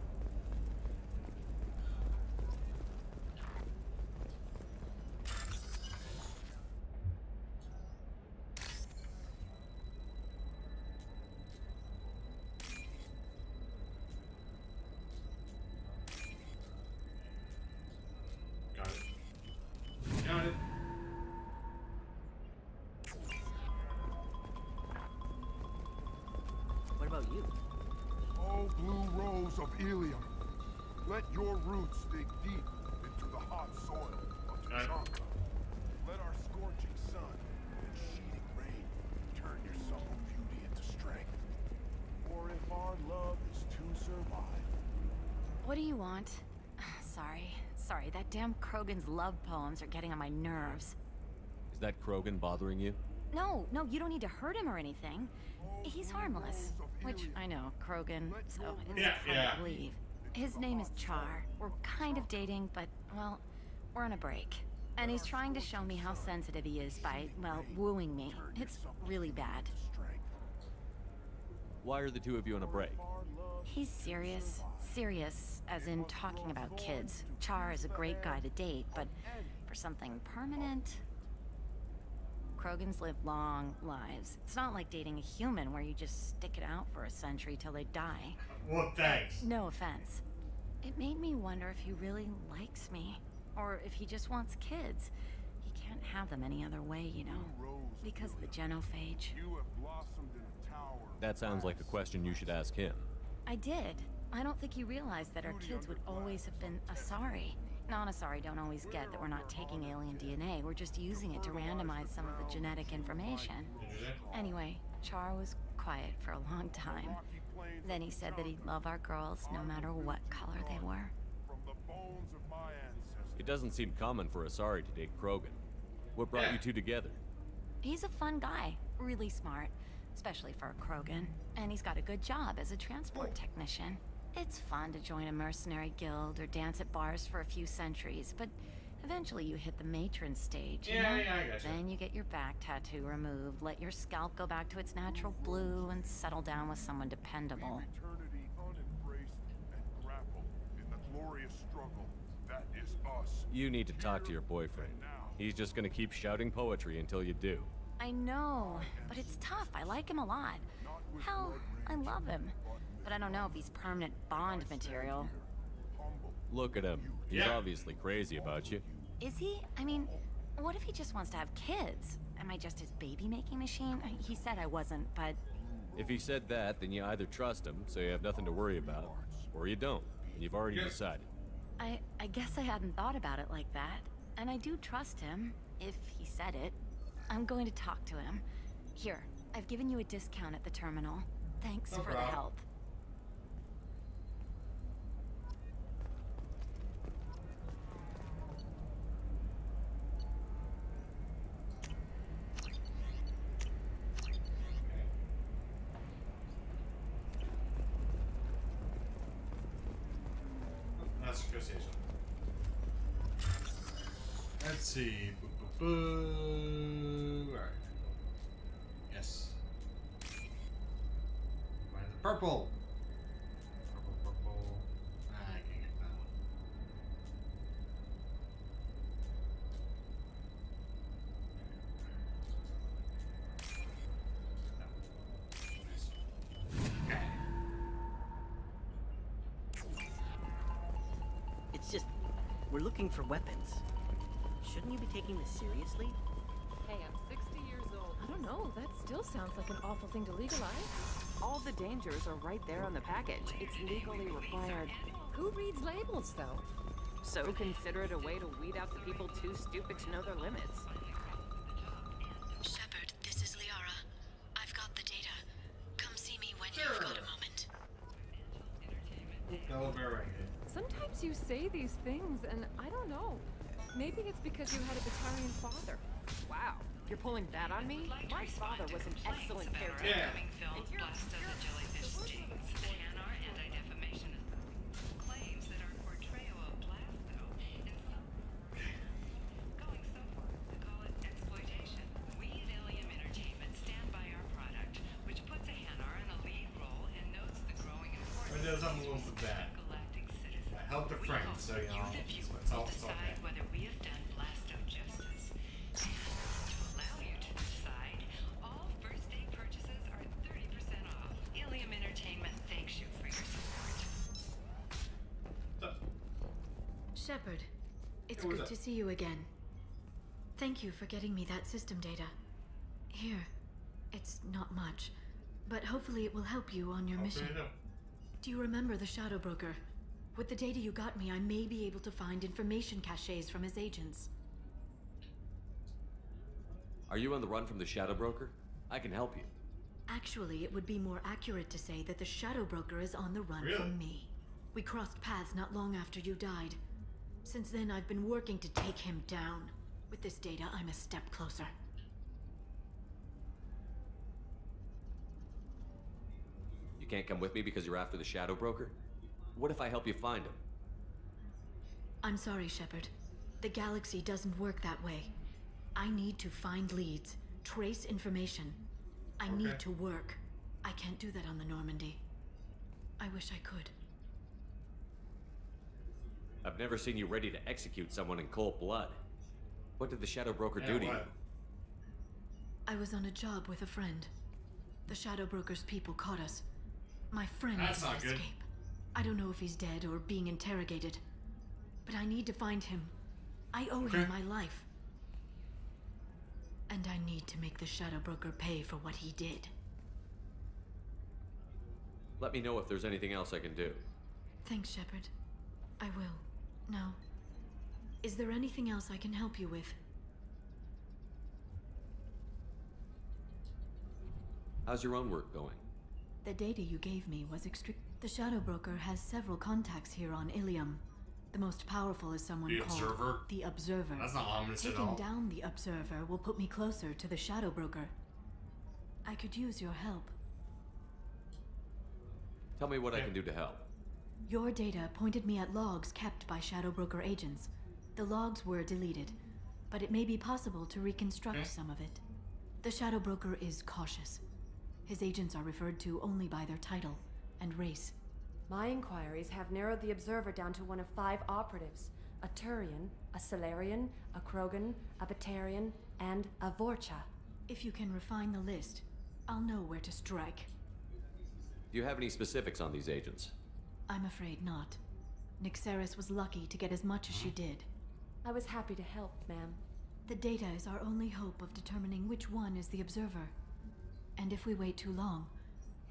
Got it. Got it. What about you? Oh, blue rose of Ilium, let your roots dig deep into the hot soil of Tuchanka. Let our scorching sun and sheeting rain turn your supple beauty into strength. For if our love is to survive... What do you want? Sorry, that damn Krogan's love poems are getting on my nerves. Is that Krogan bothering you? No, you don't need to hurt him or anything. He's harmless. Which, I know, Krogan, so it's hard to believe. His name is Char. We're kind of dating, but, well, we're on a break. And he's trying to show me how sensitive he is by, well, wooing me. It's really bad. Why are the two of you on a break? He's serious. Serious, as in talking about kids. Char is a great guy to date, but for something permanent... Krogans live long lives. It's not like dating a human where you just stick it out for a century till they die. Well, thanks. No offense. It made me wonder if he really likes me. Or if he just wants kids. He can't have them any other way, you know. Because of the genophage. That sounds like a question you should ask him. I did. I don't think he realized that our kids would always have been Asari. Non-Asari don't always get that we're not taking alien DNA, we're just using it to randomize some of the genetic information. Anyway, Char was quiet for a long time. Then he said that he'd love our girls no matter what color they were. It doesn't seem common for Asari to date Krogan. What brought you two together? He's a fun guy, really smart, especially for a Krogan. And he's got a good job as a transport technician. It's fun to join a mercenary guild or dance at bars for a few centuries, but eventually you hit the matron stage, you know? Yeah, I gotcha. Then you get your back tattoo removed, let your scalp go back to its natural blue, and settle down with someone dependable. Eternity unembraced and grapple in the glorious struggle that is us. You need to talk to your boyfriend. He's just gonna keep shouting poetry until you do. I know, but it's tough. I like him a lot. Hell, I love him. But I don't know if he's permanent Bond material. Look at him. He's obviously crazy about you. Is he? I mean, what if he just wants to have kids? Am I just his baby-making machine? He said I wasn't, but... If he said that, then you either trust him, so you have nothing to worry about, or you don't, and you've already decided. I guess I hadn't thought about it like that. And I do trust him, if he said it. I'm going to talk to him. Here, I've given you a discount at the terminal. Thanks for the help. That's a good station. Let's see. Alright. Yes. Find the purple. Purple. I can't get that one. It's just, we're looking for weapons. Shouldn't you be taking this seriously? Hey, I'm 60 years old. I don't know. That still sounds like an awful thing to legalize. All the dangers are right there on the package. It's legally required. Who reads labels, though? So consider it a way to weed out the people too stupid to know their limits. Shepard, this is Liara. I've got the data. Come see me when you've got a moment. Sometimes you say these things, and I don't know. Maybe it's because you had a Batarian father. Wow, you're pulling that on me? My father was an excellent caretaker. Film Blast of the Jellyfish Stings. The Hanar Anti-Defamation claims that our portrayal of Blast, though, is going so far to call it exploitation. We at Ilium Entertainment stand by our product, which puts a Hanar in a lead role and notes the growing importance It does something a little bit bad. I helped a friend, so you know. It's all decide whether we have done Blasto justice. And to allow you to decide, all first day purchases are 30% off. Ilium Entertainment thanks you for your support. Shepard, it's Who was good that? to see you again. Thank you for getting me that system data. Here, it's not much, but hopefully it will help you on your mission. Do you remember the Shadow Broker? With the data you got me, I may be able to find information caches from his agents. Are you on the run from the Shadow Broker? I can help you. Actually, it would be more accurate to say that the Shadow Broker is on the run from me. We crossed paths not long after you died. Since then, I've been working to take him down. With this data, I'm a step closer. You can't come with me because you're after the Shadow Broker? What if I help you find him? I'm sorry, Shepard. The galaxy doesn't work that way. I need to find leads, trace information. I need to work. I can't do that on the Normandy. I wish I could. I've never seen you ready to execute someone in cold blood. What did the Shadow Broker do to you? I was on a job with a friend. The Shadow Broker's people caught us. My friend That's didn't not good. escape. I don't know if he's dead or being interrogated, but I need to find him. I owe him my life. And I need to make the Shadow Broker pay for what he did. Let me know if there's anything else I can do. Thanks, Shepard. I will. Now, is there anything else I can help you with? How's your own work going? The data you gave me was extreme. The Shadow Broker has several contacts here on Ilium. The most powerful is someone The called Observer? the Observer. That's not ominous at Taking all. down the Observer will put me closer to the Shadow Broker. I could use your help. Tell me what I can do to help. Your data pointed me at logs kept by Shadow Broker agents. The logs were deleted, but it may be possible to reconstruct some of it. The Shadow Broker is cautious. His agents are referred to only by their title and race. My inquiries have narrowed the Observer down to one of 5 operatives. A Turian, a Salarian, a Krogan, a Batarian, and a Vorcha. If you can refine the list, I'll know where to strike. Do you have any specifics on these agents? I'm afraid not. Nyxeris was lucky to get as much as she did. I was happy to help, ma'am. The data is our only hope of determining which one is the Observer. And if we wait too long,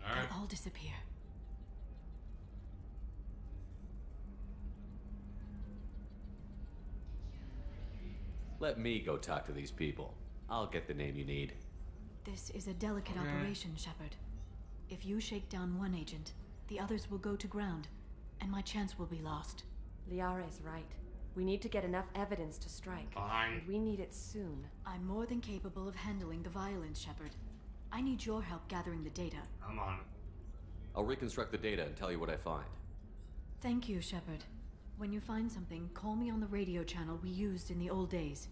they'll all disappear. Let me go talk to these people. I'll get the name you need. This is a delicate operation, Shepard. If you shake down one agent, the others will go to ground, and my chance will be lost. Liara is right. We need to get enough evidence to strike. Fine. And we need it soon. I'm more than capable of handling the violence, Shepard. I need your help gathering the data. I'm on it. I'll reconstruct the data and tell you what I find. Thank you, Shepard. When you find something, call me on the radio channel we used in the old days.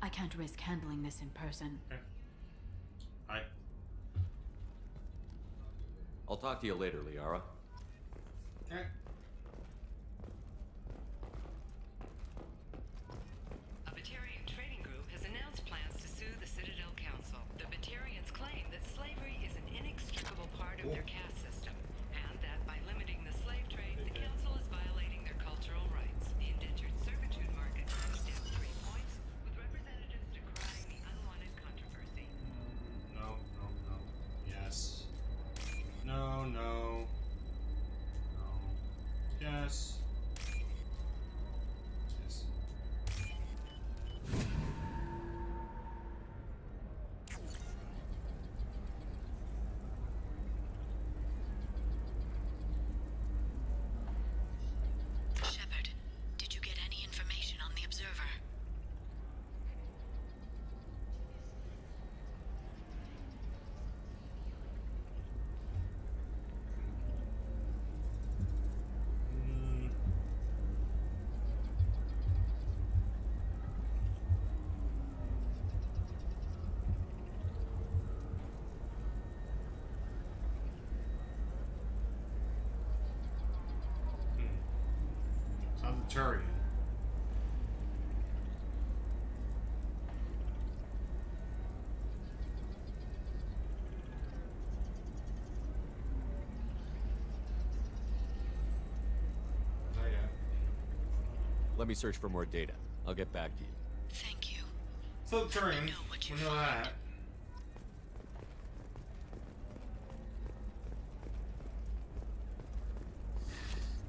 I can't risk handling this in person. Okay. Hi. I'll talk to you later, Liara. Okay. A Batarian trading group has announced plans to sue the Citadel Council. The Batarians claim that slavery is an inextricable part of their caste system, and that by limiting the slave trade, the Council is violating their cultural rights. The indentured servitude market is down 3 points, with representatives decrying the unwanted controversy. No, no, no. Yes. No, no. No. Yes. Yes. Shepard, did you get any information on the Observer? I'm the Turian. Let me search for more data. I'll get back to you. Thank you. So the Turian. We know that.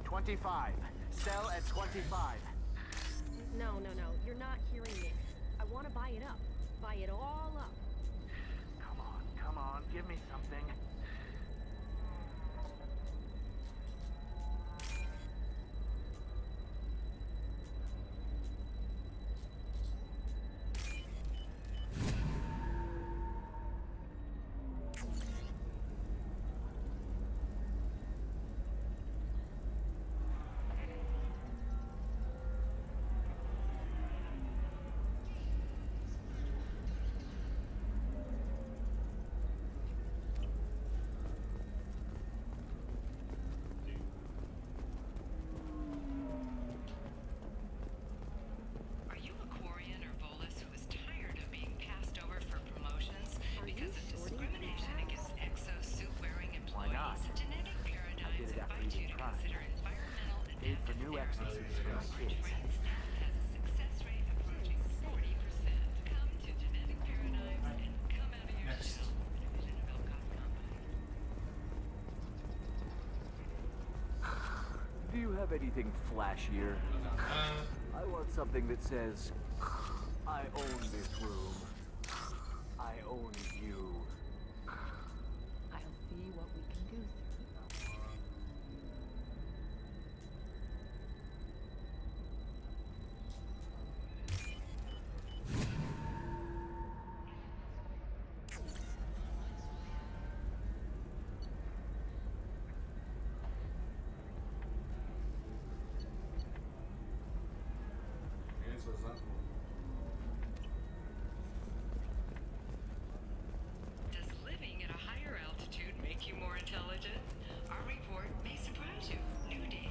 $25. Sell at $25. No, no, no. You're not hearing me. I want to buy it up. Buy it all up. Come on, give me something. Are you a Quarian or Volus who is tired of being passed over for promotions because of discrimination against exo-suit-wearing employees? not? Genetic paradigms did it after invite you eating to Pride. consider environmental Paid for adaptive new therapy. exosuits for my kids. Now has a success rate approaching 40%. Come to Genetic Paradigms and come out of your shell. Division of Elcott Combine. Do you have anything flashier? I want something that says, I own this room. I own you. I'll see what we can do, sir. says that. Does living at a higher altitude make you more intelligent? Our report may surprise you. New data.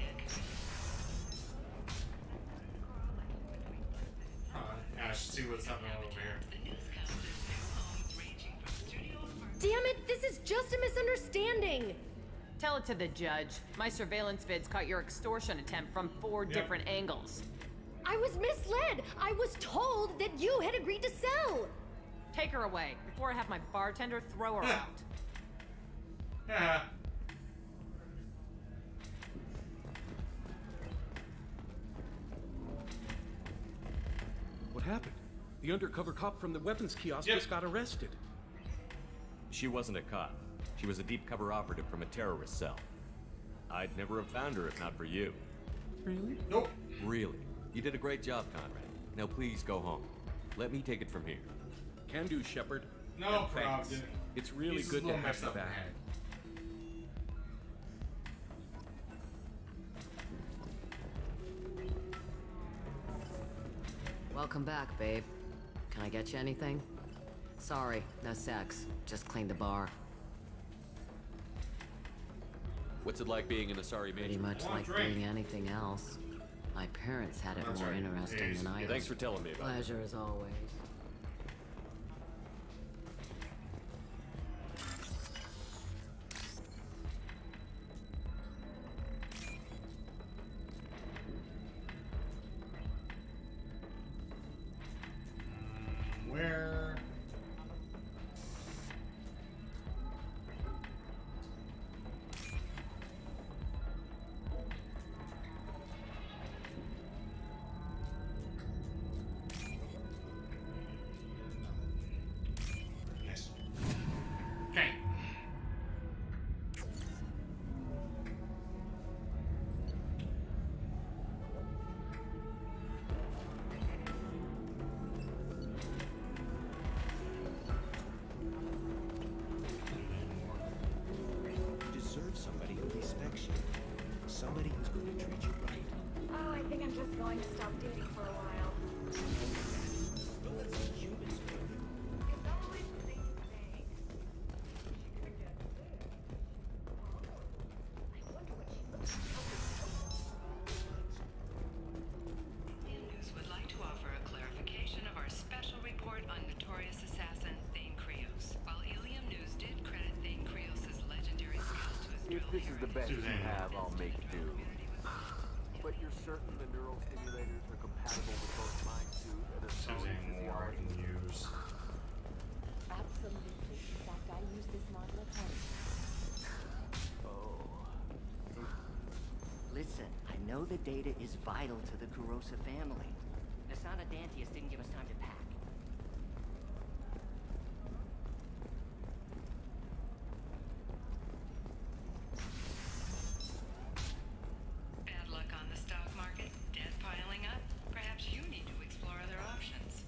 Ash, see what's happening over here. Damn it, this is just a misunderstanding! Tell it to the judge. My surveillance vids caught your extortion attempt from 4 different angles. I was misled! I was told that you had agreed to sell! Take her away before I have my bartender throw her out. Yeah. What happened? The undercover cop from the weapons kiosk just got arrested. She wasn't a cop. She was a deep cover operative from a terrorist cell. I'd never have found her if not for you. Really? Nope. Really. You did a great job, Conrad. Now please go home. Let me take it from here. Can do, Shepard. No And thanks. problem. It's really He's a good to little have messed you up in the back. head. Welcome back, babe. Can I get you anything? Sorry, no sex. Just cleaned the bar. What's it like being in a sorry Pretty mansion? much like being anything else. My parents had it That's more right. interesting than I did. Thanks for telling me about it. Pleasure as always. Where? Yes. Okay. You deserve somebody who respects you. Somebody who's going to treat you right. Oh, I think I'm just going to stop dating for a while. Don't let some humans fail you. News would like to offer a clarification of our special report on notorious assassin Thane Krios. While Ilium News did credit Thane Krios' legendary skills to his If drill this is the best you Suzanne. have, I'll make do. But you're certain the neural stimulators are compatible with both my suit and a solid Suzanne Moore I physiology? can use. Absolutely. In fact, I use this model at home. Listen, I know the data is vital to the Kurosa family. Nasana Dantius didn't give us time to pack. Bad luck on the stock market, debt piling up. Perhaps you need to explore other options.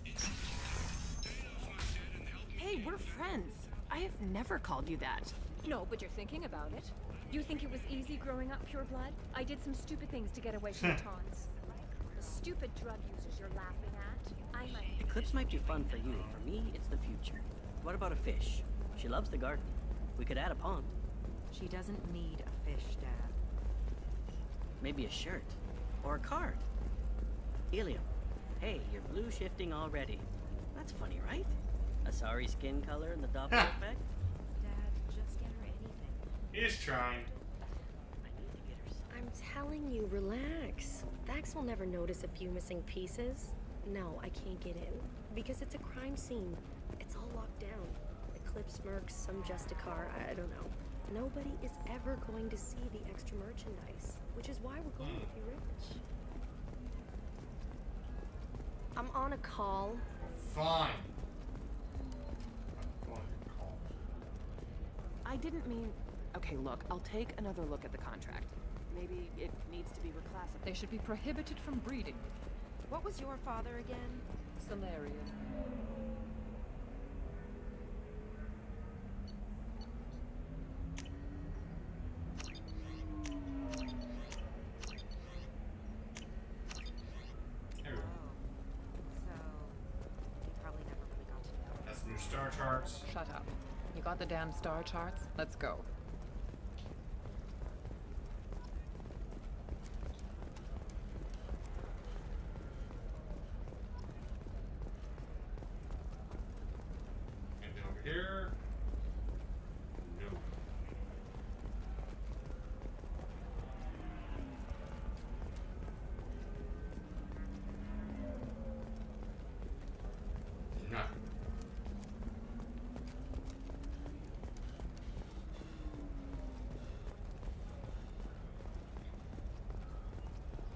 Hey, we're friends. I have never called you that. No, but you're thinking about it. You think it was easy growing up pure blood? I did some stupid things to get away from the taunts. The stupid drug users you're laughing at. I'm a... Eclipse might be fun for you. For me, it's the future. What about a fish? She loves the garden. We could add a pond. She doesn't need a fish, Dad. Maybe a shirt. Or a card. Helium. Hey, you're blue shifting already. That's funny, right? A sorry skin color and the Doppler effect? Dad, just get her anything. He's trying. I'm telling you, relax. Vax will never notice a few missing pieces. No, I can't get in. Because it's a crime scene. It's all locked down. Eclipse mercs, some Justicar, I don't know. Nobody is ever going to see the extra merchandise. Which is why we're going to be rich. I'm on a call. Fine. I didn't mean... Okay, look, I'll take another look at the contract. Maybe it needs to be reclassified. They should be prohibited from breeding. What was your father again? Solarian. There we go. your star charts. Shut up. You got the damn star charts? Let's go. Anything over here? No. Nothing.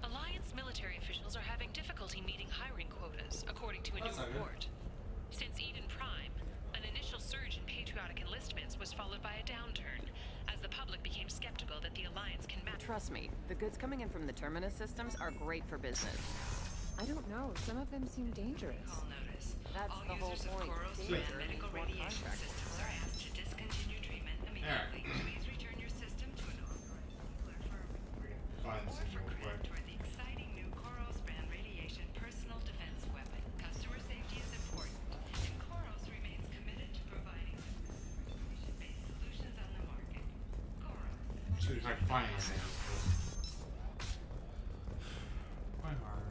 Alliance military officials are having difficulty meeting hiring quotas, according to a That's new not good. report. Since Eden Prime, an initial surge in patriotic enlistments was followed by a downturn, as the public became skeptical that the Alliance can match. Trust me, the goods coming in from the Terminus systems are great for business. I don't know, some of them seem dangerous. That's All the whole users of point. Koros Danger and medical means more radiation contract. systems are asked to discontinue treatment immediately. Please return your system to an authorized nuclear firm. Find this real quick. Toward the exciting new Koros brand radiation personal defense weapon. Customer safety is important, and Koros remains committed to providing radiation-based solutions on the market. Koros. See if I can find anything. Quite hard.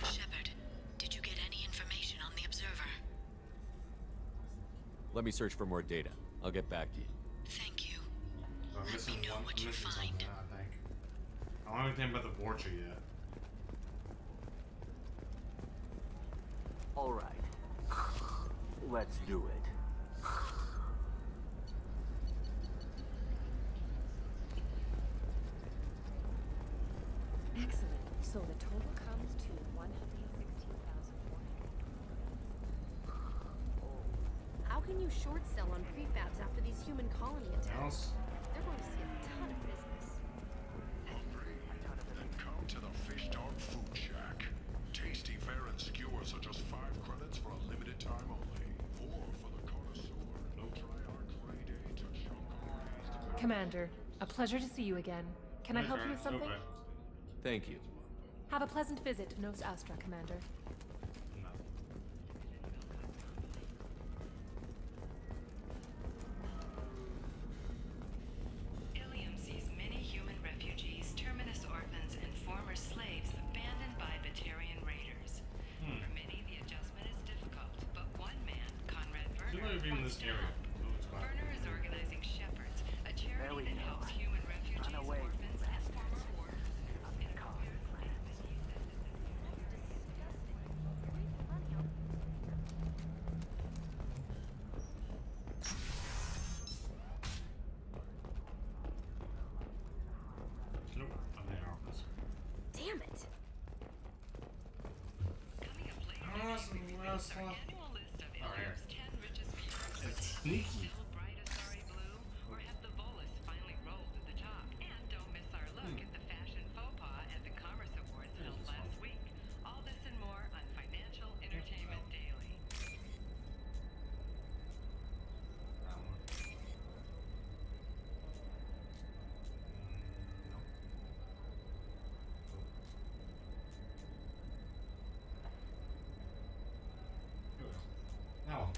Shepard, did you get any information on the Observer? Let me search for more data. I'll get back to you. Thank you. So I'm missing know one. what I'm you missing find. something, I think. I don't know anything about the Vorcha yet. All right. Let's do it. Excellent. So the total comes to 116,400. How can you short sell on prefabs after these human colony attacks? Else? They're going to see a ton of business. Come to the Fish Dog Food Shack. Tasty fare and skewers are just 5 credits for a limited time only. 4 for the connoisseur. Try our grade A to chunk. Commander, a pleasure to see you again. Can I help you with something? Thank you. Have a pleasant visit to Nos Astra, Commander. Ilium sees many human refugees, terminus orphans, and former slaves abandoned by Batarian raiders. For many, the adjustment is difficult, but one man, Conrad You Werner, might be in wants this to area. help. Oh, it's fine. Werner is organizing Shepherds, a There charity we that go. helps human refugees, Run away, orphans, and former warriors. Nope, I'm in the office. Damn it. Oh, some last one. Annual list of Oh, here. Ilium's 10 richest people. It's sneaky. Bright Asari Blue, or have the Volus finally rolled to the top? And don't miss our look at the fashion faux pas at the Commerce Awards held last week. All this and more on Financial Entertainment Daily. That one. Here we go. That one.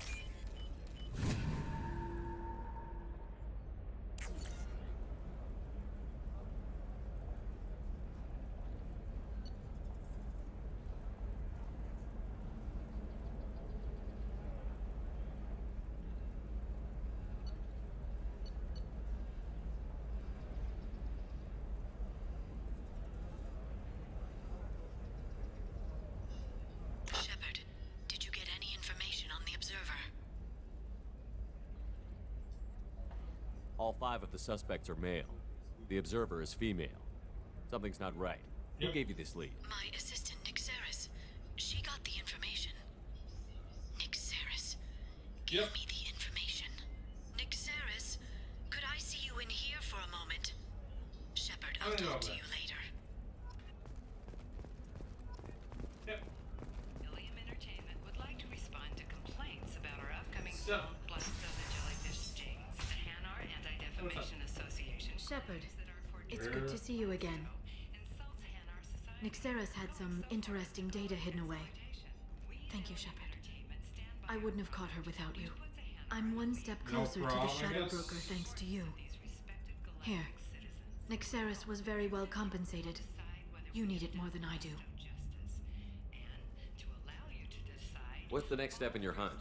Shepard, did you get any information on the Observer? All 5 of the suspects are male. The observer is female. Something's not right. Who gave you this lead? My assistant, Nick Saris. She got the information. Nick Saris. Give me the information. Nick Saris, could I see you in here for a moment? Shepard, I'll talk to you later. Ilium Entertainment would like to respond to complaints about our upcoming stuff. Blackstone jellyfish stings. The Hanar Anti-Defamation Association. Shepard, it's good to see you again. Nixeris had some interesting data hidden away. Thank you, Shepard. I wouldn't have caught her without you. I'm one step closer to the Shadow Broker thanks to you. Here. Nixeris was very well compensated. You need it more than I do. What's the next step in your hunt?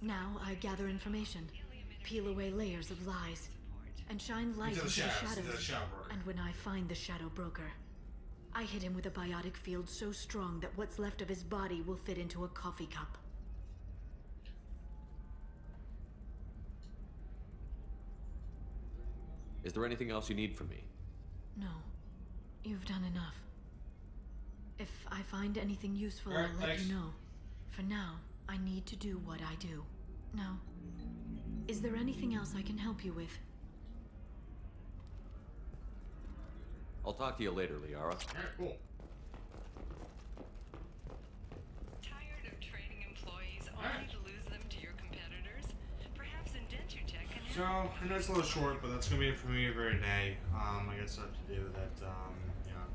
Now I gather information, peel away layers of lies, and shine light into the shadows. And when I find the Shadow Broker, I hit him with a biotic field so strong that what's left of his body will fit into a coffee cup. Is there anything else you need from me? No. You've done enough. If I find anything useful, Alright, I'll let thanks. you know. For now, I need to do what I do. Now, is there anything else I can help you with? I'll talk to you later, Liara. Alright, cool. Tired of training employees only to lose them to your competitors? Perhaps Indentutech can So, I know it's a little short, but that's gonna be it for me for today. I got stuff to do that, you know,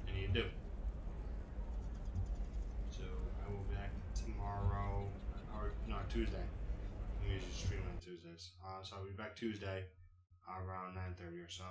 I need to do. So, I will be back tomorrow, or, no, Tuesday. I usually stream on Tuesdays. So I'll be back Tuesday, around 9:30 or so.